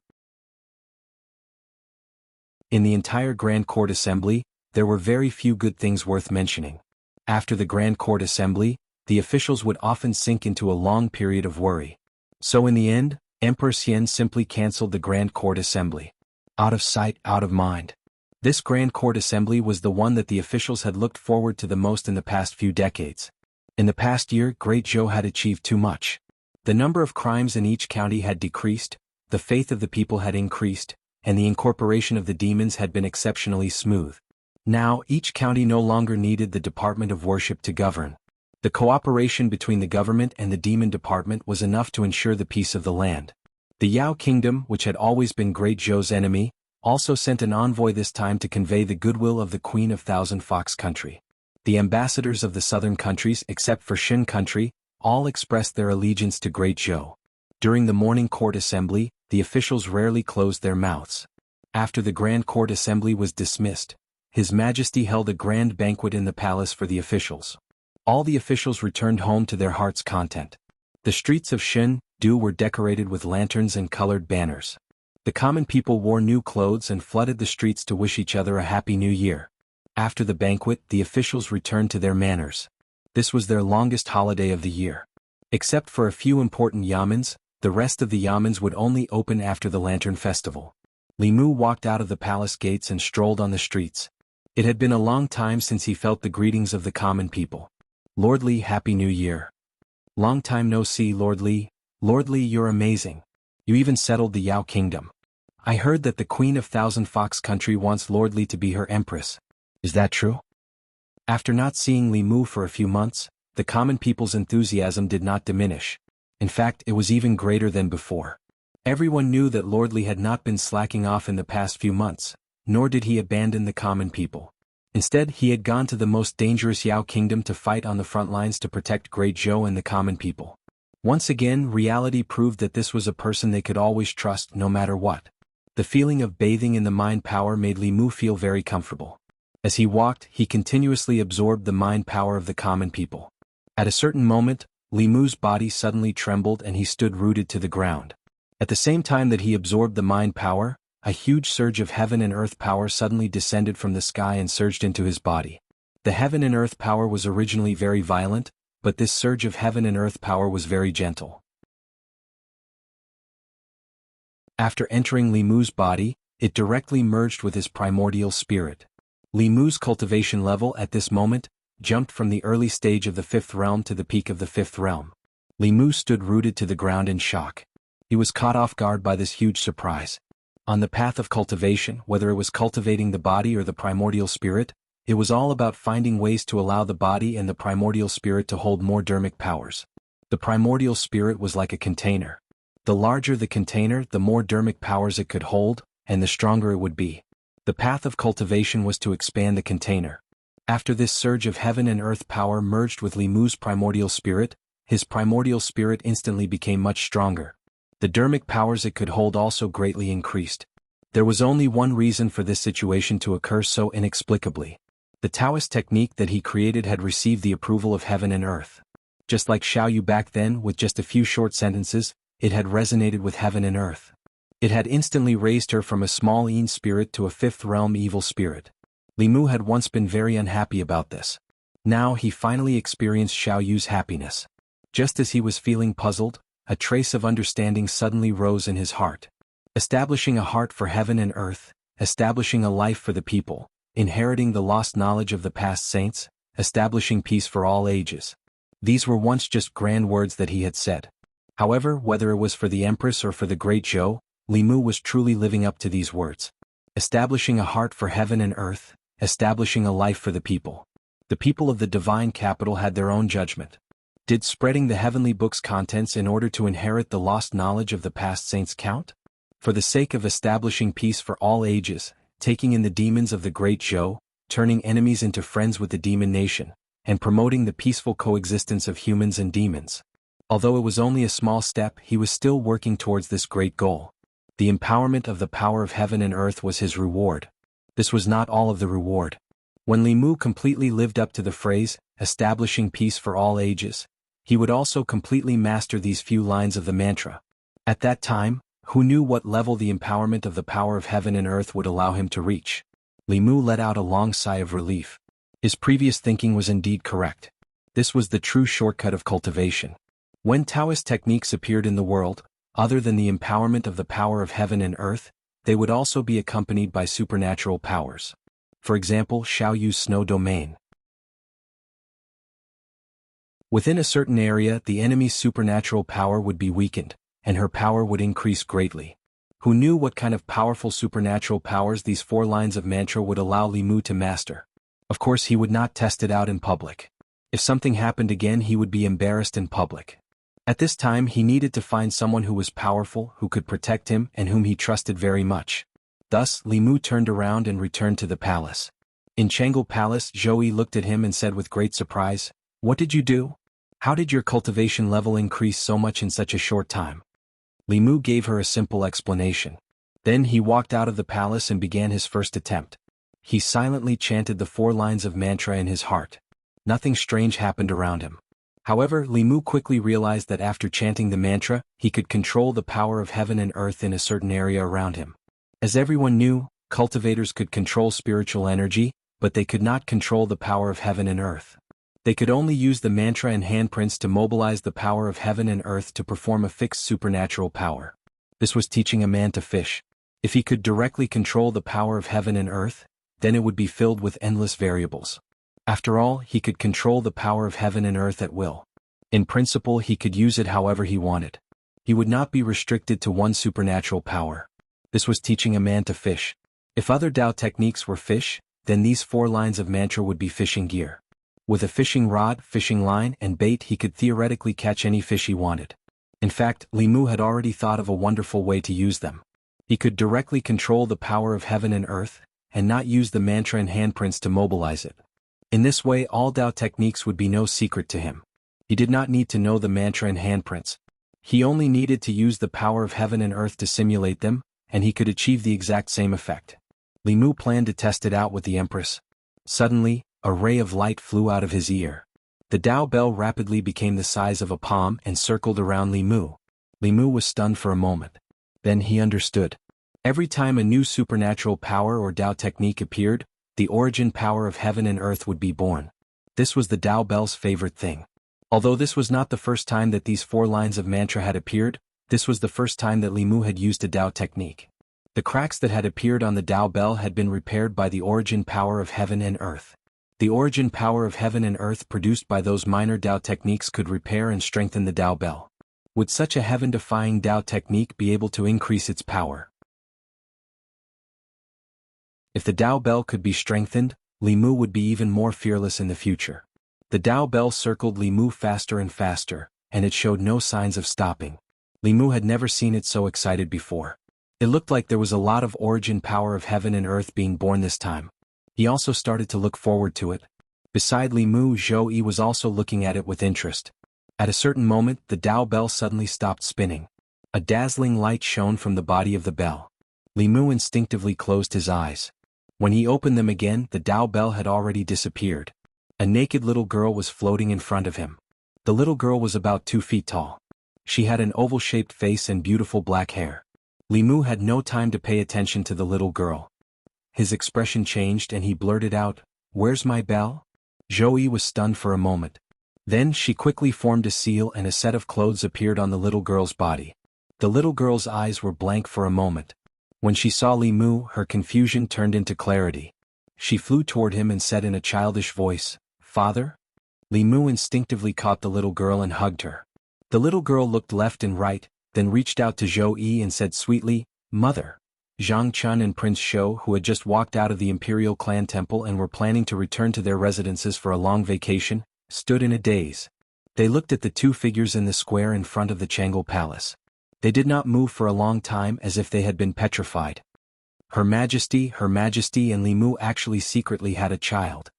In the entire Grand Court Assembly, there were very few good things worth mentioning. After the Grand Court Assembly, the officials would often sink into a long period of worry. So in the end, Emperor Xian simply cancelled the Grand Court Assembly. Out of sight, out of mind. This Grand Court Assembly was the one that the officials had looked forward to the most in the past few decades. In the past year, Great Zhou had achieved too much. The number of crimes in each county had decreased, the faith of the people had increased, and the incorporation of the demons had been exceptionally smooth. Now, each county no longer needed the Department of Worship to govern. The cooperation between the government and the demon department was enough to ensure the peace of the land. The Yao Kingdom, which had always been Great Zhou's enemy, also sent an envoy this time to convey the goodwill of the Queen of Thousand Fox Country. The ambassadors of the southern countries, except for Shin Country, all expressed their allegiance to Great Zhou. During the morning court assembly, the officials rarely closed their mouths. After the Grand Court Assembly was dismissed, His Majesty held a grand banquet in the palace for the officials. All the officials returned home to their heart's content. The streets of Shin-Du were decorated with lanterns and colored banners. The common people wore new clothes and flooded the streets to wish each other a happy new year. After the banquet, the officials returned to their manors. This was their longest holiday of the year. Except for a few important yamens, The rest of the yamens would only open after the Lantern Festival. Li Mu walked out of the palace gates and strolled on the streets. It had been a long time since he felt the greetings of the common people. "Lord Li, Happy New Year. Long time no see, Lord Li. Lord Li, you're amazing. You even settled the Yao Kingdom. I heard that the Queen of Thousand Fox Country wants Lord Li to be her empress. Is that true?" After not seeing Li Mu for a few months, the common people's enthusiasm did not diminish. In fact, it was even greater than before. Everyone knew that Lord Li had not been slacking off in the past few months, nor did he abandon the common people. Instead, he had gone to the most dangerous Yao Kingdom to fight on the front lines to protect Great Zhou and the common people. Once again, reality proved that this was a person they could always trust no matter what. The feeling of bathing in the mind power made Li Mu feel very comfortable. As he walked, he continuously absorbed the mind power of the common people. At a certain moment, Li Mu's body suddenly trembled and he stood rooted to the ground. At the same time that he absorbed the mind power, a huge surge of heaven and earth power suddenly descended from the sky and surged into his body. The heaven and earth power was originally very violent, but this surge of heaven and earth power was very gentle. After entering Li Mu's body, it directly merged with his primordial spirit. Li Mu's cultivation level at this moment jumped from the early stage of the fifth realm to the peak of the fifth realm. Li Mu stood rooted to the ground in shock. He was caught off guard by this huge surprise. On the path of cultivation, whether it was cultivating the body or the primordial spirit, it was all about finding ways to allow the body and the primordial spirit to hold more dharmic powers. The primordial spirit was like a container. The larger the container, the more dharmic powers it could hold, and the stronger it would be. The path of cultivation was to expand the container. After this surge of heaven and earth power merged with Li Mu's primordial spirit, his primordial spirit instantly became much stronger. The dharmic powers it could hold also greatly increased. There was only one reason for this situation to occur so inexplicably. The Taoist technique that he created had received the approval of heaven and earth. Just like Xiaoyu back then, with just a few short sentences, it had resonated with heaven and earth. It had instantly raised her from a small yin spirit to a fifth realm evil spirit. Li Mu had once been very unhappy about this. Now he finally experienced Xiaoyu's happiness. Just as he was feeling puzzled, a trace of understanding suddenly rose in his heart. Establishing a heart for heaven and earth, establishing a life for the people, inheriting the lost knowledge of the past saints, establishing peace for all ages. These were once just grand words that he had said. However, whether it was for the Empress or for the Great Zhou, Li Mu was truly living up to these words. Establishing a heart for heaven and earth, establishing a life for the people. The people of the divine capital had their own judgment. Did spreading the heavenly book's contents in order to inherit the lost knowledge of the past saints count? For the sake of establishing peace for all ages, taking in the demons of the Great Zhou, turning enemies into friends with the demon nation, and promoting the peaceful coexistence of humans and demons. Although it was only a small step, he was still working towards this great goal. The empowerment of the power of heaven and earth was his reward. This was not all of the reward. When Li Mu completely lived up to the phrase, establishing peace for all ages, he would also completely master these few lines of the mantra. At that time, who knew what level the empowerment of the power of heaven and earth would allow him to reach? Li Mu let out a long sigh of relief. His previous thinking was indeed correct. This was the true shortcut of cultivation. When Taoist techniques appeared in the world, other than the empowerment of the power of heaven and earth, they would also be accompanied by supernatural powers. For example, Xiaoyu's snow domain. Within a certain area, the enemy's supernatural power would be weakened, and her power would increase greatly. Who knew what kind of powerful supernatural powers these 4 lines of mantra would allow Li Mu to master? Of course, he would not test it out in public. If something happened again, he would be embarrassed in public. At this time, he needed to find someone who was powerful, who could protect him, and whom he trusted very much. Thus, Li Mu turned around and returned to the palace. In Jianghu Palace, Zhou looked at him and said with great surprise, "What did you do? How did your cultivation level increase so much in such a short time?" Li Mu gave her a simple explanation. Then he walked out of the palace and began his first attempt. He silently chanted the 4 lines of mantra in his heart. Nothing strange happened around him. However, Li Mu quickly realized that after chanting the mantra, he could control the power of heaven and earth in a certain area around him. As everyone knew, cultivators could control spiritual energy, but they could not control the power of heaven and earth. They could only use the mantra and handprints to mobilize the power of heaven and earth to perform a fixed supernatural power. This was teaching a man to fish. If he could directly control the power of heaven and earth, then it would be filled with endless variables. After all, he could control the power of heaven and earth at will. In principle, he could use it however he wanted. He would not be restricted to one supernatural power. This was teaching a man to fish. If other Tao techniques were fish, then these 4 lines of mantra would be fishing gear. With a fishing rod, fishing line, and bait, he could theoretically catch any fish he wanted. In fact, Li Mu had already thought of a wonderful way to use them. He could directly control the power of heaven and earth, and not use the mantra and handprints to mobilize it. In this way, all Tao techniques would be no secret to him. He did not need to know the mantra and handprints. He only needed to use the power of heaven and earth to simulate them, and he could achieve the exact same effect. Li Mu planned to test it out with the Empress. Suddenly, a ray of light flew out of his ear. The Tao bell rapidly became the size of a palm and circled around Li Mu. Li Mu was stunned for a moment. Then he understood. Every time a new supernatural power or Tao technique appeared, the origin power of heaven and earth would be born. This was the Tao bell's favorite thing. Although this was not the first time that these 4 lines of mantra had appeared, this was the first time that Li Mu had used a Tao technique. The cracks that had appeared on the Tao bell had been repaired by the origin power of heaven and earth. The origin power of heaven and earth produced by those minor Tao techniques could repair and strengthen the Tao bell. Would such a heaven-defying Tao technique be able to increase its power? If the Tao bell could be strengthened, Li Mu would be even more fearless in the future. The Tao bell circled Li Mu faster and faster, and it showed no signs of stopping. Li Mu had never seen it so excited before. It looked like there was a lot of origin power of heaven and earth being born this time. He also started to look forward to it. Beside Li Mu, Zhou Yi was also looking at it with interest. At a certain moment, the Tao bell suddenly stopped spinning. A dazzling light shone from the body of the bell. Li Mu instinctively closed his eyes. When he opened them again, the Tao bell had already disappeared. A naked little girl was floating in front of him. The little girl was about 2 feet tall. She had an oval-shaped face and beautiful black hair. Li Mu had no time to pay attention to the little girl. His expression changed and he blurted out, "Where's my bell?" Zhou Yi was stunned for a moment. Then she quickly formed a seal and a set of clothes appeared on the little girl's body. The little girl's eyes were blank for a moment. When she saw Li Mu, her confusion turned into clarity. She flew toward him and said in a childish voice, "Father?" Li Mu instinctively caught the little girl and hugged her. The little girl looked left and right, then reached out to Zhou Yi and said sweetly, "Mother." Zhang Chun and Prince Shou, who had just walked out of the Imperial Clan Temple and were planning to return to their residences for a long vacation, stood in a daze. They looked at the 2 figures in the square in front of the Chang'e Palace. They did not move for a long time as if they had been petrified. Her Majesty, and Li Mu actually secretly had a child.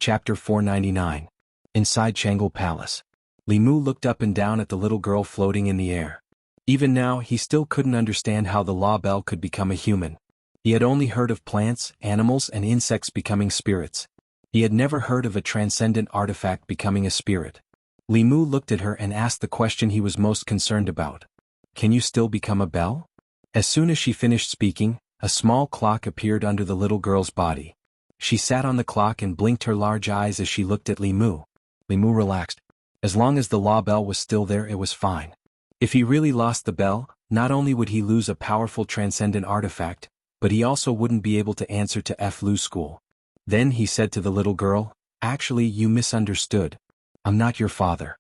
Chapter 499. Inside Chang'e Palace. Li Mu looked up and down at the little girl floating in the air. Even now, he still couldn't understand how the law bell could become a human. He had only heard of plants, animals, and insects becoming spirits. He had never heard of a transcendent artifact becoming a spirit. Li Mu looked at her and asked the question he was most concerned about. "Can you still become a bell?" As soon as she finished speaking, a small clock appeared under the little girl's body. She sat on the clock and blinked her large eyes as she looked at Li Mu. Li Mu relaxed. As long as the law bell was still there, it was fine. If he really lost the bell, not only would he lose a powerful transcendent artifact, but he also wouldn't be able to answer to Lu school. Then he said to the little girl, "Actually, you misunderstood. I'm not your father."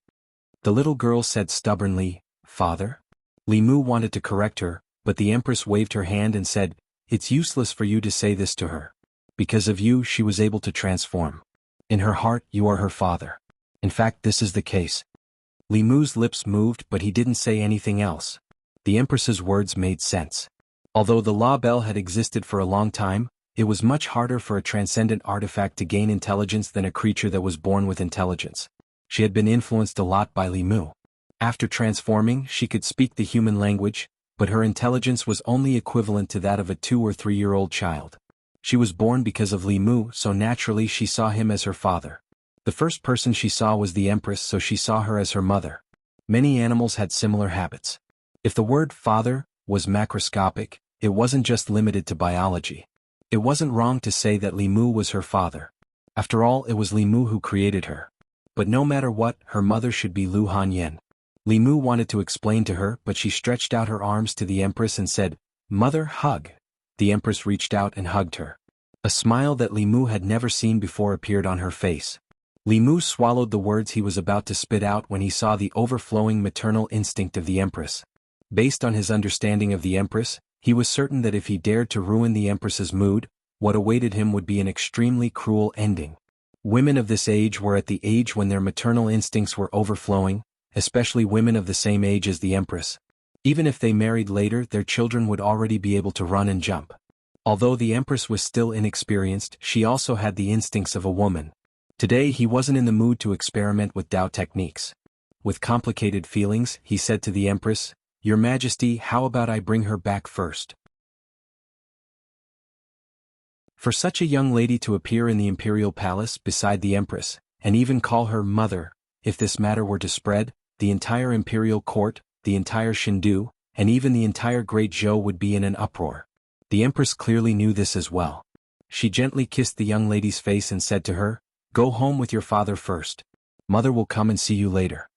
The little girl said stubbornly, "Father?" Li Mu wanted to correct her, but the Empress waved her hand and said, "It's useless for you to say this to her. Because of you, she was able to transform. In her heart, you are her father. In fact, this is the case." Li Mu's lips moved, but he didn't say anything else. The Empress's words made sense. Although the law bell had existed for a long time, it was much harder for a transcendent artifact to gain intelligence than a creature that was born with intelligence. She had been influenced a lot by Li Mu. After transforming, she could speak the human language, but her intelligence was only equivalent to that of a 2- or 3-year-old child. She was born because of Li Mu, so naturally she saw him as her father. The first person she saw was the Empress, so she saw her as her mother. Many animals had similar habits. If the word father was macroscopic, it wasn't just limited to biology. It wasn't wrong to say that Li Mu was her father. After all, it was Li Mu who created her. But no matter what, her mother should be Lu Hanyan. Li Mu wanted to explain to her, but she stretched out her arms to the Empress and said, "Mother, hug." The Empress reached out and hugged her. A smile that Li Mu had never seen before appeared on her face. Li Mu swallowed the words he was about to spit out when he saw the overflowing maternal instinct of the Empress. Based on his understanding of the Empress, he was certain that if he dared to ruin the Empress's mood, what awaited him would be an extremely cruel ending. Women of this age were at the age when their maternal instincts were overflowing, especially women of the same age as the Empress. Even if they married later, their children would already be able to run and jump. Although the Empress was still inexperienced, she also had the instincts of a woman. Today he wasn't in the mood to experiment with Tao techniques. With complicated feelings, he said to the Empress, "Your Majesty, how about I bring her back first?" For such a young lady to appear in the imperial palace beside the Empress, and even call her mother, if this matter were to spread, the entire imperial court, the entire Shindu, and even the entire Great Zhou would be in an uproar. The Empress clearly knew this as well. She gently kissed the young lady's face and said to her, "Go home with your father first. Mother will come and see you later."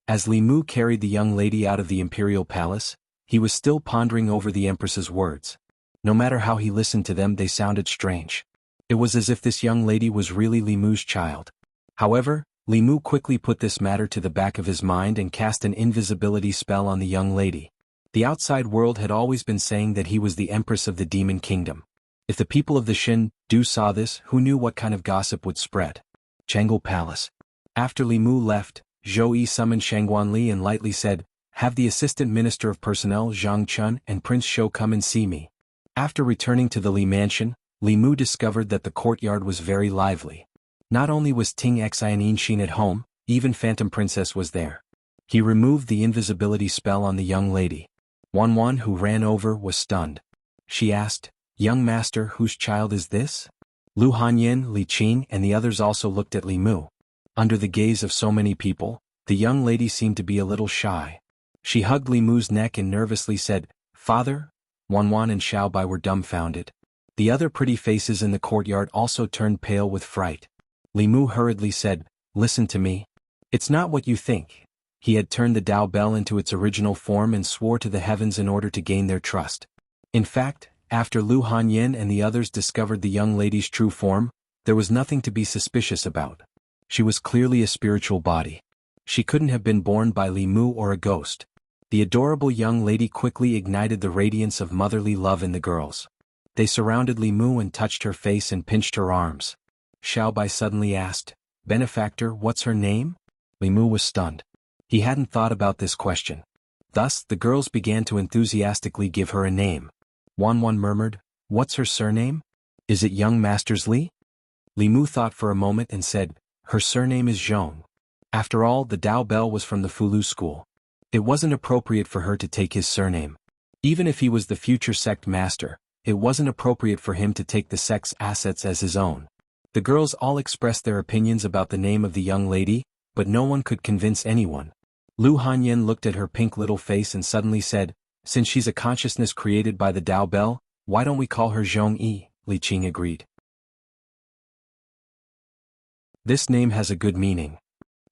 As Li Mu carried the young lady out of the imperial palace, he was still pondering over the Empress's words. No matter how he listened to them, they sounded strange. It was as if this young lady was really Li Mu's child. However, Li Mu quickly put this matter to the back of his mind and cast an invisibility spell on the young lady. The outside world had always been saying that he was the Empress of the Demon Kingdom. If the people of the Shindu saw this, who knew what kind of gossip would spread? Jianghu Palace. After Li Mu left, Zhou Yi summoned Shangguan Li and lightly said, "Have the Assistant Minister of Personnel Zhang Chun and Prince Shou come and see me." After returning to the Li mansion, Li Mu discovered that the courtyard was very lively. Not only was Ting Xianxin at home, even Phantom Princess was there. He removed the invisibility spell on the young lady. Wan, who ran over, was stunned. She asked, "Young master, whose child is this?" Lu Hanyan, Li Qing, and the others also looked at Li Mu. Under the gaze of so many people, the young lady seemed to be a little shy. She hugged Li Mu's neck and nervously said, "Father?" Wan and Xiaobai were dumbfounded. The other pretty faces in the courtyard also turned pale with fright. Li Mu hurriedly said, "Listen to me. It's not what you think." He had turned the Tao bell into its original form and swore to the heavens in order to gain their trust. In fact, after Lu Hanyan and the others discovered the young lady's true form, there was nothing to be suspicious about. She was clearly a spiritual body. She couldn't have been born by Li Mu or a ghost. The adorable young lady quickly ignited the radiance of motherly love in the girls. They surrounded Li Mu and touched her face and pinched her arms. Xiaobai suddenly asked, "Benefactor, what's her name?" Li Mu was stunned. He hadn't thought about this question. Thus, the girls began to enthusiastically give her a name. Wan murmured, "What's her surname? Is it Young Masters Li?" Li Mu thought for a moment and said, "Her surname is Zhong." After all, the Tao bell was from the Fulu school. It wasn't appropriate for her to take his surname. Even if he was the future sect master, it wasn't appropriate for him to take the sect's assets as his own. The girls all expressed their opinions about the name of the young lady, but no one could convince anyone. Lu Hanyan looked at her pink little face and suddenly said, "Since she's a consciousness created by the Tao bell, why don't we call her Zhong Yi?" Li Qing agreed. "This name has a good meaning."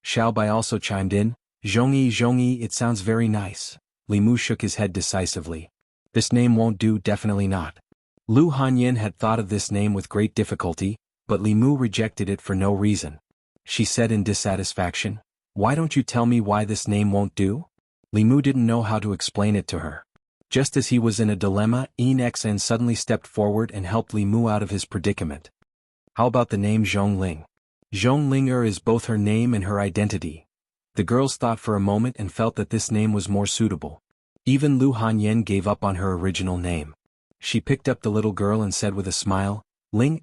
Xiaobai also chimed in, Zhong Yi, it sounds very nice." Li Mu shook his head decisively. "This name won't do, definitely not." Lu Hanyan had thought of this name with great difficulty, but Li Mu rejected it for no reason. She said in dissatisfaction, "Why don't you tell me why this name won't do?" Li Mu didn't know how to explain it to her. Just as he was in a dilemma, Xen suddenly stepped forward and helped Li Mu out of his predicament. "How about the name Zhongling?" Zhonglinger is both her name and her identity. The girls thought for a moment and felt that this name was more suitable. Even Lu Hanyan gave up on her original name. She picked up the little girl and said with a smile, "Ling,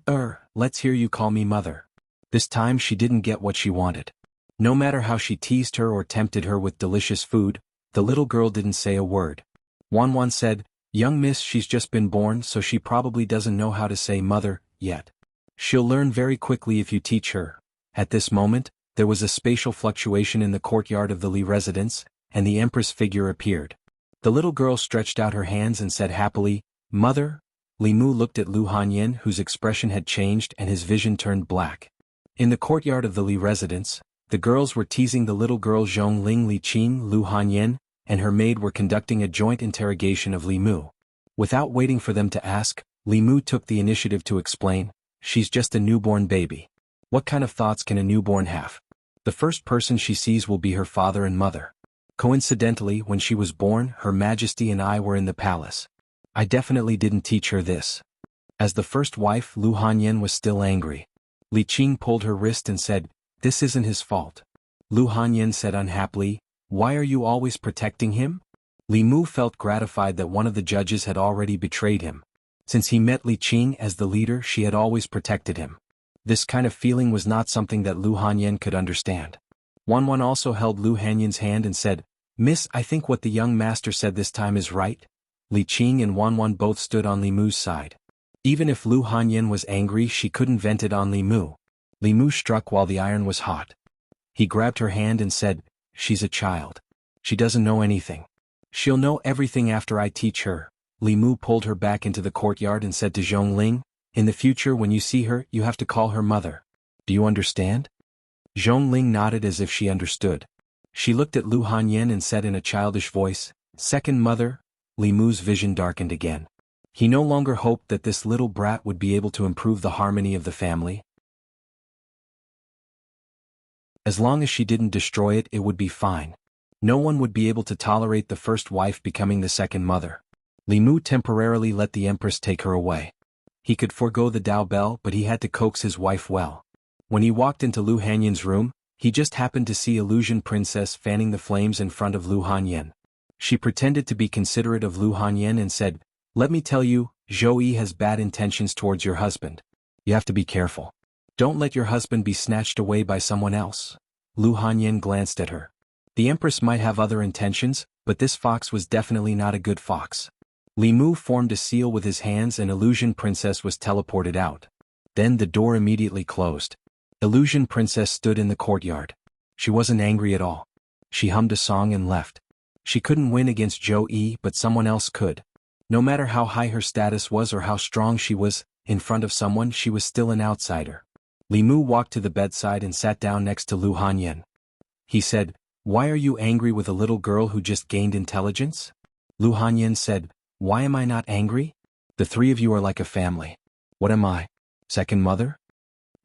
let's hear you call me mother." This time she didn't get what she wanted. No matter how she teased her or tempted her with delicious food, the little girl didn't say a word. Wan said, "Young miss, she's just been born, so she probably doesn't know how to say mother yet. She'll learn very quickly if you teach her." At this moment, there was a spatial fluctuation in the courtyard of the Li residence, and the Empress figure appeared. The little girl stretched out her hands and said happily, "Mother." Li Mu looked at Lu Hanyan, whose expression had changed and his vision turned black. In the courtyard of the Li residence, the girls were teasing the little girl Zhongling. Li Qing, Lu Hanyan, and her maid were conducting a joint interrogation of Li Mu. Without waiting for them to ask, Li Mu took the initiative to explain, "She's just a newborn baby. What kind of thoughts can a newborn have? The first person she sees will be her father and mother. Coincidentally, when she was born, Her Majesty and I were in the palace. I definitely didn't teach her this." As the first wife, Lu Hanyan was still angry. Li Qing pulled her wrist and said, "This isn't his fault." Lu Hanyan said unhappily, "Why are you always protecting him?" Li Mu felt gratified that one of the judges had already betrayed him. Since he met Li Qing as the leader, she had always protected him. This kind of feeling was not something that Lu Hanyan could understand. Wanwan also held Lu Hanyan's hand and said, "Miss, I think what the young master said this time is right." Li Qing and Wanwan both stood on Li Mu's side. Even if Lu Hanyan was angry, she couldn't vent it on Li Mu. Li Mu struck while the iron was hot. He grabbed her hand and said, "She's a child. She doesn't know anything. She'll know everything after I teach her." Li Mu pulled her back into the courtyard and said to Zhongling, "In the future when you see her, you have to call her mother. Do you understand?" Zhongling nodded as if she understood. She looked at Lu Hanyan and said in a childish voice, "Second mother." Li Mu's vision darkened again. He no longer hoped that this little brat would be able to improve the harmony of the family. As long as she didn't destroy it, it would be fine. No one would be able to tolerate the first wife becoming the second mother. Li Mu temporarily let the empress take her away. He could forego the Dao Bell, but he had to coax his wife well. When he walked into Lu Hanyan's room, he just happened to see Illusion Princess fanning the flames in front of Lu Hanyan. She pretended to be considerate of Lu Hanyan and said, "Let me tell you, Zhou Yi has bad intentions towards your husband. You have to be careful. Don't let your husband be snatched away by someone else." Lu Hanyan glanced at her. The empress might have other intentions, but this fox was definitely not a good fox. Li Mu formed a seal with his hands and Illusion Princess was teleported out. Then the door immediately closed. Illusion Princess stood in the courtyard. She wasn't angry at all. She hummed a song and left. She couldn't win against Zhou Yi, but someone else could. No matter how high her status was or how strong she was, in front of someone she was still an outsider. Li Mu walked to the bedside and sat down next to Lu Hanyan. He said, "Why are you angry with a little girl who just gained intelligence?" Lu Hanyan said, "Why am I not angry? The three of you are like a family. What am I? Second mother?"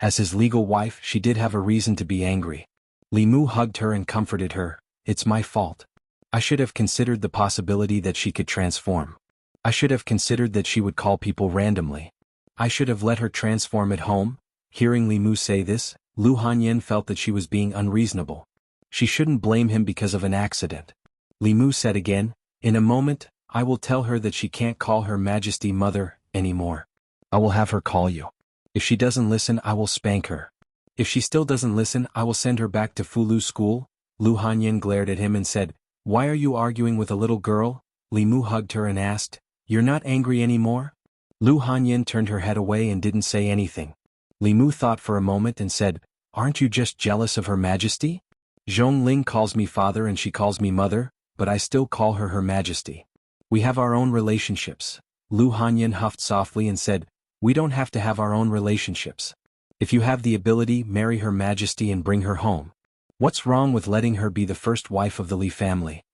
As his legal wife, she did have a reason to be angry. Li Mu hugged her and comforted her. "It's my fault. I should have considered the possibility that she could transform. I should have considered that she would call people randomly. I should have let her transform at home." Hearing Li Mu say this, Lu Hanyan felt that she was being unreasonable. She shouldn't blame him because of an accident. Li Mu said again, "In a moment, I will tell her that she can't call Her Majesty Mother anymore. I will have her call you. If she doesn't listen, I will spank her. If she still doesn't listen, I will send her back to Fulu school." Lu Hanyan glared at him and said, "Why are you arguing with a little girl?" Li Mu hugged her and asked, "You're not angry anymore?" Lu Hanyan turned her head away and didn't say anything. Li Mu thought for a moment and said, "Aren't you just jealous of Her Majesty? Zhongling calls me father and she calls me mother, but I still call her Her Majesty. We have our own relationships." Lu Hanyan huffed softly and said, "We don't have to have our own relationships. If you have the ability, marry Her Majesty and bring her home. What's wrong with letting her be the first wife of the Li family?"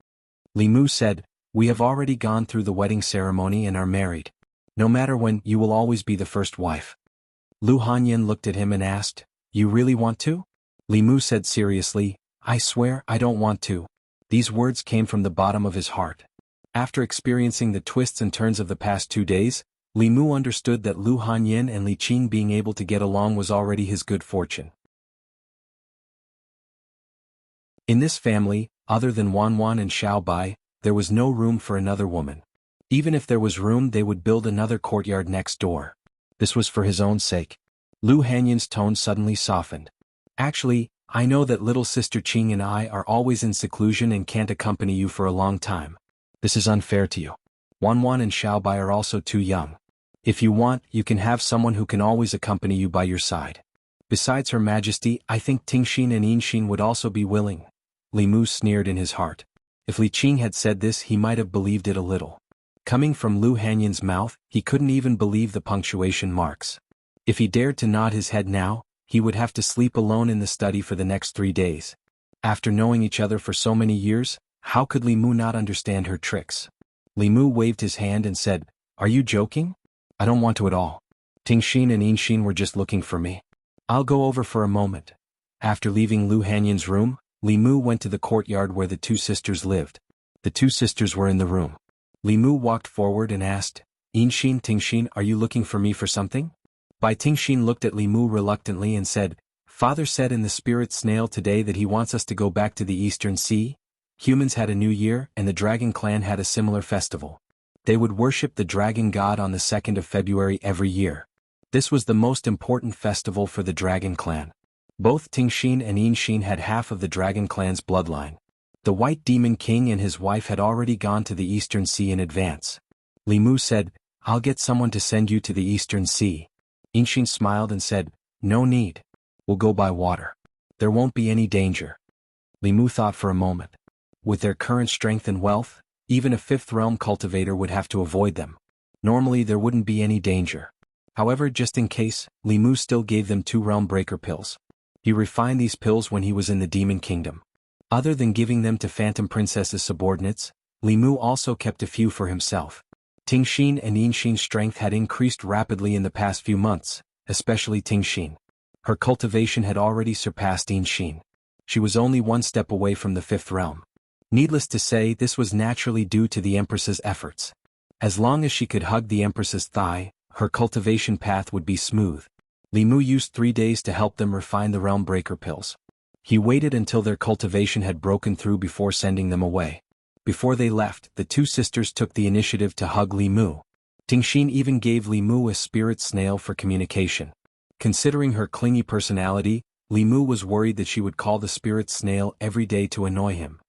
Li Mu said, "We have already gone through the wedding ceremony and are married. No matter when, you will always be the first wife." Lu Hanyan looked at him and asked, "You really want to?" Li Mu said seriously, "I swear I don't want to." These words came from the bottom of his heart. After experiencing the twists and turns of the past 2 days, Li Mu understood that Lu Hanyan and Li Qing being able to get along was already his good fortune. In this family, other than Wanwan and Xiaobai, there was no room for another woman. Even if there was room, they would build another courtyard next door. This was for his own sake. Lu Hanyan's tone suddenly softened. "Actually, I know that little sister Qing and I are always in seclusion and can't accompany you for a long time. This is unfair to you. Wanwan and Xiaobai are also too young. If you want, you can have someone who can always accompany you by your side. Besides Her Majesty, I think Tingxin and Yinxin would also be willing." Li Mu sneered in his heart. If Li Qing had said this, he might have believed it a little. Coming from Lu Hanyan's mouth, he couldn't even believe the punctuation marks. If he dared to nod his head now, he would have to sleep alone in the study for the next 3 days. After knowing each other for so many years, how could Li Mu not understand her tricks? Li Mu waved his hand and said, "Are you joking? I don't want to at all. Tingxin and Yinxin were just looking for me. I'll go over for a moment." After leaving Lu Hanyan's room, Li Mu went to the courtyard where the two sisters lived. The two sisters were in the room. Li Mu walked forward and asked, "Yinxin, Tingxin, are you looking for me for something?" Bai Tingxin looked at Li Mu reluctantly and said, "Father said in the spirit snail today that he wants us to go back to the Eastern Sea. Humans had a new year and the dragon clan had a similar festival. They would worship the dragon god on the 2nd of February every year. This was the most important festival for the dragon clan. Both Tingxin and Yinxin had half of the dragon clan's bloodline. The White Demon King and his wife had already gone to the Eastern Sea in advance." Li Mu said, "I'll get someone to send you to the Eastern Sea." Yinxin smiled and said, "No need. We'll go by water. There won't be any danger." Li Mu thought for a moment. With their current strength and wealth, even a fifth realm cultivator would have to avoid them. Normally there wouldn't be any danger. However, just in case, Li Mu still gave them 2 realm breaker pills. He refined these pills when he was in the Demon Kingdom. Other than giving them to Phantom Princess's subordinates, Li Mu also kept a few for himself. Tingxin and Yinxin's strength had increased rapidly in the past few months, especially Tingxin. Her cultivation had already surpassed Yinxin. She was only 1 step away from the 5th realm. Needless to say, this was naturally due to the Empress's efforts. As long as she could hug the Empress's thigh, her cultivation path would be smooth. Li Mu used 3 days to help them refine the realm breaker pills. He waited until their cultivation had broken through before sending them away. Before they left, the two sisters took the initiative to hug Li Mu. Tingxin even gave Li Mu a spirit snail for communication. Considering her clingy personality, Li Mu was worried that she would call the spirit snail every day to annoy him.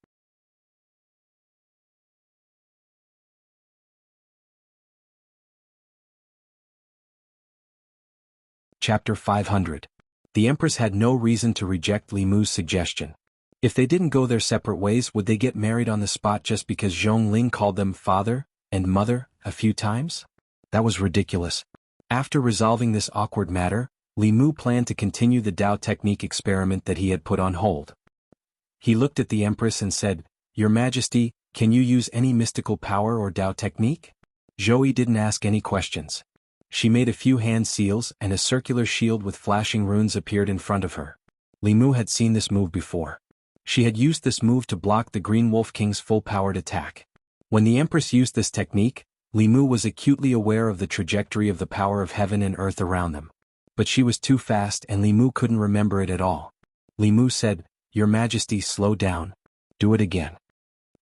Chapter 500. The Empress had no reason to reject Li Mu's suggestion. If they didn't go their separate ways, would they get married on the spot just because Zhongling called them father and mother a few times? That was ridiculous. After resolving this awkward matter, Li Mu planned to continue the Dao technique experiment that he had put on hold. He looked at the Empress and said, "Your Majesty, can you use any mystical power or Dao technique?" Zhou Yi didn't ask any questions. She made a few hand seals and a circular shield with flashing runes appeared in front of her. Li Mu had seen this move before. She had used this move to block the Green Wolf King's full-powered attack. When the Empress used this technique, Li Mu was acutely aware of the trajectory of the power of heaven and earth around them. But she was too fast and Li Mu couldn't remember it at all. Li Mu said, "Your Majesty, slow down. Do it again."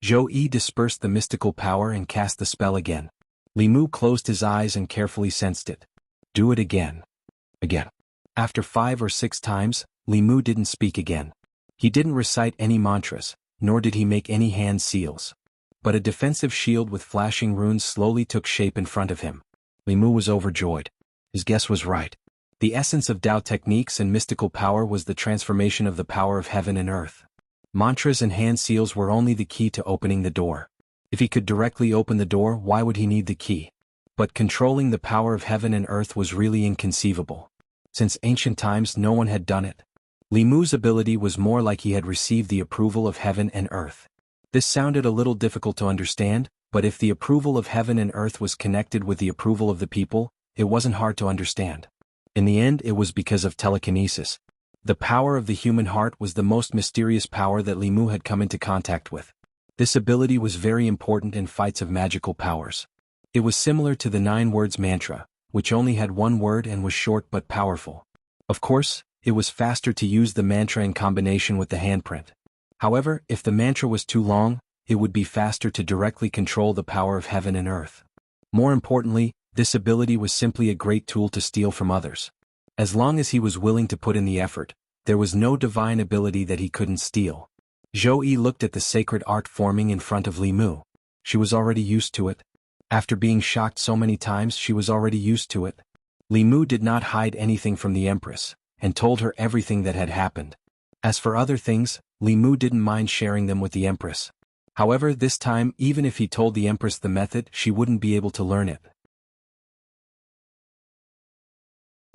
Zhou Yi dispersed the mystical power and cast the spell again. Li Mu closed his eyes and carefully sensed it. "Do it again." Again. After 5 or 6 times, Li Mu didn't speak again. He didn't recite any mantras, nor did he make any hand seals. But a defensive shield with flashing runes slowly took shape in front of him. Li Mu was overjoyed. His guess was right. The essence of Dao techniques and mystical power was the transformation of the power of heaven and earth. Mantras and hand seals were only the key to opening the door. If he could directly open the door, why would he need the key? But controlling the power of heaven and earth was really inconceivable. Since ancient times no one had done it. Li Mu's ability was more like he had received the approval of heaven and earth. This sounded a little difficult to understand, but if the approval of heaven and earth was connected with the approval of the people, it wasn't hard to understand. In the end, it was because of telekinesis. The power of the human heart was the most mysterious power that Li Mu had come into contact with. This ability was very important in fights of magical powers. It was similar to the 9 words mantra, which only had 1 word and was short but powerful. Of course, it was faster to use the mantra in combination with the handprint. However, if the mantra was too long, it would be faster to directly control the power of heaven and earth. More importantly, this ability was simply a great tool to steal from others. As long as he was willing to put in the effort, there was no divine ability that he couldn't steal. Zhou Yi looked at the sacred art forming in front of Li Mu. She was already used to it. After being shocked so many times, she was already used to it. Li Mu did not hide anything from the Empress, and told her everything that had happened. As for other things, Li Mu didn't mind sharing them with the Empress. However, this time, even if he told the Empress the method, she wouldn't be able to learn it.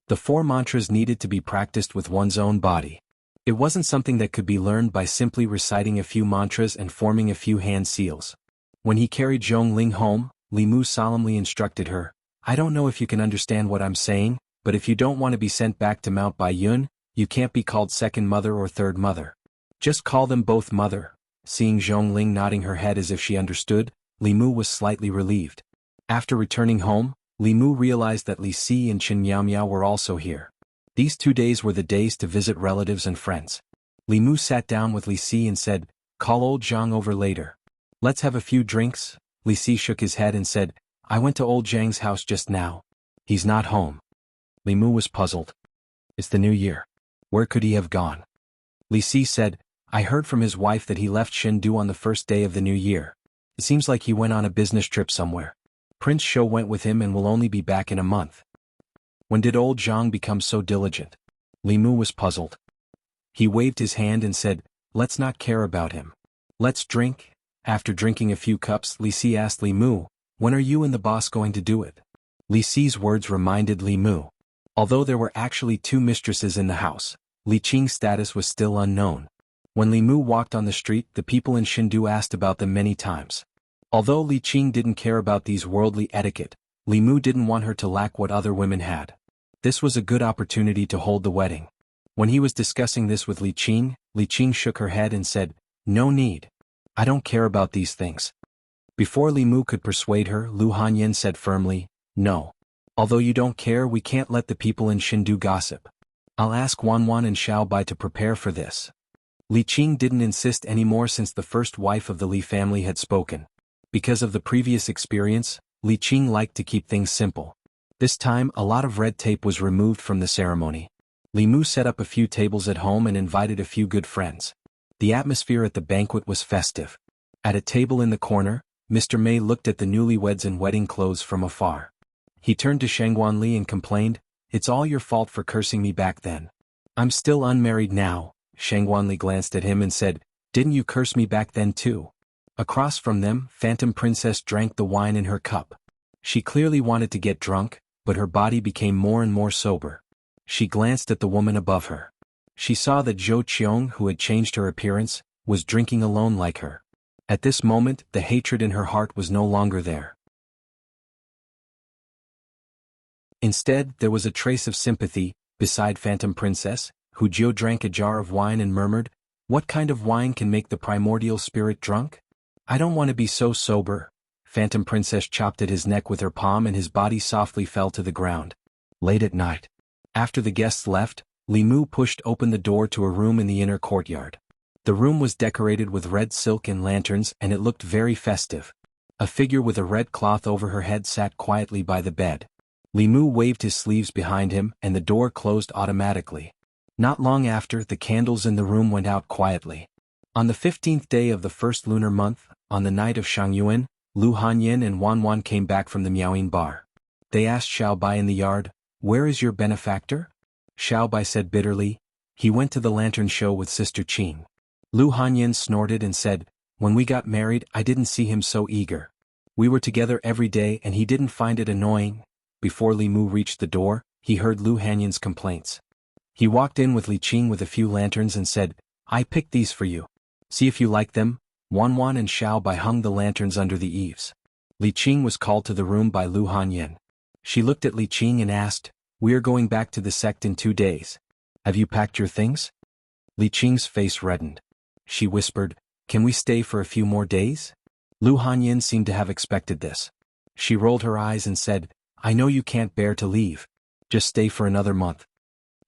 The 4 mantras needed to be practiced with one's own body. It wasn't something that could be learned by simply reciting a few mantras and forming a few hand seals. When he carried Zhongling home, Li Mu solemnly instructed her, "I don't know if you can understand what I'm saying, but if you don't want to be sent back to Mount Baiyun, you can't be called second mother or third mother. Just call them both mother." Seeing Zhongling nodding her head as if she understood, Li Mu was slightly relieved. After returning home, Li Mu realized that Li Si and Chen Miao were also here. These 2 days were the days to visit relatives and friends. Li Mu sat down with Li Si and said, "Call old Zhang over later. Let's have a few drinks." Li Si shook his head and said, "I went to old Zhang's house just now. He's not home." Li Mu was puzzled. It's the new year. Where could he have gone? Li Si said, "I heard from his wife that he left Chengdu on the first day of the new year. It seems like he went on a business trip somewhere. Prince Shou went with him and will only be back in a month." When did old Zhang become so diligent? Li Mu was puzzled. He waved his hand and said, "Let's not care about him. Let's drink." After drinking a few cups, Li Si asked Li Mu, "When are you and the boss going to do it?" Li Si's words reminded Li Mu. Although there were actually 2 mistresses in the house, Li Qing's status was still unknown. When Li Mu walked on the street, the people in Chengdu asked about them many times. Although Li Qing didn't care about these worldly etiquette, Li Mu didn't want her to lack what other women had. This was a good opportunity to hold the wedding. When he was discussing this with Li Qing shook her head and said, "No need. I don't care about these things." Before Li Mu could persuade her, Lu Hanyan said firmly, "No. Although you don't care, we can't let the people in Chengdu gossip. I'll ask Wanwan and Xiaobai to prepare for this." Li Qing didn't insist anymore since the first wife of the Li family had spoken. Because of the previous experience, Li Qing liked to keep things simple. This time, a lot of red tape was removed from the ceremony. Li Mu set up a few tables at home and invited a few good friends. The atmosphere at the banquet was festive. At a table in the corner, Mr. Mei looked at the newlyweds in wedding clothes from afar. He turned to Shangguan Li and complained, "It's all your fault for cursing me back then. I'm still unmarried now." Shangguan Li glanced at him and said, "Didn't you curse me back then too?" Across from them, Phantom Princess drank the wine in her cup. She clearly wanted to get drunk, but her body became more and more sober. She glanced at the woman above her. She saw that Zhou Qiong, who had changed her appearance, was drinking alone like her. At this moment, the hatred in her heart was no longer there. Instead, there was a trace of sympathy. Beside Phantom Princess, Hu Jiu drank a jar of wine and murmured, "What kind of wine can make the primordial spirit drunk? I don't want to be so sober." Phantom Princess chopped at his neck with her palm and his body softly fell to the ground. Late at night. After the guests left, Li Mu pushed open the door to a room in the inner courtyard. The room was decorated with red silk and lanterns and it looked very festive. A figure with a red cloth over her head sat quietly by the bed. Li Mu waved his sleeves behind him and the door closed automatically. Not long after, the candles in the room went out quietly. On the 15th day of the first lunar month, on the night of Shangyuan, Lu Hanyan and Wanwan came back from the Miaoying bar. They asked Xiaobai in the yard, "Where is your benefactor?" Xiaobai said bitterly, "He went to the lantern show with Sister Qing." Lu Hanyan snorted and said, "When we got married, I didn't see him so eager. We were together every day and he didn't find it annoying." Before Li Mu reached the door, he heard Lu Hanyan's complaints. He walked in with Li Qing with a few lanterns and said, "I picked these for you. See if you like them." Wanwan and Xiaobai hung the lanterns under the eaves. Li Qing was called to the room by Lu Hanyan. She looked at Li Qing and asked, "We are going back to the sect in 2 days. Have you packed your things?" Li Qing's face reddened. She whispered, "Can we stay for a few more days?" Lu Hanyan seemed to have expected this. She rolled her eyes and said, "I know you can't bear to leave. Just stay for another month."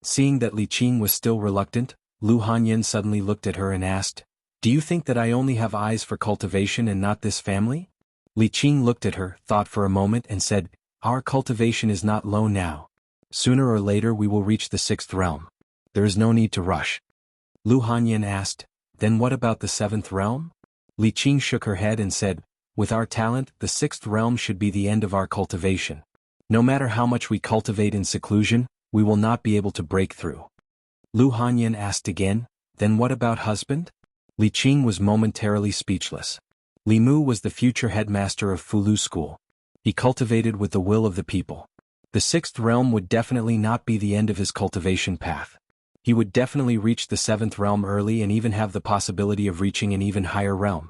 Seeing that Li Qing was still reluctant, Lu Hanyan suddenly looked at her and asked, "Do you think that I only have eyes for cultivation and not this family?" Li Qing looked at her, thought for a moment and said, "Our cultivation is not low now. Sooner or later we will reach the 6th realm. There is no need to rush." Lu Hanyan asked, "Then what about the 7th realm?" Li Qing shook her head and said, "With our talent, the 6th realm should be the end of our cultivation. No matter how much we cultivate in seclusion, we will not be able to break through." Lu Hanyan asked again, "Then what about husband?" Li Qing was momentarily speechless. Li Mu was the future headmaster of Fulu School. He cultivated with the will of the people. The sixth realm would definitely not be the end of his cultivation path. He would definitely reach the seventh realm early and even have the possibility of reaching an even higher realm.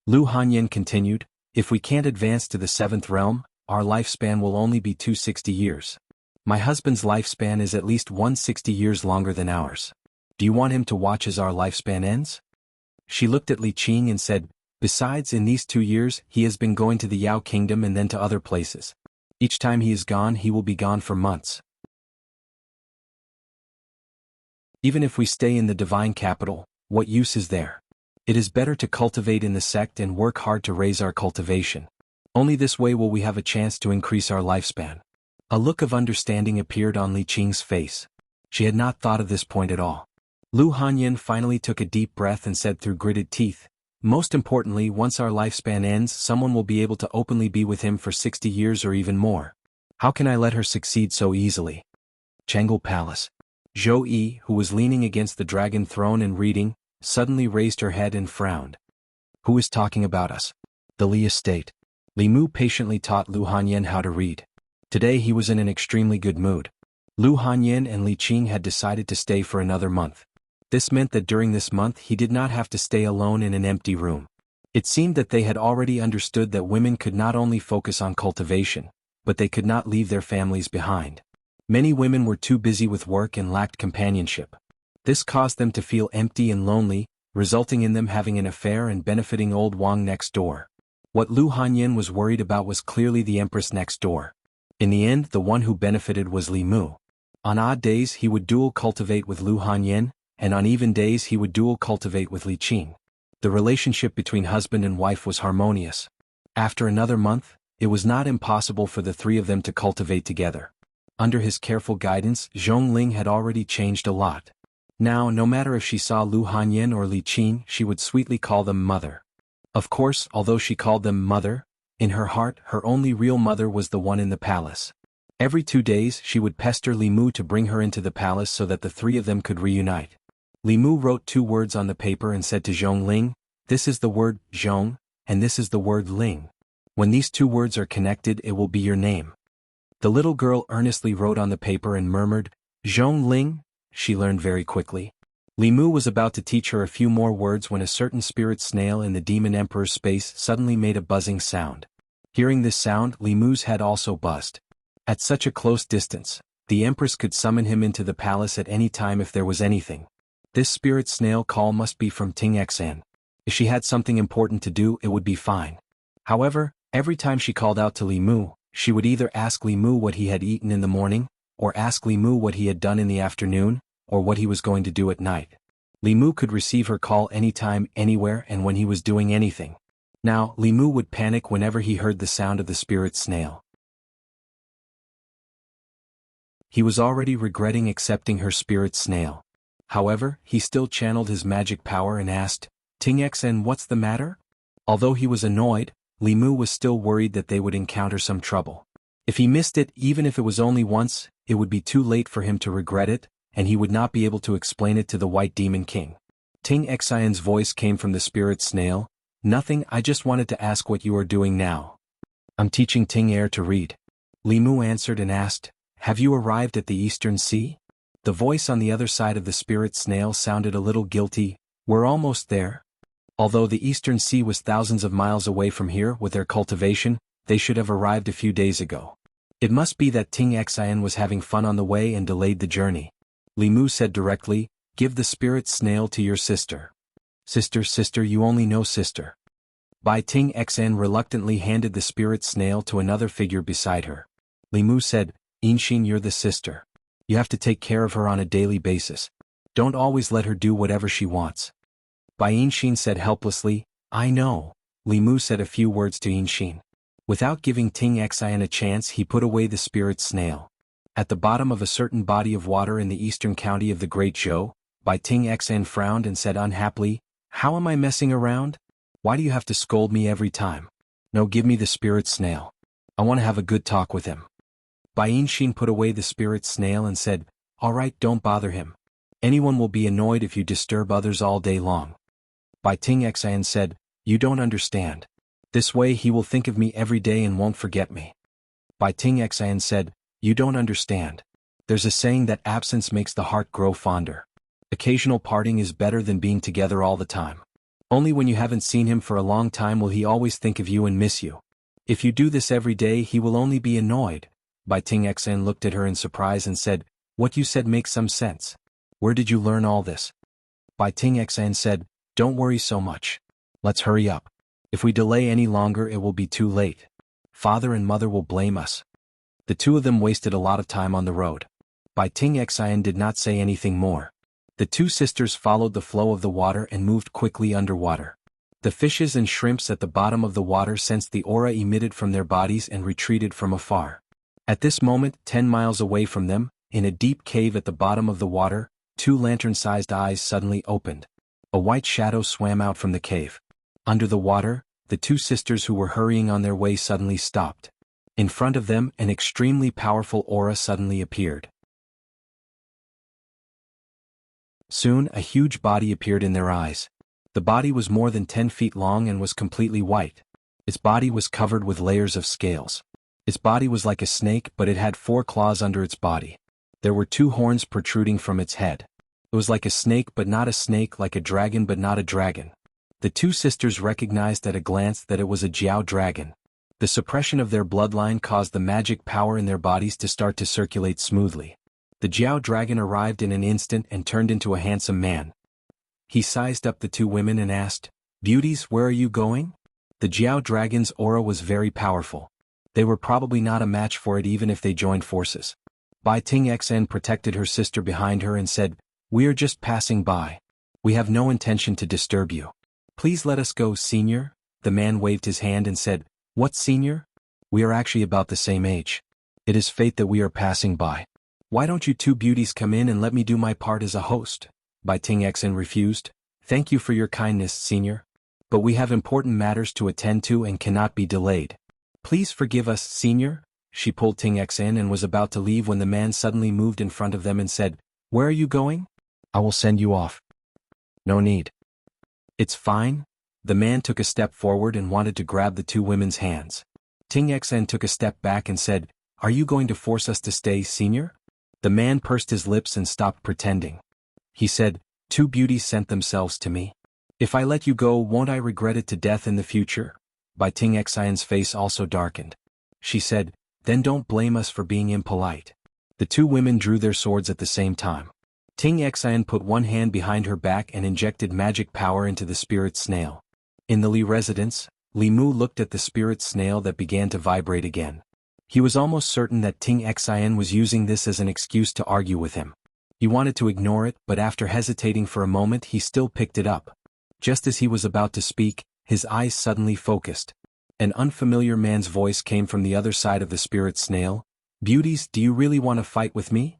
Lu Hanyan continued, if we can't advance to the seventh realm, our lifespan will only be 260 years. My husband's lifespan is at least 160 years longer than ours. Do you want him to watch as our lifespan ends? She looked at Li Qing and said, besides, in these 2 years, he has been going to the Yao Kingdom and then to other places. Each time he is gone, he will be gone for months. Even if we stay in the divine capital, what use is there? It is better to cultivate in the sect and work hard to raise our cultivation. Only this way will we have a chance to increase our lifespan. A look of understanding appeared on Li Qing's face. She had not thought of this point at all. Lu Hanyan finally took a deep breath and said through gritted teeth, most importantly, once our lifespan ends, someone will be able to openly be with him for 60 years or even more. How can I let her succeed so easily? Jianghu Palace. Zhou Yi, who was leaning against the dragon throne and reading, suddenly raised her head and frowned. Who is talking about us? The Li estate. Li Mu patiently taught Lu Hanyan how to read. Today he was in an extremely good mood. Lu Hanyan and Li Qing had decided to stay for another month. This meant that during this month he did not have to stay alone in an empty room. It seemed that they had already understood that women could not only focus on cultivation, but they could not leave their families behind. Many women were too busy with work and lacked companionship. This caused them to feel empty and lonely, resulting in them having an affair and benefiting old Wang next door. What Lu Hanyan was worried about was clearly the empress next door. In the end, the one who benefited was Li Mu. On odd days he would dual cultivate with Lu Hanyan, and on even days he would dual cultivate with Li Qing. The relationship between husband and wife was harmonious. After another month, it was not impossible for the three of them to cultivate together. Under his careful guidance, Zhongling had already changed a lot. Now, no matter if she saw Lu Hanyan or Li Qing, she would sweetly call them mother. Of course, although she called them mother, in her heart, her only real mother was the one in the palace. Every 2 days she would pester Li Mu to bring her into the palace so that the three of them could reunite. Li Mu wrote 2 words on the paper and said to Zhongling, this is the word Zhong, and this is the word Ling. When these 2 words are connected, it will be your name. The little girl earnestly wrote on the paper and murmured, Zhongling. She learned very quickly. Li Mu was about to teach her a few more words when a certain spirit snail in the demon emperor's space suddenly made a buzzing sound. Hearing this sound, Li Mu's head also buzzed. At such a close distance, the empress could summon him into the palace at any time if there was anything. This spirit snail call must be from Ting Xan. If she had something important to do, it would be fine. However, every time she called out to Li Mu, she would either ask Li Mu what he had eaten in the morning, or ask Li Mu what he had done in the afternoon, or what he was going to do at night. Li Mu could receive her call anytime, anywhere, and when he was doing anything. Now, Li Mu would panic whenever he heard the sound of the spirit snail. He was already regretting accepting her spirit snail. However, he still channeled his magic power and asked, Ting Xen, what's the matter? Although he was annoyed, Li Mu was still worried that they would encounter some trouble. If he missed it, even if it was only once, it would be too late for him to regret it, and he would not be able to explain it to the White Demon King. Ting Xian's voice came from the spirit snail, nothing, I just wanted to ask what you are doing now. I'm teaching Ting Er to read. Li Mu answered and asked, have you arrived at the Eastern Sea? The voice on the other side of the spirit snail sounded a little guilty, we're almost there. Although the Eastern Sea was thousands of miles away from here with their cultivation, they should have arrived a few days ago. It must be that Ting Xian was having fun on the way and delayed the journey. Li Mu said directly, give the spirit snail to your sister. Sister, you only know sister. Bai Ting Xian reluctantly handed the spirit snail to another figure beside her. Li Mu said, Inshin, you're the sister. You have to take care of her on a daily basis. Don't always let her do whatever she wants. Bai Inshin said helplessly, I know. Li Mu said a few words to Inshin. Without giving Ting Xian a chance, he put away the spirit snail. At the bottom of a certain body of water in the eastern county of the Great Zhou, Bai Ting Xian frowned and said unhappily, how am I messing around? Why do you have to scold me every time? No, give me the spirit snail. I want to have a good talk with him. Bai Inshin put away the spirit snail and said, all right, don't bother him. Anyone will be annoyed if you disturb others all day long. Bai Ting Xian said, you don't understand. This way he will think of me every day and won't forget me. Bai Ting Xian said, "You don't understand. There's a saying that absence makes the heart grow fonder. Occasional parting is better than being together all the time. Only when you haven't seen him for a long time will he always think of you and miss you. If you do this every day he will only be annoyed." Bai Ting Xian looked at her in surprise and said, "What you said makes some sense. Where did you learn all this?" Bai Ting Xian said, "Don't worry so much. Let's hurry up. If we delay any longer it will be too late. Father and mother will blame us." The two of them wasted a lot of time on the road. Bai Ting Xian did not say anything more. The two sisters followed the flow of the water and moved quickly underwater. The fishes and shrimps at the bottom of the water sensed the aura emitted from their bodies and retreated from afar. At this moment, 10 miles away from them, in a deep cave at the bottom of the water, two lantern-sized eyes suddenly opened. A white shadow swam out from the cave. Under the water, the two sisters who were hurrying on their way suddenly stopped. In front of them, an extremely powerful aura suddenly appeared. Soon, a huge body appeared in their eyes. The body was more than 10 feet long and was completely white. Its body was covered with layers of scales. Its body was like a snake, but it had 4 claws under its body. There were 2 horns protruding from its head. It was like a snake but not a snake, like a dragon but not a dragon. The two sisters recognized at a glance that it was a Jiao dragon. The suppression of their bloodline caused the magic power in their bodies to start to circulate smoothly. The Jiao dragon arrived in an instant and turned into a handsome man. He sized up the two women and asked, "Beauties, where are you going?" The Jiao dragon's aura was very powerful. They were probably not a match for it even if they joined forces. Bai Ting Xian protected her sister behind her and said, "We are just passing by. We have no intention to disturb you. Please let us go, senior." The man waved his hand and said, "What, senior? We are actually about the same age. It is fate that we are passing by. Why don't you two beauties come in and let me do my part as a host?" Bai Ting Xian refused. "Thank you for your kindness, senior. But we have important matters to attend to and cannot be delayed. Please forgive us, senior." She pulled Ting Xian and was about to leave when the man suddenly moved in front of them and said, "Where are you going?" "I will send you off." "No need." "It's fine." The man took a step forward and wanted to grab the two women's hands. Ting Xian took a step back and said, "Are you going to force us to stay, senior?" The man pursed his lips and stopped pretending. He said, "Two beauties sent themselves to me. If I let you go, won't I regret it to death in the future?" Bai Ting Xian's face also darkened. She said, "Then don't blame us for being impolite." The two women drew their swords at the same time. Ting Xian put one hand behind her back and injected magic power into the spirit snail. In the Li residence, Li Mu looked at the spirit snail that began to vibrate again. He was almost certain that Ting Xian was using this as an excuse to argue with him. He wanted to ignore it, but after hesitating for a moment he still picked it up. Just as he was about to speak, his eyes suddenly focused. An unfamiliar man's voice came from the other side of the spirit snail. "Beauties, do you really want to fight with me?"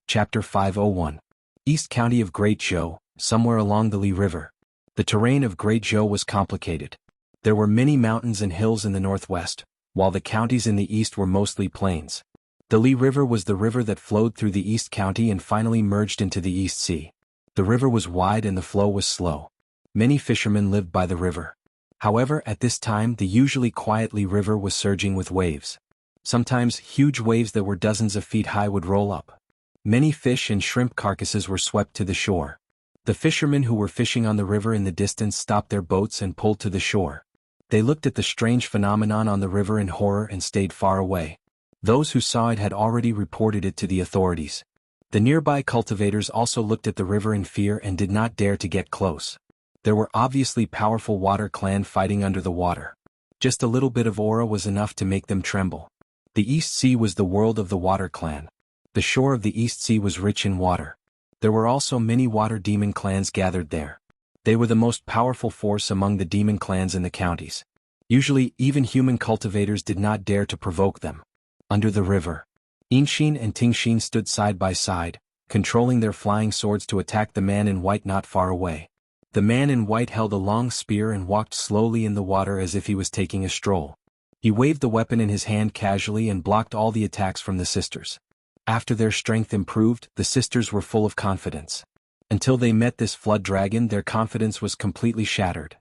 Chapter 501. East County of Great Zhou, somewhere along the Li River. The terrain of Great Zhou was complicated. There were many mountains and hills in the northwest, while the counties in the east were mostly plains. The Li River was the river that flowed through the East County and finally merged into the East Sea. The river was wide and the flow was slow. Many fishermen lived by the river. However, at this time the usually quiet Li River was surging with waves. Sometimes huge waves that were dozens of feet high would roll up. Many fish and shrimp carcasses were swept to the shore. The fishermen who were fishing on the river in the distance stopped their boats and pulled to the shore. They looked at the strange phenomenon on the river in horror and stayed far away. Those who saw it had already reported it to the authorities. The nearby cultivators also looked at the river in fear and did not dare to get close. There were obviously powerful water clan fighting under the water. Just a little bit of aura was enough to make them tremble. The East Sea was the world of the water clan. The shore of the East Sea was rich in water. There were also many water demon clans gathered there. They were the most powerful force among the demon clans in the counties. Usually, even human cultivators did not dare to provoke them. Under the river, Inxin and Tingxin stood side by side, controlling their flying swords to attack the man in white not far away. The man in white held a long spear and walked slowly in the water as if he was taking a stroll. He waved the weapon in his hand casually and blocked all the attacks from the sisters. After their strength improved, the sisters were full of confidence. Until they met this flood dragon, their confidence was completely shattered.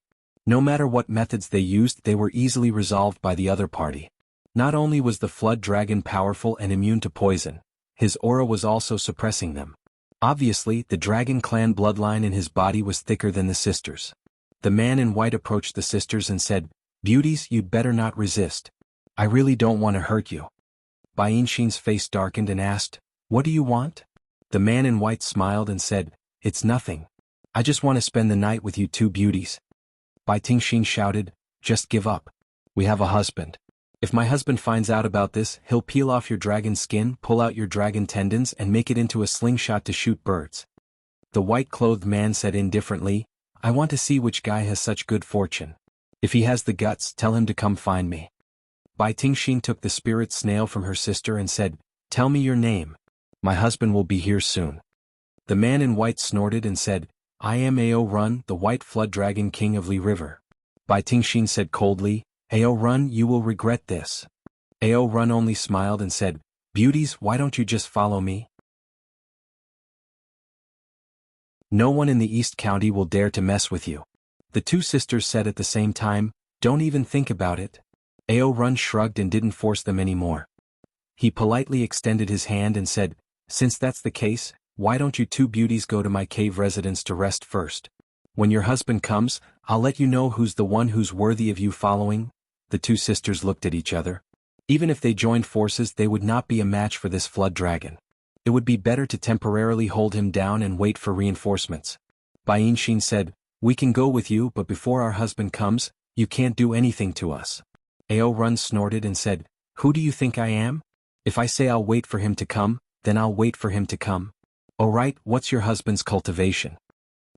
No matter what methods they used, they were easily resolved by the other party. Not only was the flood dragon powerful and immune to poison, his aura was also suppressing them. Obviously, the dragon clan bloodline in his body was thicker than the sisters. The man in white approached the sisters and said, "Beauties, you'd better not resist. I really don't want to hurt you." Bai Yinshin's face darkened and asked, "What do you want?" The man in white smiled and said, "It's nothing. I just want to spend the night with you two beauties." Bai Tingshin shouted, "Just give up. We have a husband. If my husband finds out about this, he'll peel off your dragon skin, pull out your dragon tendons and make it into a slingshot to shoot birds." The white-clothed man said indifferently, "I want to see which guy has such good fortune. If he has the guts, tell him to come find me." Bai Tingshin took the spirit snail from her sister and said, "Tell me your name. My husband will be here soon." The man in white snorted and said, "I am Ao Run, the white flood dragon king of Li River." Bai Tingshin said coldly, "Ao Run, you will regret this." Ao Run only smiled and said, "Beauties, why don't you just follow me? No one in the East County will dare to mess with you." The two sisters said at the same time, "Don't even think about it." Ao Run shrugged and didn't force them anymore. He politely extended his hand and said, "Since that's the case, why don't you two beauties go to my cave residence to rest first? When your husband comes, I'll let you know who's the one who's worthy of you following." The two sisters looked at each other. Even if they joined forces, they would not be a match for this flood dragon. It would be better to temporarily hold him down and wait for reinforcements. Bai Yinshin said, "We can go with you, but before our husband comes, you can't do anything to us." Ao Run snorted and said, "Who do you think I am? If I say I'll wait for him to come, then I'll wait for him to come." "Alright, what's your husband's cultivation?"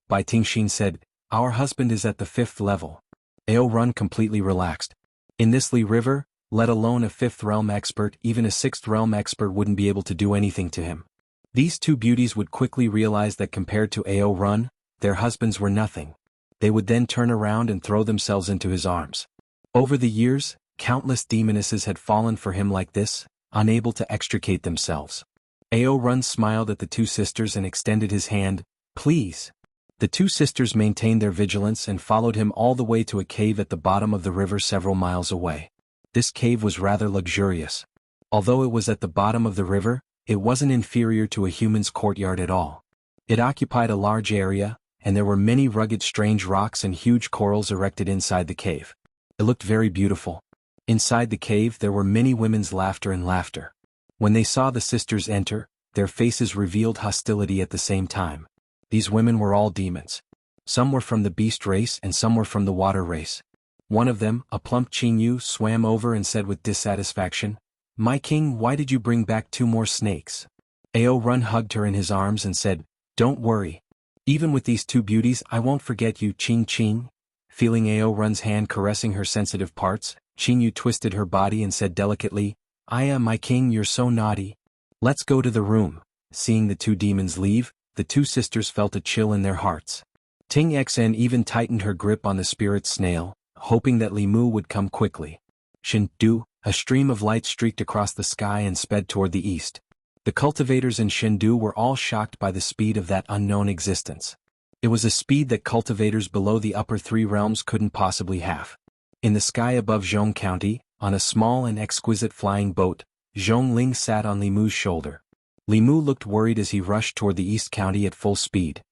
Bai Tingshin said, "Our husband is at the 5th level." Ao Run completely relaxed. In this Li River, let alone a 5th realm expert, even a 6th realm expert wouldn't be able to do anything to him. These two beauties would quickly realize that compared to Ao Run, their husbands were nothing. They would then turn around and throw themselves into his arms. Over the years, countless demonesses had fallen for him like this, unable to extricate themselves. Ao Run smiled at the two sisters and extended his hand, "Please." The two sisters maintained their vigilance and followed him all the way to a cave at the bottom of the river several miles away. This cave was rather luxurious. Although it was at the bottom of the river, it wasn't inferior to a human's courtyard at all. It occupied a large area, and there were many rugged strange rocks and huge corals erected inside the cave. It looked very beautiful. Inside the cave there were many women's laughter. When they saw the sisters enter, their faces revealed hostility at the same time. These women were all demons. Some were from the beast race and some were from the water race. One of them, a plump Jianghu, swam over and said with dissatisfaction, "My king, why did you bring back 2 more snakes?" Ao Run hugged her in his arms and said, "Don't worry. Even with these 2 beauties I won't forget you, Ching." Feeling Ao Run's hand caressing her sensitive parts, Jianghu twisted her body and said delicately, "Aya, my king, you're so naughty. Let's go to the room." Seeing the 2 demons leave, the 2 sisters felt a chill in their hearts. Ting Xen even tightened her grip on the spirit snail, hoping that Li Mu would come quickly. Shendu, a stream of light streaked across the sky and sped toward the east. The cultivators in Shendu were all shocked by the speed of that unknown existence. It was a speed that cultivators below the upper 3 realms couldn't possibly have. In the sky above Zhong County, on a small and exquisite flying boat, Zhong Ling sat on Li Mu's shoulder. Li Mu looked worried as he rushed toward the East County at full speed.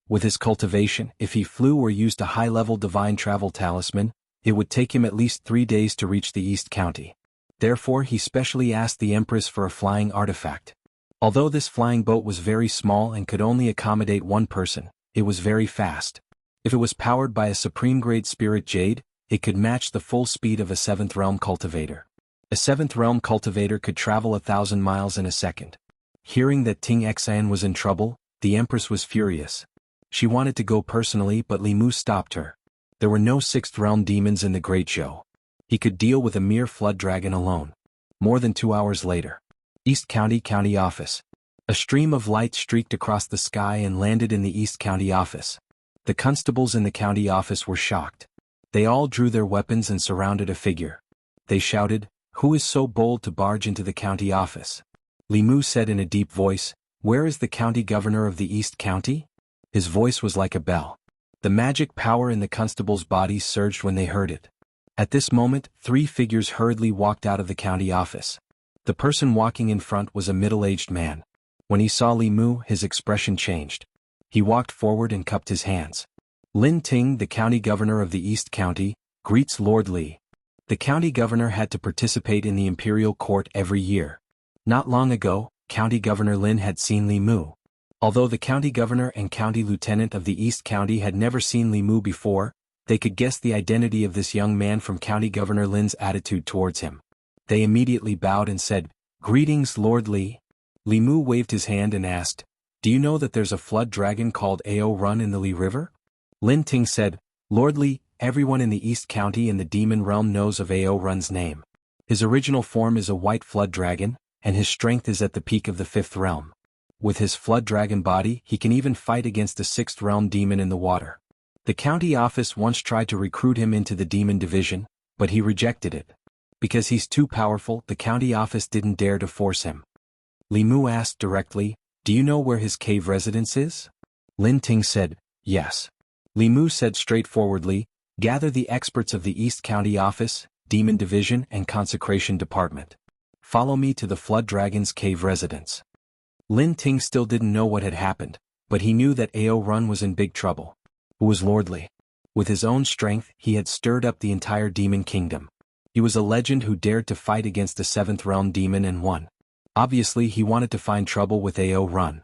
With his cultivation, if he flew or used a high-level divine travel talisman, it would take him at least 3 days to reach the East County. Therefore he specially asked the Empress for a flying artifact. Although this flying boat was very small and could only accommodate 1 person, it was very fast. If it was powered by a supreme-grade spirit jade, it could match the full speed of a 7th realm cultivator. A 7th realm cultivator could travel 1,000 miles in a second. Hearing that Ting Xan was in trouble, the Empress was furious. She wanted to go personally, but Li Mu stopped her. There were no 6th realm demons in the Great Zhou. He could deal with a mere flood dragon alone. More than 2 hours later. East County County Office. A stream of light streaked across the sky and landed in the East County Office. The constables in the county office were shocked. They all drew their weapons and surrounded a figure. They shouted, "Who is so bold to barge into the county office?" Li Mu said in a deep voice, Where is the county governor of the East County? His voice was like a bell. The magic power in the constable's body surged when they heard it. At this moment, 3 figures hurriedly walked out of the county office. The person walking in front was a middle-aged man. When he saw Li Mu, his expression changed. He walked forward and cupped his hands. Lin Ting, the county governor of the East County, greets Lord Li. The county governor had to participate in the imperial court every year. Not long ago, County Governor Lin had seen Li Mu. Although the county governor and county lieutenant of the East County had never seen Li Mu before, they could guess the identity of this young man from County Governor Lin's attitude towards him. They immediately bowed and said, "Greetings, Lord Li." Li Mu waved his hand and asked, "Do you know that there's a flood dragon called Ao Run in the Li River?" Lin Ting said, "Lord Li, everyone in the East County and the demon realm knows of Ao Run's name. His original form is a white flood dragon, and his strength is at the peak of the 5th realm. With his flood dragon body, he can even fight against the 6th realm demon in the water. The county office once tried to recruit him into the demon division, but he rejected it. Because he's too powerful, the county office didn't dare to force him." Li Mu asked directly, "Do you know where his cave residence is?" Lin Ting said, "Yes." Li Mu said straightforwardly, "Gather the experts of the East County office, demon division and consecration department. Follow me to the flood dragon's cave residence." Lin Ting still didn't know what had happened, but he knew that Ao Run was in big trouble. Who was Lord Li? With his own strength, he had stirred up the entire demon kingdom. He was a legend who dared to fight against the 7th realm demon and won. Obviously, he wanted to find trouble with Ao Run.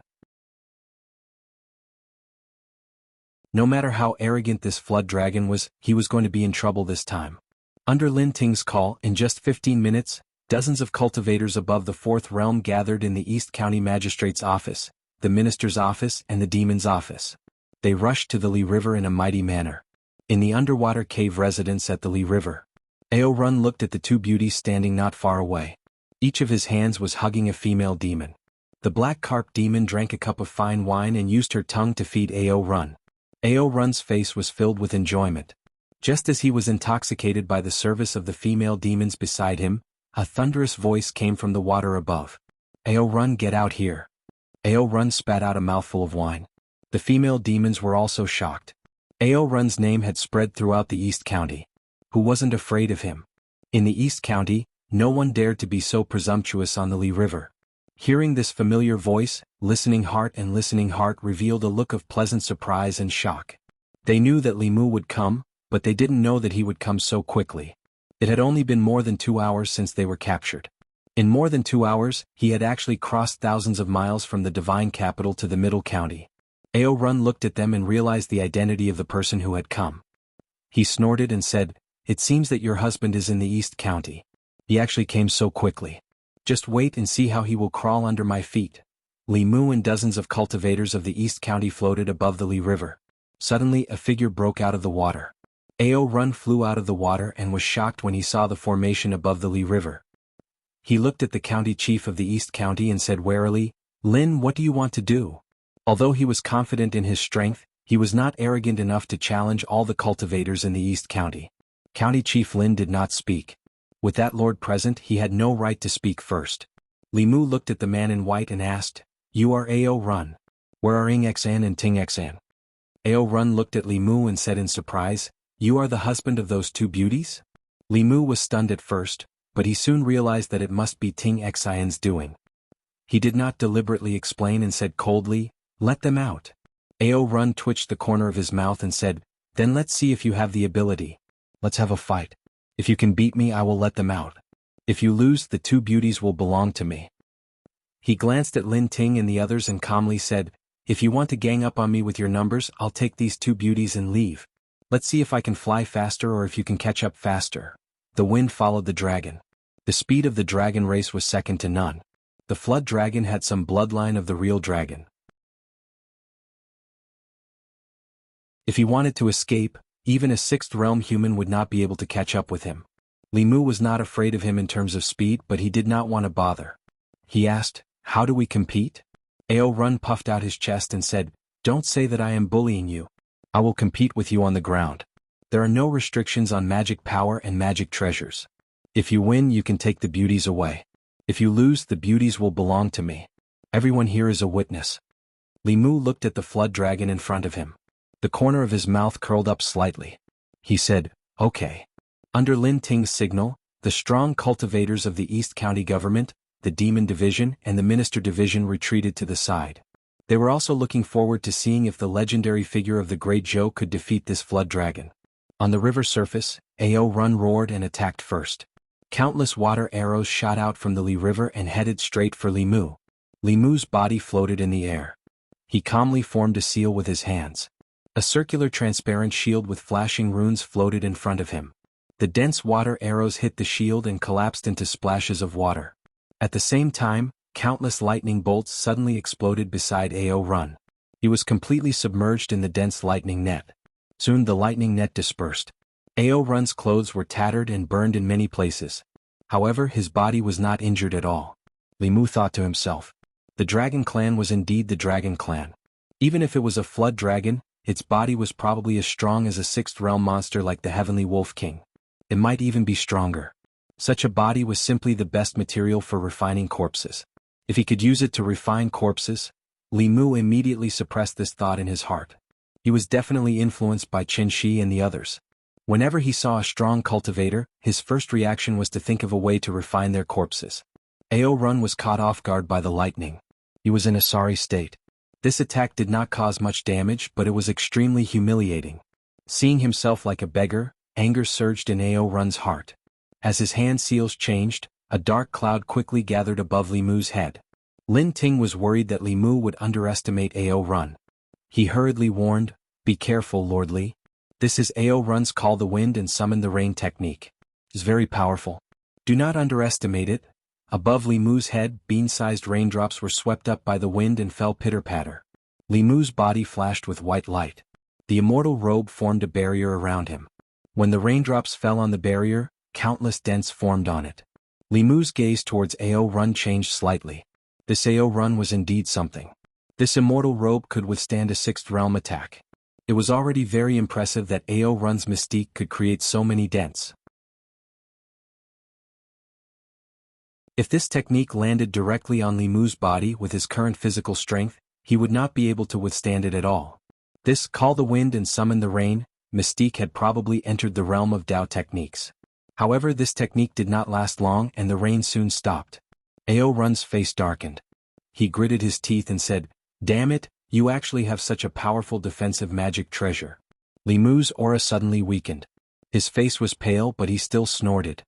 No matter how arrogant this flood dragon was, he was going to be in trouble this time. Under Lin Ting's call, in just 15 minutes, dozens of cultivators above the 4th realm gathered in the East County Magistrate's office, the Minister's office and the Demon's office. They rushed to the Li River in a mighty manner. In the underwater cave residence at the Li River, Ao Run looked at the 2 beauties standing not far away. Each of his hands was hugging a female demon. The black carp demon drank a cup of fine wine and used her tongue to feed Ao Run. Ao Run's face was filled with enjoyment. Just as he was intoxicated by the service of the female demons beside him, a thunderous voice came from the water above. "Ao Run, get out here." Ao Run spat out a mouthful of wine. The female demons were also shocked. Ao Run's name had spread throughout the East County. Who wasn't afraid of him? In the East County, no one dared to be so presumptuous on the Li River. Hearing this familiar voice, Listening Heart revealed a look of pleasant surprise and shock. They knew that Li Mu would come, but they didn't know that he would come so quickly. It had only been more than 2 hours since they were captured. In more than 2 hours, he had actually crossed thousands of miles from the divine capital to the middle county. Ao Run looked at them and realized the identity of the person who had come. He snorted and said, "It seems that your husband is in the East County. He actually came so quickly. Just wait and see how he will crawl under my feet." Li Mu and dozens of cultivators of the East County floated above the Li River. Suddenly a figure broke out of the water. Ao Run flew out of the water and was shocked when he saw the formation above the Li River. He looked at the county chief of the East County and said warily, "Lin, what do you want to do?" Although he was confident in his strength, he was not arrogant enough to challenge all the cultivators in the East County. County Chief Lin did not speak. With that lord present, he had no right to speak first. Li Mu looked at the man in white and asked, "You are Ao Run. Where are Ing Xan and Ting Xan?" Ao Run looked at Li Mu and said in surprise, "You are the husband of those 2 beauties?" Li Mu was stunned at first, but he soon realized that it must be Ting Xian's doing. He did not deliberately explain and said coldly, "Let them out." Ao Run twitched the corner of his mouth and said, "Then let's see if you have the ability. Let's have a fight. If you can beat me, I will let them out. If you lose, the 2 beauties will belong to me." He glanced at Lin Ting and the others and calmly said, "If you want to gang up on me with your numbers, I'll take these 2 beauties and leave. Let's see if I can fly faster or if you can catch up faster." The wind followed the dragon. The speed of the dragon race was second to none. The flood dragon had some bloodline of the real dragon. If he wanted to escape, even a 6th realm human would not be able to catch up with him. Li Mu was not afraid of him in terms of speed, but he did not want to bother. He asked, "How do we compete?" Ao Run puffed out his chest and said, "Don't say that I am bullying you. I will compete with you on the ground. There are no restrictions on magic power and magic treasures. If you win, you can take the beauties away. If you lose, the beauties will belong to me." Everyone here is a witness. Li Mu looked at the flood dragon in front of him. The corner of his mouth curled up slightly. He said, "Okay." Under Lin Ting's signal, the strong cultivators of the East County government, the Demon Division and the Minister Division retreated to the side. They were also looking forward to seeing if the legendary figure of the Great Zhou could defeat this flood dragon. On the river surface, Ao Run roared and attacked first. Countless water arrows shot out from the Li River and headed straight for Li Mu. Li Mu's body floated in the air. He calmly formed a seal with his hands. A circular transparent shield with flashing runes floated in front of him. The dense water arrows hit the shield and collapsed into splashes of water. At the same time, countless lightning bolts suddenly exploded beside Ao Run. He was completely submerged in the dense lightning net. Soon the lightning net dispersed. Ao Run's clothes were tattered and burned in many places. However, his body was not injured at all. Li Mu thought to himself. The Dragon Clan was indeed the Dragon Clan. Even if it was a flood dragon, its body was probably as strong as a sixth realm monster like the Heavenly Wolf King. It might even be stronger. Such a body was simply the best material for refining corpses. If he could use it to refine corpses, Li Mu immediately suppressed this thought in his heart. He was definitely influenced by Qin Shi and the others. Whenever he saw a strong cultivator, his first reaction was to think of a way to refine their corpses. Ao Run was caught off guard by the lightning. He was in a sorry state. This attack did not cause much damage, but it was extremely humiliating. Seeing himself like a beggar, anger surged in Ao Run's heart. As his hand seals changed, a dark cloud quickly gathered above Li Mu's head. Lin Ting was worried that Li Mu would underestimate Ao Run. He hurriedly warned, "Be careful, Lord Li. This is Ao Run's Call the Wind and Summon the Rain technique. It's very powerful. Do not underestimate it." Above Li Mu's head, bean-sized raindrops were swept up by the wind and fell pitter-patter. Li Mu's body flashed with white light. The immortal robe formed a barrier around him. When the raindrops fell on the barrier, countless dents formed on it. Li Mu's gaze towards Ao Run changed slightly. This Ao Run was indeed something. This immortal robe could withstand a sixth realm attack. It was already very impressive that Ao Run's mystique could create so many dents. If this technique landed directly on Li Mu's body with his current physical strength, he would not be able to withstand it at all. This Call the Wind and Summon the Rain mystique had probably entered the realm of Dao techniques. However, this technique did not last long and the rain soon stopped. Ao Run's face darkened. He gritted his teeth and said, "Damn it, you actually have such a powerful defensive magic treasure." Li Mu's aura suddenly weakened. His face was pale but he still snorted.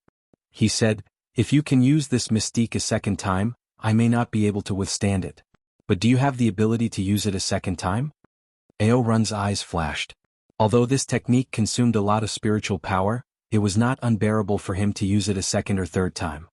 He said, "If you can use this mystique a second time, I may not be able to withstand it. But do you have the ability to use it a second time?" Ao Run's eyes flashed. Although this technique consumed a lot of spiritual power, it was not unbearable for him to use it a second or third time.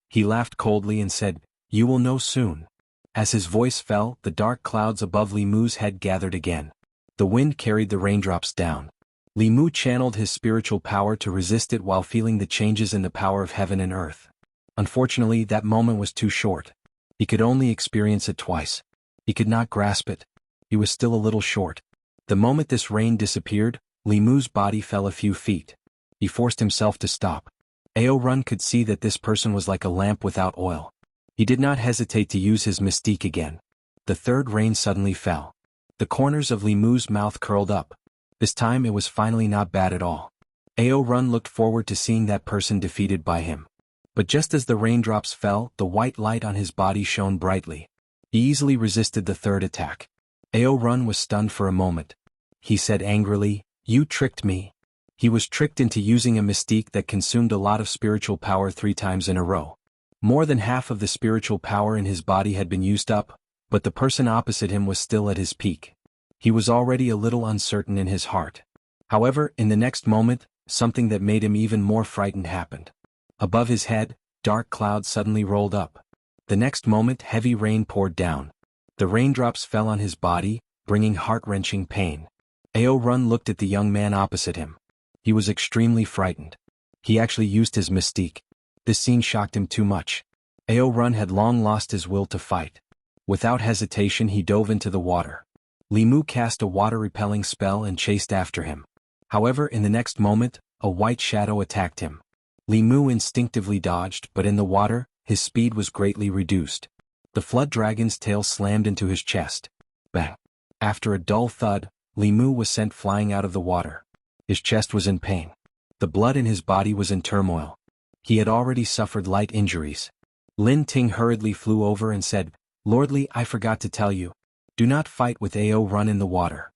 He laughed coldly and said, "You will know soon." As his voice fell, the dark clouds above Li Mu's head gathered again. The wind carried the raindrops down. Li Mu channeled his spiritual power to resist it while feeling the changes in the power of heaven and earth. Unfortunately, that moment was too short. He could only experience it twice. He could not grasp it. He was still a little short. The moment this rain disappeared, Li Mu's body fell a few feet. He forced himself to stop. Ao Run could see that this person was like a lamp without oil. He did not hesitate to use his mystique again. The third rain suddenly fell. The corners of Li Mu's mouth curled up. This time it was finally not bad at all. Ao Run looked forward to seeing that person defeated by him. But just as the raindrops fell, the white light on his body shone brightly. He easily resisted the third attack. Ao Run was stunned for a moment. He said angrily, "You tricked me." He was tricked into using a mystique that consumed a lot of spiritual power 3 times in a row. More than half of the spiritual power in his body had been used up, but the person opposite him was still at his peak. He was already a little uncertain in his heart. However, in the next moment, something that made him even more frightened happened. Above his head, dark clouds suddenly rolled up. The next moment, heavy rain poured down. The raindrops fell on his body, bringing heart-wrenching pain. Ao Run looked at the young man opposite him. He was extremely frightened. He actually used his mystique. This scene shocked him too much. Ao Run had long lost his will to fight. Without hesitation he dove into the water. Li Mu cast a water-repelling spell and chased after him. However, in the next moment, a white shadow attacked him. Li Mu instinctively dodged, but in the water, his speed was greatly reduced. The flood dragon's tail slammed into his chest. Bang! After a dull thud, Li Mu was sent flying out of the water. His chest was in pain. The blood in his body was in turmoil. He had already suffered light injuries. Lin Ting hurriedly flew over and said, "Lordly, I forgot to tell you. Do not fight with Ao Run in the water.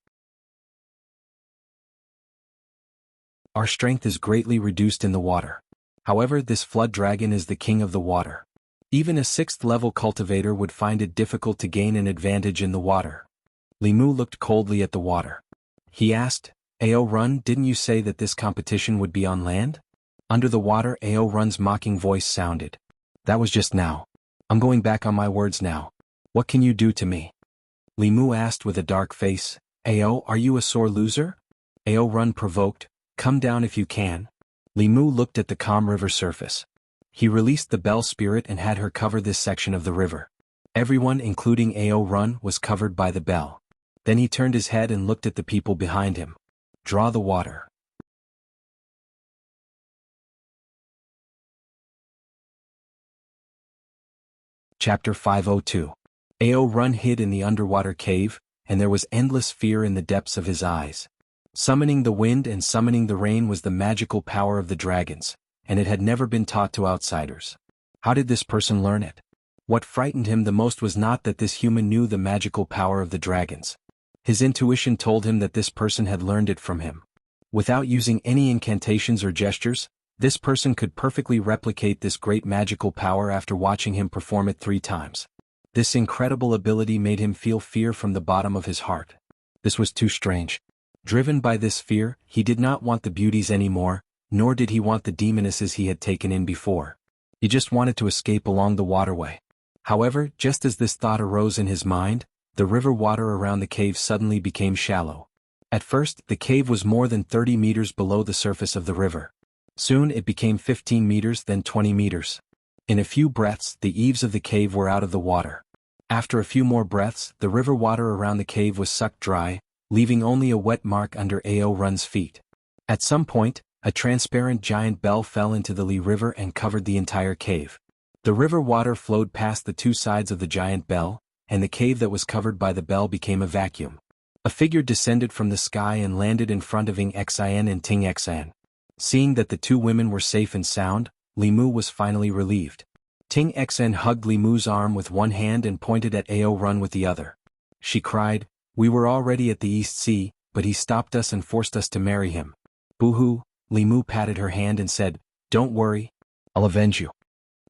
Our strength is greatly reduced in the water. However, this flood dragon is the king of the water. Even a 6th-level cultivator would find it difficult to gain an advantage in the water." Li Mu looked coldly at the water. He asked, "Ao Run, didn't you say that this competition would be on land?" Under the water, Ao Run's mocking voice sounded. "That was just now. I'm going back on my words now. What can you do to me?" Li Mu asked with a dark face, "Ao, are you a sore loser?" Ao Run provoked, "Come down if you can." Li Mu looked at the calm river surface. He released the bell spirit and had her cover this section of the river. Everyone, including Ao Run, was covered by the bell. Then he turned his head and looked at the people behind him. "Draw the water." Chapter 502. Ao Run hid in the underwater cave, and there was endless fear in the depths of his eyes. Summoning the wind and summoning the rain was the magical power of the dragons, and it had never been taught to outsiders. How did this person learn it? What frightened him the most was not that this human knew the magical power of the dragons. His intuition told him that this person had learned it from him. Without using any incantations or gestures, this person could perfectly replicate this great magical power after watching him perform it 3 times. This incredible ability made him feel fear from the bottom of his heart. This was too strange. Driven by this fear, he did not want the beauties anymore, nor did he want the demonesses he had taken in before. He just wanted to escape along the waterway. However, just as this thought arose in his mind, the river water around the cave suddenly became shallow. At first, the cave was more than 30 meters below the surface of the river. Soon it became 15 meters, then 20 meters. In a few breaths, the eaves of the cave were out of the water. After a few more breaths, the river water around the cave was sucked dry, leaving only a wet mark under Ao Run's feet. At some point, a transparent giant bell fell into the Li River and covered the entire cave. The river water flowed past the 2 sides of the giant bell, and the cave that was covered by the bell became a vacuum. A figure descended from the sky and landed in front of Ing Xian and Ting Xian. Seeing that the 2 women were safe and sound, Li Mu was finally relieved. Ting Xian hugged Li Mu's arm with one hand and pointed at Ao Run with the other. She cried, "We were already at the East Sea, but he stopped us and forced us to marry him." "Boo-hoo," Li Mu patted her hand and said, "Don't worry. I'll avenge you."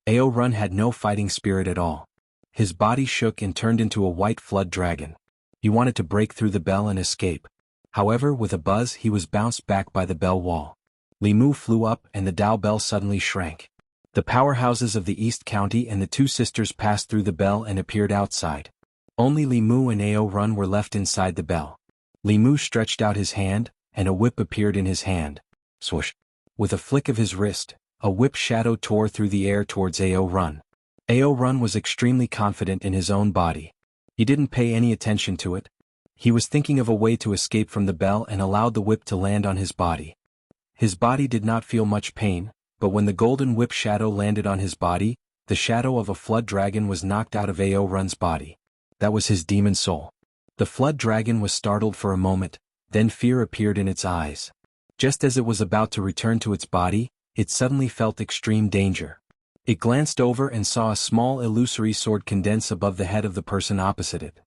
Ao Run had no fighting spirit at all. His body shook and turned into a white flood dragon. He wanted to break through the bell and escape. However, with a buzz he was bounced back by the bell wall. Li Mu flew up and the Dao bell suddenly shrank. The powerhouses of the East County and the 2 sisters passed through the bell and appeared outside. Only Li Mu and Ao Run were left inside the bell. Li Mu stretched out his hand, and a whip appeared in his hand. Swoosh! With a flick of his wrist, a whip shadow tore through the air towards Ao Run. Ao Run was extremely confident in his own body. He didn't pay any attention to it. He was thinking of a way to escape from the bell and allowed the whip to land on his body. His body did not feel much pain, but when the golden whip shadow landed on his body, the shadow of a flood dragon was knocked out of Ao Run's body. That was his demon soul. The flood dragon was startled for a moment, then fear appeared in its eyes. Just as it was about to return to its body, it suddenly felt extreme danger. It glanced over and saw a small illusory sword condense above the head of the person opposite it.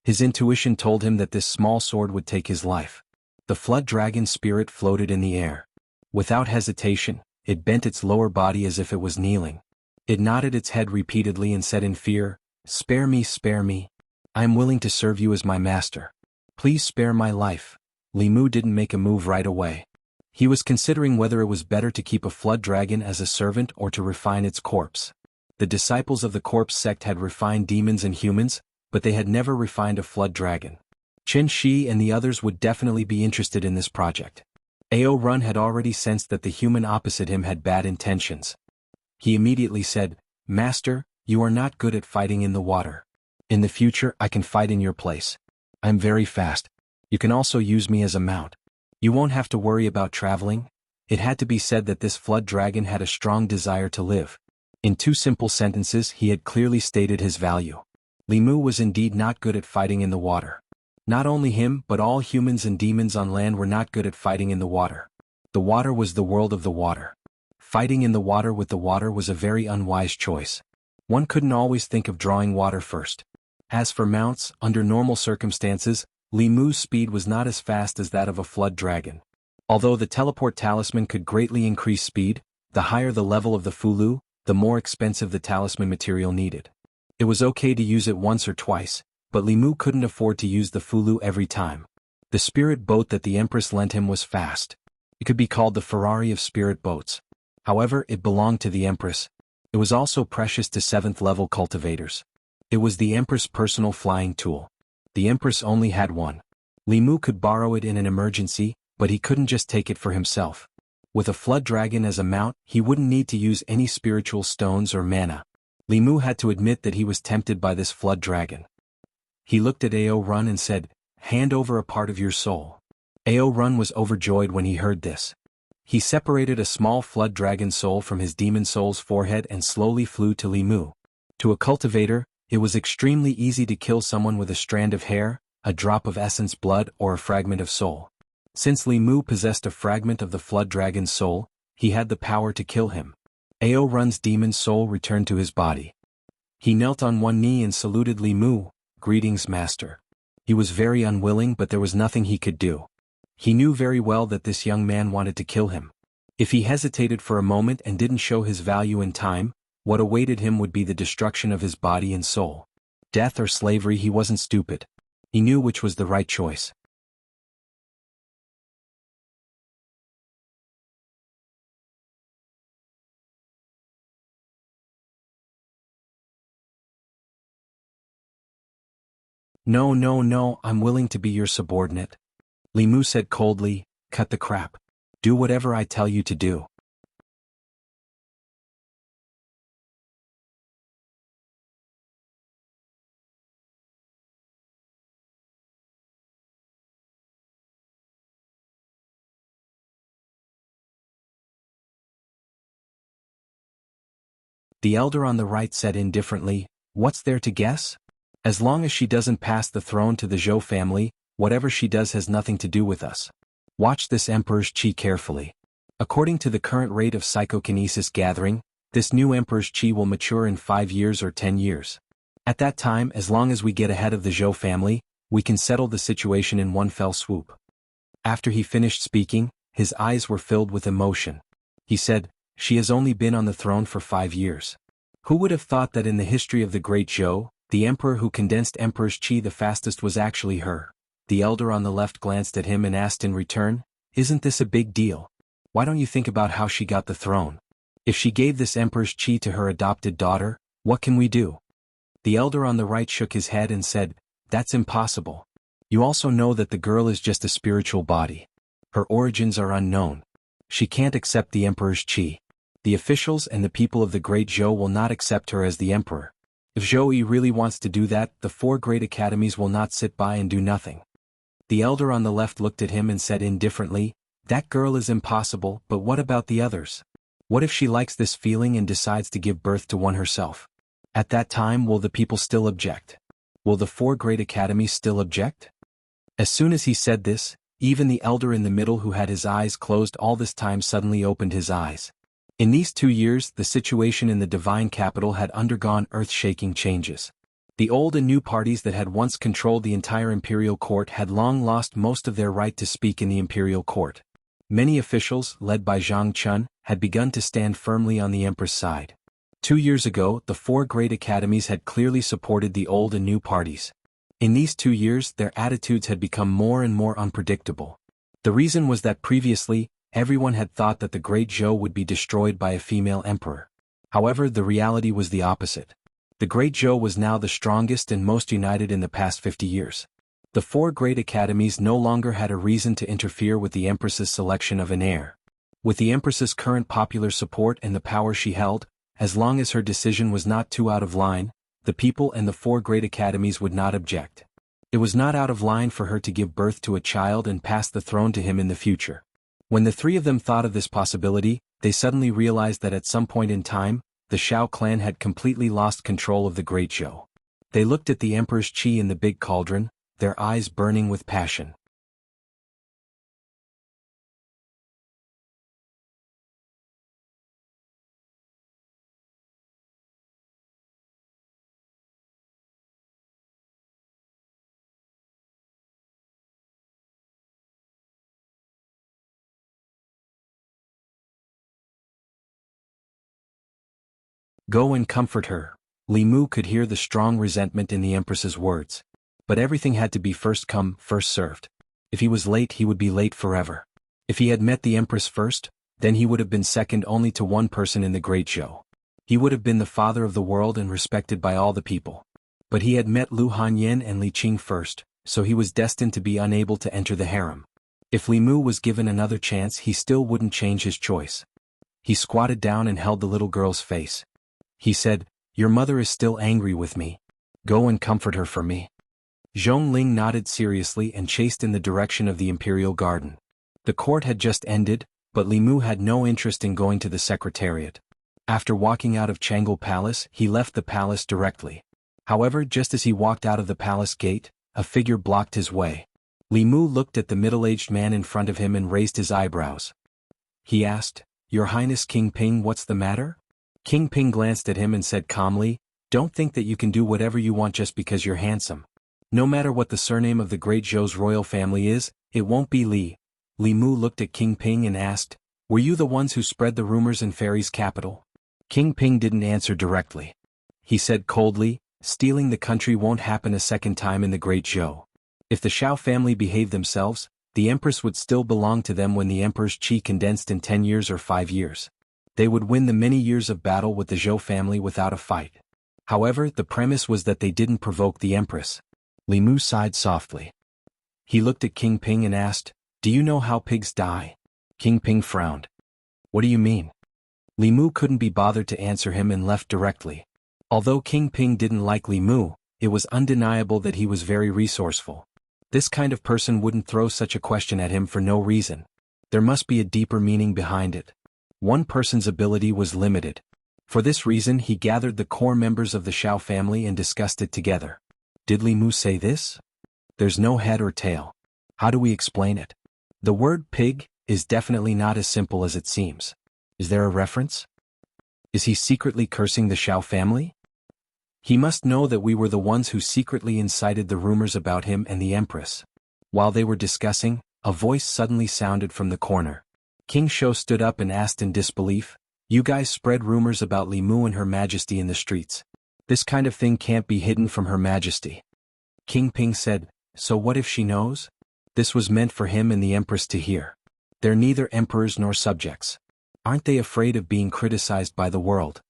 His intuition told him that this small sword would take his life. The flood dragon's spirit floated in the air. Without hesitation, it bent its lower body as if it was kneeling. It nodded its head repeatedly and said in fear, "Spare me, spare me. I am willing to serve you as my master. Please spare my life." Li Mu didn't make a move right away. He was considering whether it was better to keep a flood dragon as a servant or to refine its corpse. The disciples of the corpse sect had refined demons and humans, but they had never refined a flood dragon. Chen Shi and the others would definitely be interested in this project. Ao Run had already sensed that the human opposite him had bad intentions. He immediately said, "Master, you are not good at fighting in the water. In the future I can fight in your place. I'm very fast. You can also use me as a mount. You won't have to worry about traveling." It had to be said that this flood dragon had a strong desire to live. In 2 simple sentences he had clearly stated his value. Li Mu was indeed not good at fighting in the water. Not only him but all humans and demons on land were not good at fighting in the water. The water was the world of the water. Fighting in the water with the water was a very unwise choice. One couldn't always think of drawing water first. As for mounts, under normal circumstances, Li Mu's speed was not as fast as that of a flood dragon. Although the teleport talisman could greatly increase speed, the higher the level of the Fulu, the more expensive the talisman material needed. It was okay to use it once or twice, but Li Mu couldn't afford to use the Fulu every time. The spirit boat that the Empress lent him was fast. It could be called the Ferrari of spirit boats. However, it belonged to the Empress. It was also precious to 7th level cultivators. It was the Empress' personal flying tool. The Empress only had one. Li Mu could borrow it in an emergency, but he couldn't just take it for himself. With a flood dragon as a mount, he wouldn't need to use any spiritual stones or mana. Li Mu had to admit that he was tempted by this flood dragon. He looked at Ao Run and said, "Hand over a part of your soul." Ao Run was overjoyed when he heard this. He separated a small flood dragon soul from his demon soul's forehead and slowly flew to Li Mu. To a cultivator, it was extremely easy to kill someone with a strand of hair, a drop of essence blood or a fragment of soul. Since Li Mu possessed a fragment of the flood dragon's soul, he had the power to kill him. Ao Run's demon soul returned to his body. He knelt on one knee and saluted Li Mu, "Greetings, master." He was very unwilling but there was nothing he could do. He knew very well that this young man wanted to kill him. If he hesitated for a moment and didn't show his value in time, what awaited him would be the destruction of his body and soul. Death or slavery, he wasn't stupid. He knew which was the right choice. "No, no, no, I'm willing to be your subordinate." Li Mu said coldly, "Cut the crap. Do whatever I tell you to do." The elder on the right said indifferently, "What's there to guess? As long as she doesn't pass the throne to the Zhou family, whatever she does has nothing to do with us. Watch this emperor's chi carefully. According to the current rate of psychokinesis gathering, this new emperor's chi will mature in 5 years or 10 years. At that time, as long as we get ahead of the Zhou family, we can settle the situation in one fell swoop." After he finished speaking, his eyes were filled with emotion. He said, "She has only been on the throne for 5 years. Who would have thought that in the history of the Great Zhou, the emperor who condensed emperor's chi the fastest was actually her?" The elder on the left glanced at him and asked in return, "Isn't this a big deal? Why don't you think about how she got the throne? If she gave this emperor's chi to her adopted daughter, what can we do?" The elder on the right shook his head and said, "That's impossible. You also know that the girl is just a spiritual body. Her origins are unknown. She can't accept the emperor's chi. The officials and the people of the Great Zhou will not accept her as the emperor. If Zhou Yi really wants to do that, the 4 great academies will not sit by and do nothing." The elder on the left looked at him and said indifferently, "That girl is impossible, but what about the others? What if she likes this feeling and decides to give birth to one herself? At that time, will the people still object? Will the 4 great academies still object?" As soon as he said this, even the elder in the middle who had his eyes closed all this time suddenly opened his eyes. In these 2 years, the situation in the divine capital had undergone earth-shaking changes. The old and new parties that had once controlled the entire imperial court had long lost most of their right to speak in the imperial court. Many officials, led by Zhang Chun, had begun to stand firmly on the empress side. 2 years ago, the 4 great academies had clearly supported the old and new parties. In these 2 years, their attitudes had become more and more unpredictable. The reason was that previously, everyone had thought that the Great Zhou would be destroyed by a female emperor. However, the reality was the opposite. The Great Zhou was now the strongest and most united in the past 50 years. The 4 great academies no longer had a reason to interfere with the empress's selection of an heir. With the empress's current popular support and the power she held, as long as her decision was not too out of line, the people and the 4 great academies would not object. It was not out of line for her to give birth to a child and pass the throne to him in the future. When the 3 of them thought of this possibility, they suddenly realized that at some point in time, the Shao clan had completely lost control of the Great Zhou. They looked at the Emperor's Qi in the big cauldron, their eyes burning with passion. Go and comfort her. Li Mu could hear the strong resentment in the Empress's words. But everything had to be first come, first served. If he was late, he would be late forever. If he had met the Empress first, then he would have been second only to one person in the Great Zhou. He would have been the father of the world and respected by all the people. But he had met Lu Hanyan and Li Qing first, so he was destined to be unable to enter the harem. If Li Mu was given another chance, he still wouldn't change his choice. He squatted down and held the little girl's face. He said, "Your mother is still angry with me. Go and comfort her for me." Zhong Ling nodded seriously and chased in the direction of the imperial garden. The court had just ended, but Li Mu had no interest in going to the secretariat. After walking out of Chang'e Palace, he left the palace directly. However, just as he walked out of the palace gate, a figure blocked his way. Li Mu looked at the middle-aged man in front of him and raised his eyebrows. He asked, "Your Highness King Ping, what's the matter?" King Ping glanced at him and said calmly, "Don't think that you can do whatever you want just because you're handsome. No matter what the surname of the Great Zhou's royal family is, it won't be Li." Li Mu looked at King Ping and asked, "Were you the ones who spread the rumors in Fairy's capital?" King Ping didn't answer directly. He said coldly, "Stealing the country won't happen a second time in the Great Zhou. If the Shao family behaved themselves, the Empress would still belong to them when the Emperor's Qi condensed in 10 years or 5 years. They would win the many years of battle with the Zhou family without a fight. However, the premise was that they didn't provoke the Empress." Li Mu sighed softly. He looked at King Ping and asked, "Do you know how pigs die?" King Ping frowned. "What do you mean?" Li Mu couldn't be bothered to answer him and left directly. Although King Ping didn't like Li Mu, it was undeniable that he was very resourceful. This kind of person wouldn't throw such a question at him for no reason. There must be a deeper meaning behind it. One person's ability was limited. For this reason, he gathered the core members of the Shao family and discussed it together. Did Li Mu say this? There's no head or tail. How do we explain it? The word pig is definitely not as simple as it seems. Is there a reference? Is he secretly cursing the Shao family? He must know that we were the ones who secretly incited the rumors about him and the Empress. While they were discussing, a voice suddenly sounded from the corner. King Shou stood up and asked in disbelief, "You guys spread rumors about Li Mu and Her Majesty in the streets. This kind of thing can't be hidden from Her Majesty." King Ping said, "So what if she knows?" This was meant for him and the Empress to hear. They're neither emperors nor subjects. Aren't they afraid of being criticized by the world?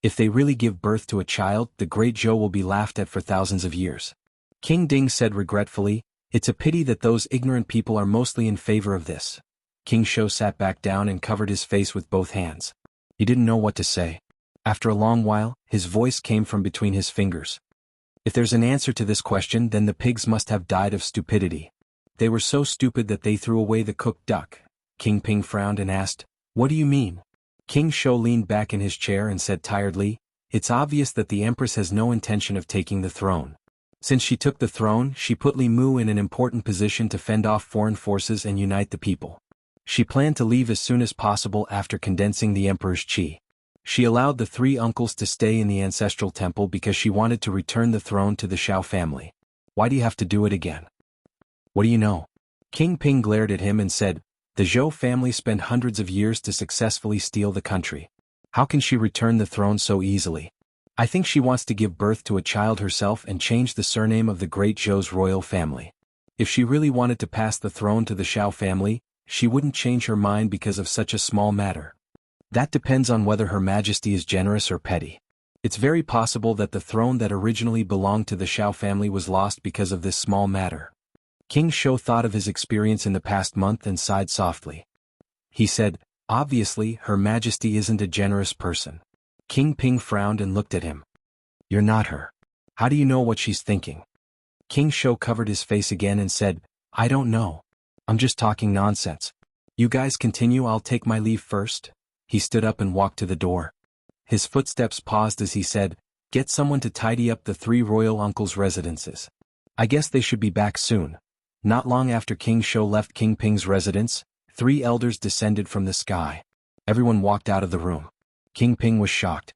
If they really give birth to a child, the Great Zhou will be laughed at for thousands of years. King Ding said regretfully, "It's a pity that those ignorant people are mostly in favor of this." King Shou sat back down and covered his face with both hands. He didn't know what to say. After a long while, his voice came from between his fingers. "If there's an answer to this question, then the pigs must have died of stupidity. They were so stupid that they threw away the cooked duck." King Ping frowned and asked, "What do you mean?" King Shou leaned back in his chair and said tiredly, "It's obvious that the Empress has no intention of taking the throne. Since she took the throne, she put Li Mu in an important position to fend off foreign forces and unite the people. She planned to leave as soon as possible after condensing the Emperor's Qi. She allowed the 3 uncles to stay in the ancestral temple because she wanted to return the throne to the Shao family. Why do you have to do it again? What do you know?" King Ping glared at him and said, "The Zhou family spent hundreds of years to successfully steal the country. How can she return the throne so easily? I think she wants to give birth to a child herself and change the surname of the Great Zhou's royal family. If she really wanted to pass the throne to the Shao family, she wouldn't change her mind because of such a small matter. That depends on whether Her Majesty is generous or petty. It's very possible that the throne that originally belonged to the Shao family was lost because of this small matter." King Shou thought of his experience in the past month and sighed softly. He said, "Obviously, Her Majesty isn't a generous person." King Ping frowned and looked at him. "You're not her. How do you know what she's thinking?" King Shou covered his face again and said, "I don't know. I'm just talking nonsense." You guys continue, I'll take my leave first. He stood up and walked to the door. His footsteps paused as he said, get someone to tidy up the 3 royal uncles' residences. I guess they should be back soon. Not long after King Shou left King Ping's residence, 3 elders descended from the sky. Everyone walked out of the room. King Ping was shocked.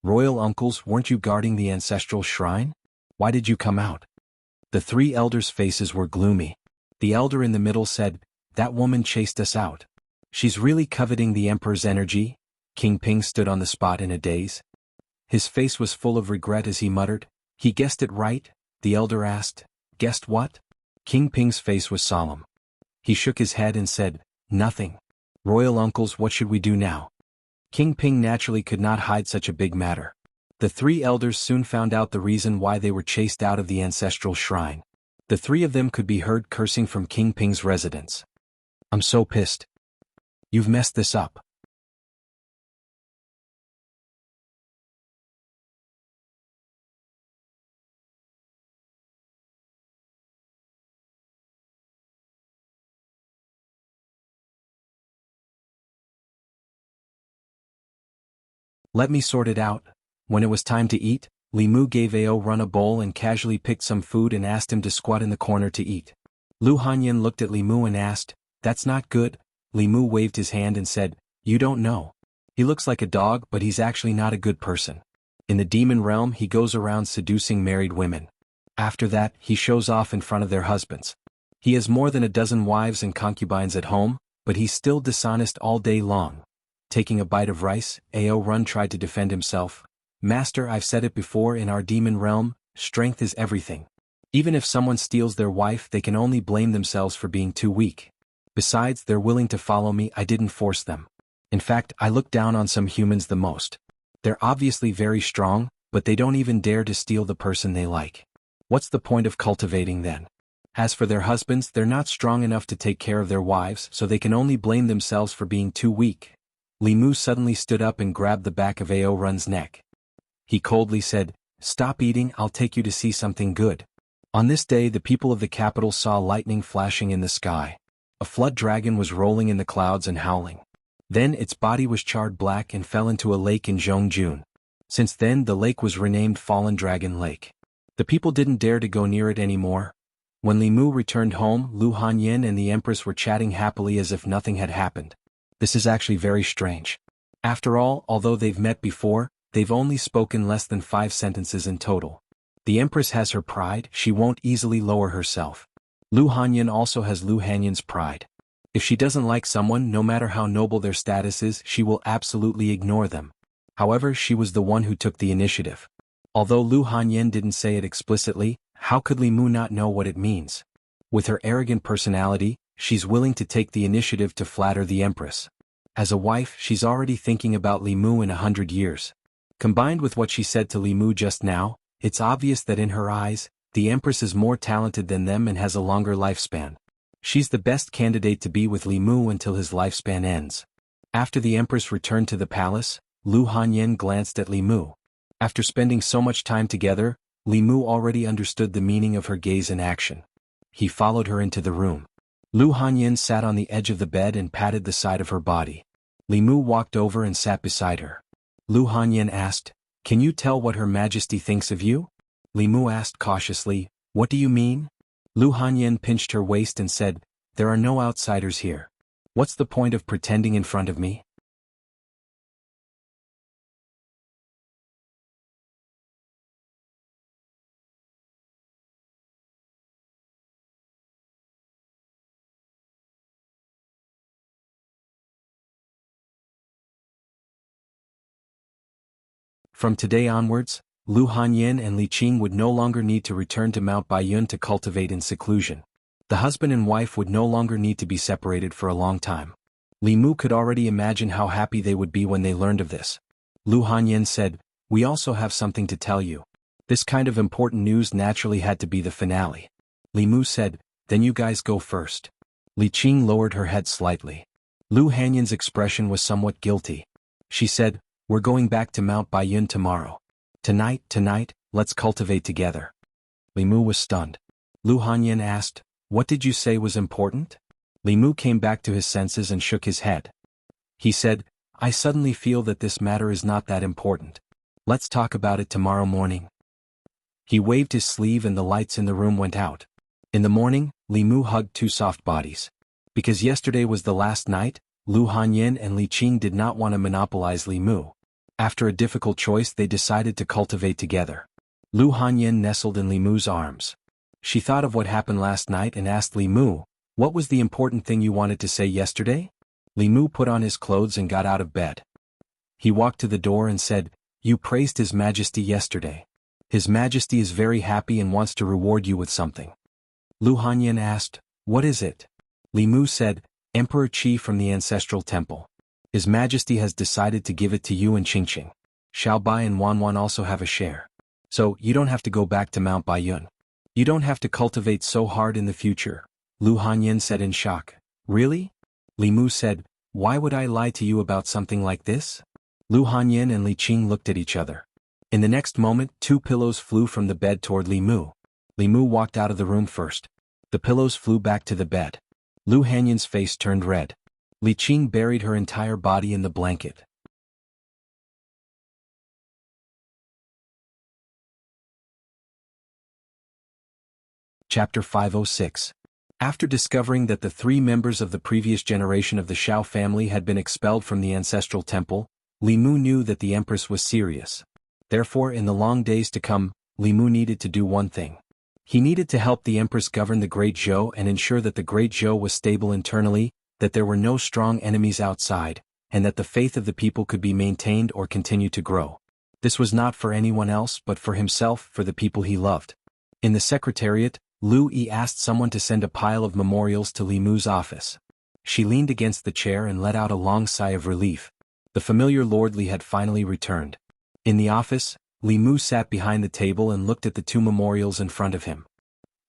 Royal uncles, weren't you guarding the ancestral shrine? Why did you come out? The 3 elders' faces were gloomy. The elder in the middle said, that woman chased us out. She's really coveting the emperor's energy. King Ping stood on the spot in a daze. His face was full of regret as he muttered, he guessed it right? The elder asked, guessed what? King Ping's face was solemn. He shook his head and said, nothing. Royal uncles, what should we do now? King Ping naturally could not hide such a big matter. The 3 elders soon found out the reason why they were chased out of the ancestral shrine. The 3 of them could be heard cursing from King Ping's residence. I'm so pissed. You've messed this up. Let me sort it out. When it was time to eat, Li Mu gave Ao Run a bowl and casually picked some food and asked him to squat in the corner to eat. Lu Hanyin looked at Li Mu and asked, that's not good. Li Mu waved his hand and said, you don't know. He looks like a dog, but he's actually not a good person. In the demon realm, he goes around seducing married women. After that, he shows off in front of their husbands. He has more than a dozen wives and concubines at home, but he's still dishonest all day long. Taking a bite of rice, Ao Run tried to defend himself. Master, I've said it before, in our demon realm, strength is everything. Even if someone steals their wife, they can only blame themselves for being too weak. Besides, they're willing to follow me, I didn't force them. In fact, I look down on some humans the most. They're obviously very strong, but they don't even dare to steal the person they like. What's the point of cultivating then? As for their husbands, they're not strong enough to take care of their wives, so they can only blame themselves for being too weak. Li Mu suddenly stood up and grabbed the back of Ao Run's neck. He coldly said, stop eating, I'll take you to see something good. On this day, the people of the capital saw lightning flashing in the sky. A flood dragon was rolling in the clouds and howling. Then its body was charred black and fell into a lake in Jianghu. Since then, the lake was renamed Fallen Dragon Lake. The people didn't dare to go near it anymore. When Li Mu returned home, Lu Hanyin and the Empress were chatting happily as if nothing had happened. This is actually very strange. After all, although they've met before, they've only spoken less than 5 sentences in total. The Empress has her pride, she won't easily lower herself. Lu Hanyin also has Lu Hanyin's pride. If she doesn't like someone, no matter how noble their status is, she will absolutely ignore them. However, she was the one who took the initiative. Although Lu Hanyin didn't say it explicitly, how could Li Mu not know what it means? With her arrogant personality, she's willing to take the initiative to flatter the Empress. As a wife, she's already thinking about Li Mu in 100 years. Combined with what she said to Li Mu just now, it's obvious that in her eyes, the Empress is more talented than them and has a longer lifespan. She's the best candidate to be with Li Mu until his lifespan ends. After the Empress returned to the palace, Lu Hanyin glanced at Li Mu. After spending so much time together, Li Mu already understood the meaning of her gaze and action. He followed her into the room. Lu Hanyin sat on the edge of the bed and patted the side of her body. Li Mu walked over and sat beside her. Lu Hanyin asked, can you tell what Her Majesty thinks of you? Li Mu asked cautiously, what do you mean? Lu Hanyin pinched her waist and said, there are no outsiders here. What's the point of pretending in front of me? From today onwards, Lu Hanyin and Li Qing would no longer need to return to Mount Baiyun to cultivate in seclusion. The husband and wife would no longer need to be separated for a long time. Li Mu could already imagine how happy they would be when they learned of this. Lu Hanyin said, we also have something to tell you. This kind of important news naturally had to be the finale. Li Mu said, then you guys go first. Li Qing lowered her head slightly. Lu Hanyin's expression was somewhat guilty. She said, we're going back to Mount Baiyun tomorrow. Tonight, let's cultivate together. Li Mu was stunned. Lu Hanyin asked, what did you say was important? Li Mu came back to his senses and shook his head. He said, I suddenly feel that this matter is not that important. Let's talk about it tomorrow morning. He waved his sleeve and the lights in the room went out. In the morning, Li Mu hugged two soft bodies. Because yesterday was the last night, Lu Hanyin and Li Qing did not want to monopolize Li Mu. After a difficult choice they decided to cultivate together. Lu Hanyin nestled in Li Mu's arms. She thought of what happened last night and asked Li Mu, what was the important thing you wanted to say yesterday? Li Mu put on his clothes and got out of bed. He walked to the door and said, You praised His Majesty yesterday. His Majesty is very happy and wants to reward you with something. Lu Hanyin asked, What is it? Li Mu said, Emperor Qi from the Ancestral Temple. His Majesty has decided to give it to you and Qingqing. Xiaobai and Wanwan also have a share. So, you don't have to go back to Mount Baiyun. You don't have to cultivate so hard in the future, Lu Hanyin said in shock. Really? Li Mu said, Why would I lie to you about something like this? Lu Hanyin and Li Qing looked at each other. In the next moment, two pillows flew from the bed toward Li Mu. Li Mu walked out of the room first. The pillows flew back to the bed. Lu Hanyin's face turned red. Li Qing buried her entire body in the blanket. Chapter 506. After discovering that the three members of the previous generation of the Shao family had been expelled from the Ancestral Temple, Li Mu knew that the Empress was serious. Therefore, in the long days to come, Li Mu needed to do one thing. He needed to help the Empress govern the Great Zhou and ensure that the Great Zhou was stable internally, that there were no strong enemies outside, and that the faith of the people could be maintained or continue to grow. This was not for anyone else but for himself, for the people he loved. In the Secretariat, Lu Yi asked someone to send a pile of memorials to Li Mu's office. She leaned against the chair and let out a long sigh of relief. The familiar Lord Li had finally returned. In the office, Li Mu sat behind the table and looked at the two memorials in front of him.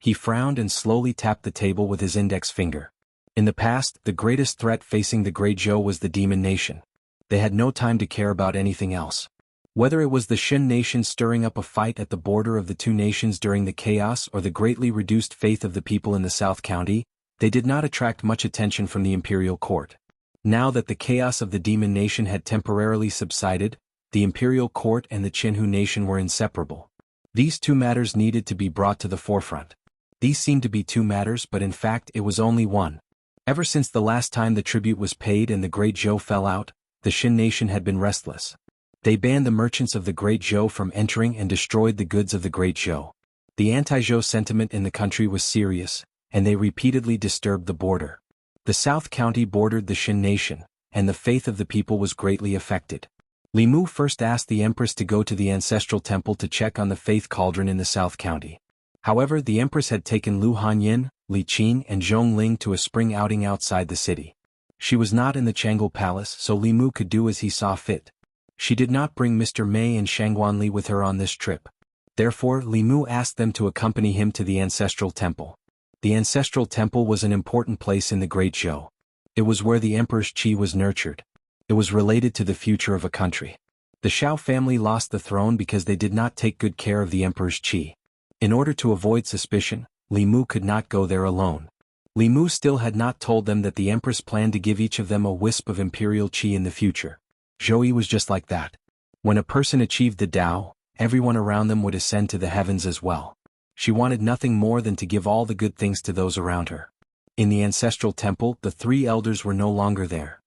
He frowned and slowly tapped the table with his index finger. In the past, the greatest threat facing the Great Zhou was the Demon Nation. They had no time to care about anything else. Whether it was the Shen nation stirring up a fight at the border of the two nations during the chaos or the greatly reduced faith of the people in the South County, they did not attract much attention from the imperial court. Now that the chaos of the Demon Nation had temporarily subsided, the imperial court and the Qinhu nation were inseparable. These two matters needed to be brought to the forefront. These seemed to be two matters, but in fact it was only one. Ever since the last time the tribute was paid and the Great Zhou fell out, the Shen nation had been restless. They banned the merchants of the Great Zhou from entering and destroyed the goods of the Great Zhou. The anti-Zhou sentiment in the country was serious, and they repeatedly disturbed the border. The South County bordered the Shen nation, and the faith of the people was greatly affected. Li Mu first asked the Empress to go to the Ancestral Temple to check on the faith cauldron in the South County. However, the Empress had taken Lu Hanyin, Li Qing and Zhong Ling to a spring outing outside the city. She was not in the Chang'e Palace, so Li Mu could do as he saw fit. She did not bring Mr. Mei and Shangguanli with her on this trip. Therefore, Li Mu asked them to accompany him to the Ancestral Temple. The Ancestral Temple was an important place in the Great Zhou. It was where the Emperor's qi was nurtured. It was related to the future of a country. The Shao family lost the throne because they did not take good care of the Emperor's qi. In order to avoid suspicion, Li Mu could not go there alone. Li Mu still had not told them that the Empress planned to give each of them a wisp of imperial qi in the future. Zhou Yi was just like that. When a person achieved the Tao, everyone around them would ascend to the heavens as well. She wanted nothing more than to give all the good things to those around her. In the Ancestral Temple, the three elders were no longer there.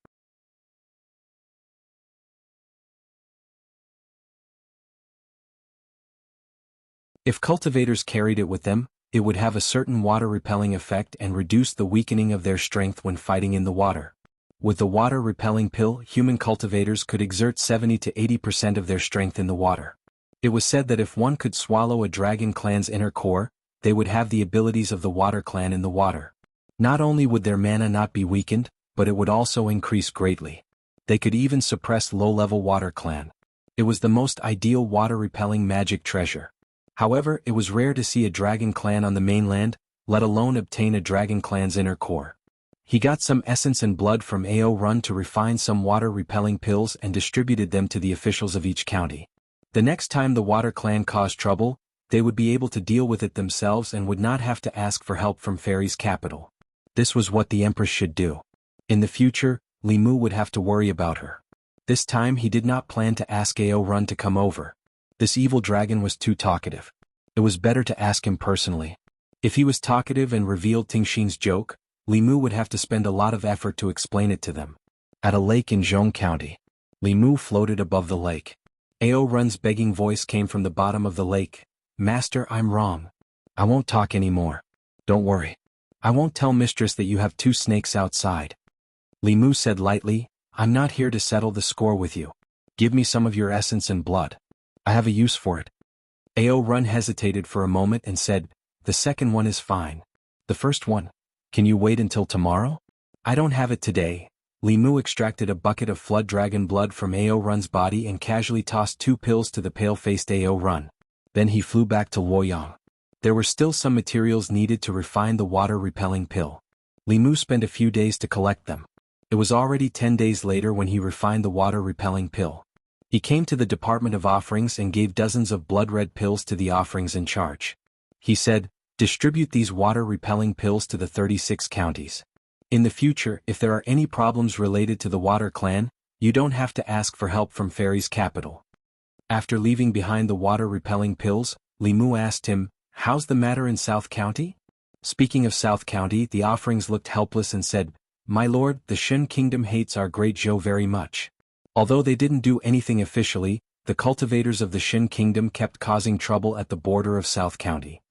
If cultivators carried it with them, it would have a certain water-repelling effect and reduce the weakening of their strength when fighting in the water. With the water-repelling pill, human cultivators could exert 70 to 80% of their strength in the water. It was said that if one could swallow a dragon clan's inner core, they would have the abilities of the water clan in the water. Not only would their mana not be weakened, but it would also increase greatly. They could even suppress low-level water clan. It was the most ideal water-repelling magic treasure. However, it was rare to see a dragon clan on the mainland, let alone obtain a dragon clan's inner core. He got some essence and blood from Ao Run to refine some water-repelling pills and distributed them to the officials of each county. The next time the water clan caused trouble, they would be able to deal with it themselves and would not have to ask for help from Fairy's capital. This was what the Empress should do. In the future, Li Mu would have to worry about her. This time he did not plan to ask Ao Run to come over. This evil dragon was too talkative. It was better to ask him personally. If he was talkative and revealed Tingxin's joke, Li Mu would have to spend a lot of effort to explain it to them. At a lake in Zhong County, Li Mu floated above the lake. Ao Run's begging voice came from the bottom of the lake. Master, I'm wrong. I won't talk anymore. Don't worry. I won't tell mistress that you have 2 snakes outside. Li Mu said lightly, I'm not here to settle the score with you. Give me some of your essence and blood. I have a use for it. Ao Run hesitated for a moment and said, the second one is fine. The first one, can you wait until tomorrow? I don't have it today. Li Mu extracted a bucket of flood dragon blood from Ao Run's body and casually tossed 2 pills to the pale-faced Ao Run. Then he flew back to Luoyang. There were still some materials needed to refine the water-repelling pill. Li Mu spent a few days to collect them. It was already 10 days later when he refined the water-repelling pill. He came to the Department of Offerings and gave dozens of blood-red pills to the offerings in charge. He said, distribute these water-repelling pills to the 36 counties. In the future, if there are any problems related to the Water Clan, you don't have to ask for help from Fairy's capital. After leaving behind the water-repelling pills, Li Mu asked him, how's the matter in South County? Speaking of South County, the offerings looked helpless and said, my lord, the Shen Kingdom hates our great Zhou very much. Although they didn't do anything officially, the cultivators of the Shen Kingdom kept causing trouble at the border of South County.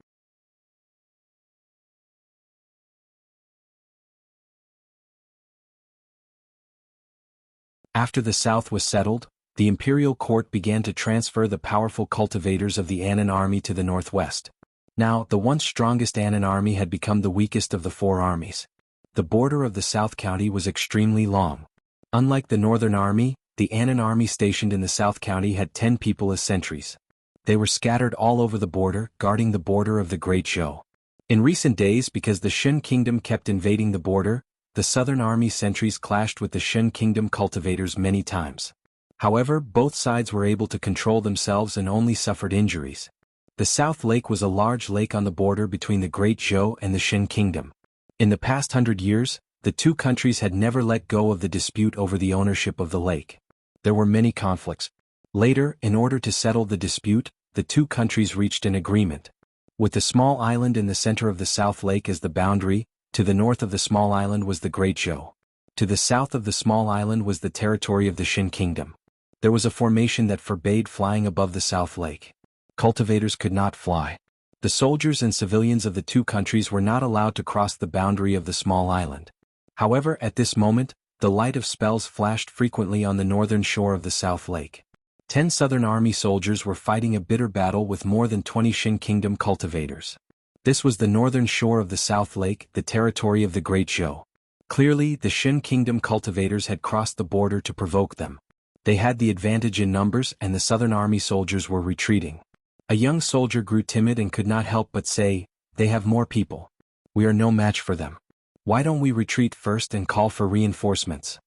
After the south was settled, the imperial court began to transfer the powerful cultivators of the Anan army to the northwest. Now, the once strongest Anan army had become the weakest of the 4 armies. The border of the South County was extremely long. Unlike the Northern Army, the Anan army stationed in the South County had 10 people as sentries. They were scattered all over the border, guarding the border of the Great Zhou. In recent days, because the Shen Kingdom kept invading the border, the Southern Army sentries clashed with the Shen Kingdom cultivators many times. However, both sides were able to control themselves and only suffered injuries. The South Lake was a large lake on the border between the Great Zhou and the Shen Kingdom. In the past 100 years, the 2 countries had never let go of the dispute over the ownership of the lake. There were many conflicts. Later, in order to settle the dispute, the 2 countries reached an agreement. With the small island in the center of the South Lake as the boundary, to the north of the small island was the Great Zhou. To the south of the small island was the territory of the Shen Kingdom. There was a formation that forbade flying above the South Lake. Cultivators could not fly. The soldiers and civilians of the 2 countries were not allowed to cross the boundary of the small island. However, at this moment, the light of spells flashed frequently on the northern shore of the South Lake. 10 Southern Army soldiers were fighting a bitter battle with more than 20 Shen Kingdom cultivators. This was the northern shore of the South Lake, the territory of the Great Zhou. Clearly, the Shen Kingdom cultivators had crossed the border to provoke them. They had the advantage in numbers and the Southern Army soldiers were retreating. A young soldier grew timid and could not help but say, they have more people. We are no match for them. Why don't we retreat first and call for reinforcements?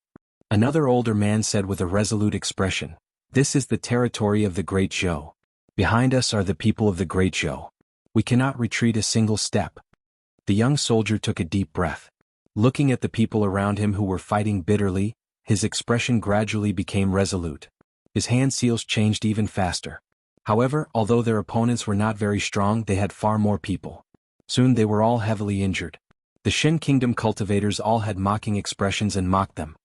Another older man said with a resolute expression, this is the territory of the Great Zhou. Behind us are the people of the Great Zhou. We cannot retreat a single step. The young soldier took a deep breath. Looking at the people around him who were fighting bitterly, his expression gradually became resolute. His hand seals changed even faster. However, although their opponents were not very strong, they had far more people. Soon they were all heavily injured. The Shen Kingdom cultivators all had mocking expressions and mocked them.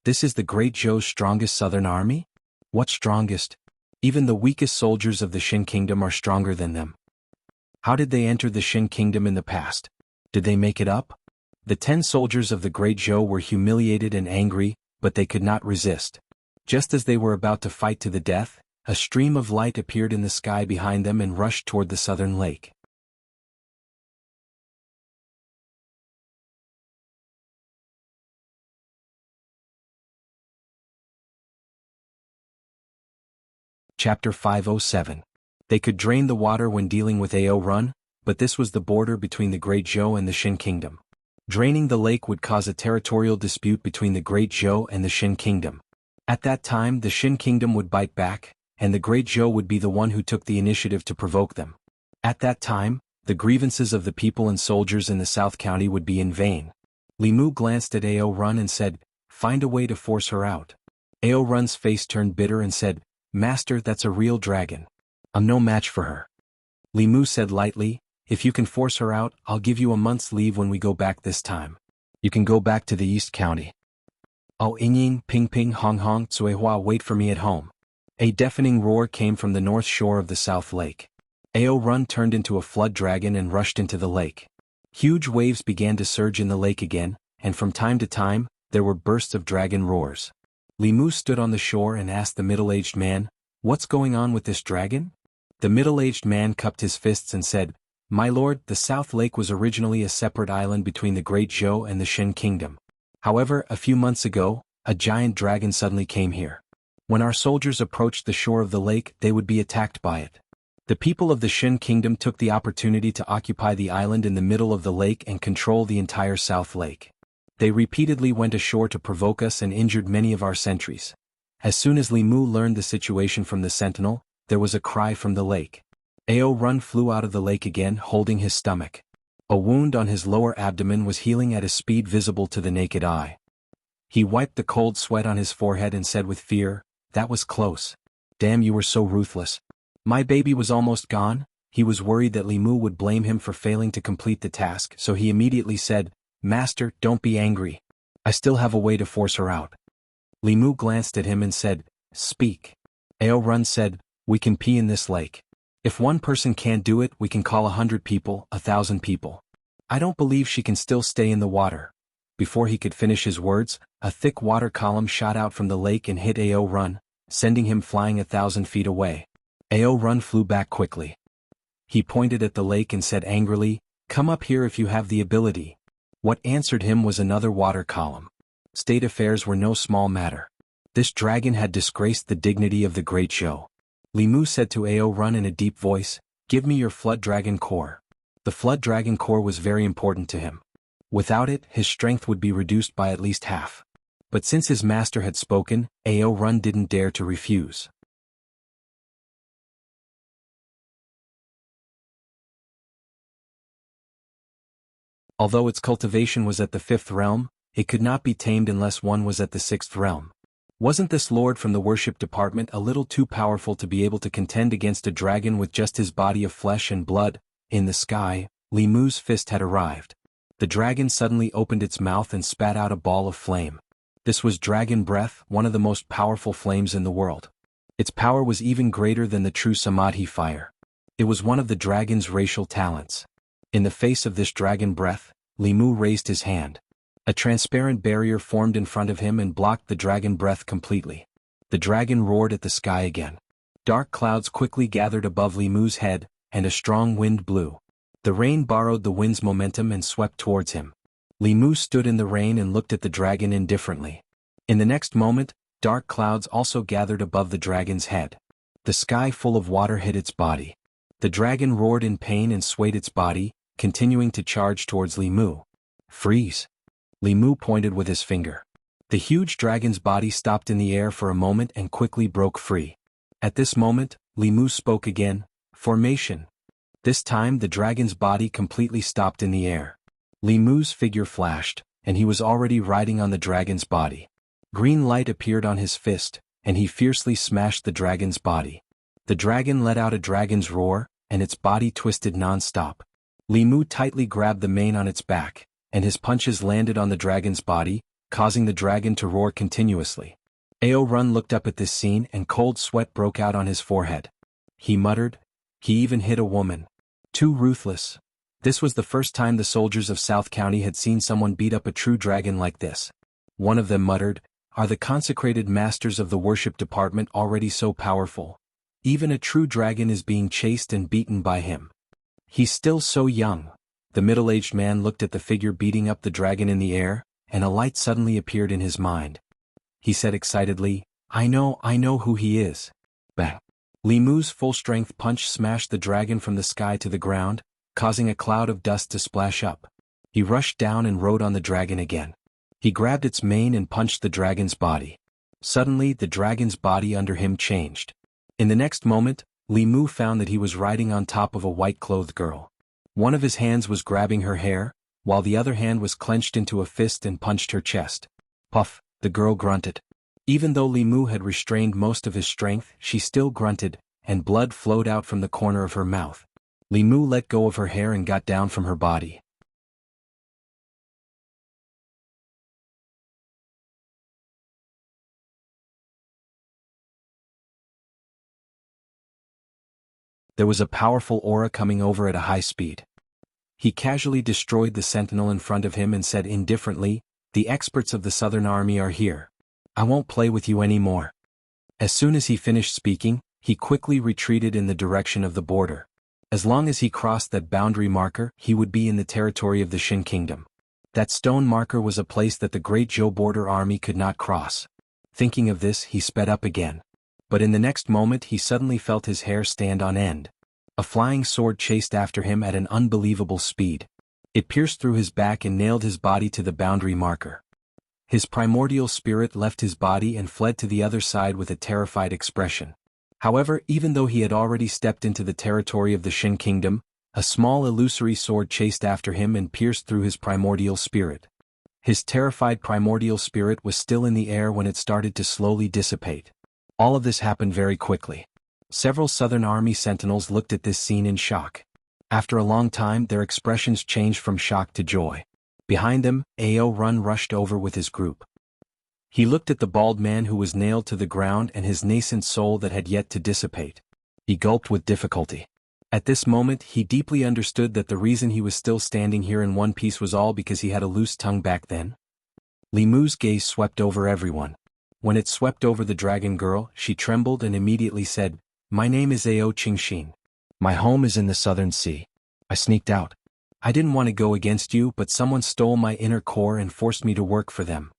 This is the Great Zhou's strongest southern army? What strongest? Even the weakest soldiers of the Shen Kingdom are stronger than them. How did they enter the Shen Kingdom in the past? Did they make it up? The 10 soldiers of the Great Zhou were humiliated and angry, but they could not resist. Just as they were about to fight to the death, a stream of light appeared in the sky behind them and rushed toward the southern lake. Chapter 507. They could drain the water when dealing with Ao Run, but this was the border between the Great Zhou and the Shen Kingdom. Draining the lake would cause a territorial dispute between the Great Zhou and the Shen Kingdom. At that time, the Shen Kingdom would bite back, and the Great Zhou would be the one who took the initiative to provoke them. At that time, the grievances of the people and soldiers in the South County would be in vain. Li Mu glanced at Ao Run and said, "Find a way to force her out." Ao Run's face turned bitter and said, "Master, that's a real dragon. I'm no match for her." Li Mu said lightly, "If you can force her out, I'll give you a month's leave when we go back this time. You can go back to the East County. Ao Inying, Ping Ping, Hong Hong, Tsuehua, wait for me at home." A deafening roar came from the north shore of the South Lake. Ao Run turned into a flood dragon and rushed into the lake. Huge waves began to surge in the lake again, and from time to time, there were bursts of dragon roars. Li Mu stood on the shore and asked the middle-aged man, "What's going on with this dragon?" The middle-aged man cupped his fists and said, "My lord, the South Lake was originally a separate island between the Great Zhou and the Shen Kingdom. However, a few months ago, a giant dragon suddenly came here. When our soldiers approached the shore of the lake, they would be attacked by it. The people of the Shen Kingdom took the opportunity to occupy the island in the middle of the lake and control the entire South Lake. They repeatedly went ashore to provoke us and injured many of our sentries. As soon as Li Mu learned the situation from the sentinel, there was a cry from the lake. Ao Run flew out of the lake again, holding his stomach. A wound on his lower abdomen was healing at a speed visible to the naked eye. He wiped the cold sweat on his forehead and said with fear, "That was close. Damn, you were so ruthless." My baby was almost gone. He was worried that Li Mu would blame him for failing to complete the task, so he immediately said, "Master, don't be angry. I still have a way to force her out." Li Mu glanced at him and said, "Speak." Ao Run said, "We can pee in this lake. If one person can't do it, we can call 100 people, 1,000 people. I don't believe she can still stay in the water." Before he could finish his words, a thick water column shot out from the lake and hit Ao Run, sending him flying 1,000 feet away. Ao Run flew back quickly. He pointed at the lake and said angrily, "Come up here if you have the ability." What answered him was another water column. State affairs were no small matter. This dragon had disgraced the dignity of the Great Zhou. Li Mu said to Ao Run in a deep voice, "Give me your Flood Dragon Core." The Flood Dragon Core was very important to him. Without it, his strength would be reduced by at least half. But since his master had spoken, Ao Run didn't dare to refuse. Although its cultivation was at the 5th realm, it could not be tamed unless one was at the 6th realm. Wasn't this lord from the worship department a little too powerful to be able to contend against a dragon with just his body of flesh and blood? In the sky, Li Mu's fist had arrived. The dragon suddenly opened its mouth and spat out a ball of flame. This was dragon breath, one of the most powerful flames in the world. Its power was even greater than the true Samadhi fire. It was one of the dragon's racial talents. In the face of this dragon breath, Li Mu raised his hand. A transparent barrier formed in front of him and blocked the dragon breath completely. The dragon roared at the sky again. Dark clouds quickly gathered above Li Mu's head, and a strong wind blew. The rain borrowed the wind's momentum and swept towards him. Li Mu stood in the rain and looked at the dragon indifferently. In the next moment, dark clouds also gathered above the dragon's head. The sky full of water hit its body. The dragon roared in pain and swayed its body, continuing to charge towards Li Mu. "Freeze!" Li Mu pointed with his finger. The huge dragon's body stopped in the air for a moment and quickly broke free. At this moment, Li Mu spoke again, "Formation." This time the dragon's body completely stopped in the air. Li Mu's figure flashed, and he was already riding on the dragon's body. Green light appeared on his fist, and he fiercely smashed the dragon's body. The dragon let out a dragon's roar, and its body twisted non-stop. Li Mu tightly grabbed the mane on its back, and his punches landed on the dragon's body, causing the dragon to roar continuously. Ao Run looked up at this scene and cold sweat broke out on his forehead. He muttered, "He even hit a woman. Too ruthless." This was the first time the soldiers of South County had seen someone beat up a true dragon like this. One of them muttered, "Are the consecrated masters of the worship department already so powerful? Even a true dragon is being chased and beaten by him. He's still so young." The middle-aged man looked at the figure beating up the dragon in the air, and a light suddenly appeared in his mind. He said excitedly, I know who he is." Bang! Li Mu's full-strength punch smashed the dragon from the sky to the ground, causing a cloud of dust to splash up. He rushed down and rode on the dragon again. He grabbed its mane and punched the dragon's body. Suddenly, the dragon's body under him changed. In the next moment, Li Mu found that he was riding on top of a white-clothed girl. One of his hands was grabbing her hair, while the other hand was clenched into a fist and punched her chest. Puff, the girl grunted. Even though Li Mu had restrained most of his strength, she still grunted, and blood flowed out from the corner of her mouth. Li Mu let go of her hair and got down from her body. There was a powerful aura coming over at a high speed. He casually destroyed the sentinel in front of him and said indifferently, "The experts of the Southern Army are here. I won't play with you anymore." As soon as he finished speaking, he quickly retreated in the direction of the border. As long as he crossed that boundary marker, he would be in the territory of the Shin Kingdom. That stone marker was a place that the great Zhou border army could not cross. Thinking of this, he sped up again. But in the next moment he suddenly felt his hair stand on end. A flying sword chased after him at an unbelievable speed. It pierced through his back and nailed his body to the boundary marker. His primordial spirit left his body and fled to the other side with a terrified expression. However, even though he had already stepped into the territory of the Shin Kingdom, a small illusory sword chased after him and pierced through his primordial spirit. His terrified primordial spirit was still in the air when it started to slowly dissipate. All of this happened very quickly. Several Southern Army sentinels looked at this scene in shock. After a long time, their expressions changed from shock to joy. Behind them, Ao Run rushed over with his group. He looked at the bald man who was nailed to the ground and his nascent soul that had yet to dissipate. He gulped with difficulty. At this moment, he deeply understood that the reason he was still standing here in one piece was all because he had a loose tongue back then. Li Mu's gaze swept over everyone. When it swept over the dragon girl, she trembled and immediately said, "My name is Ao Qingxin. My home is in the Southern Sea. I sneaked out. I didn't want to go against you, but someone stole my inner core and forced me to work for them.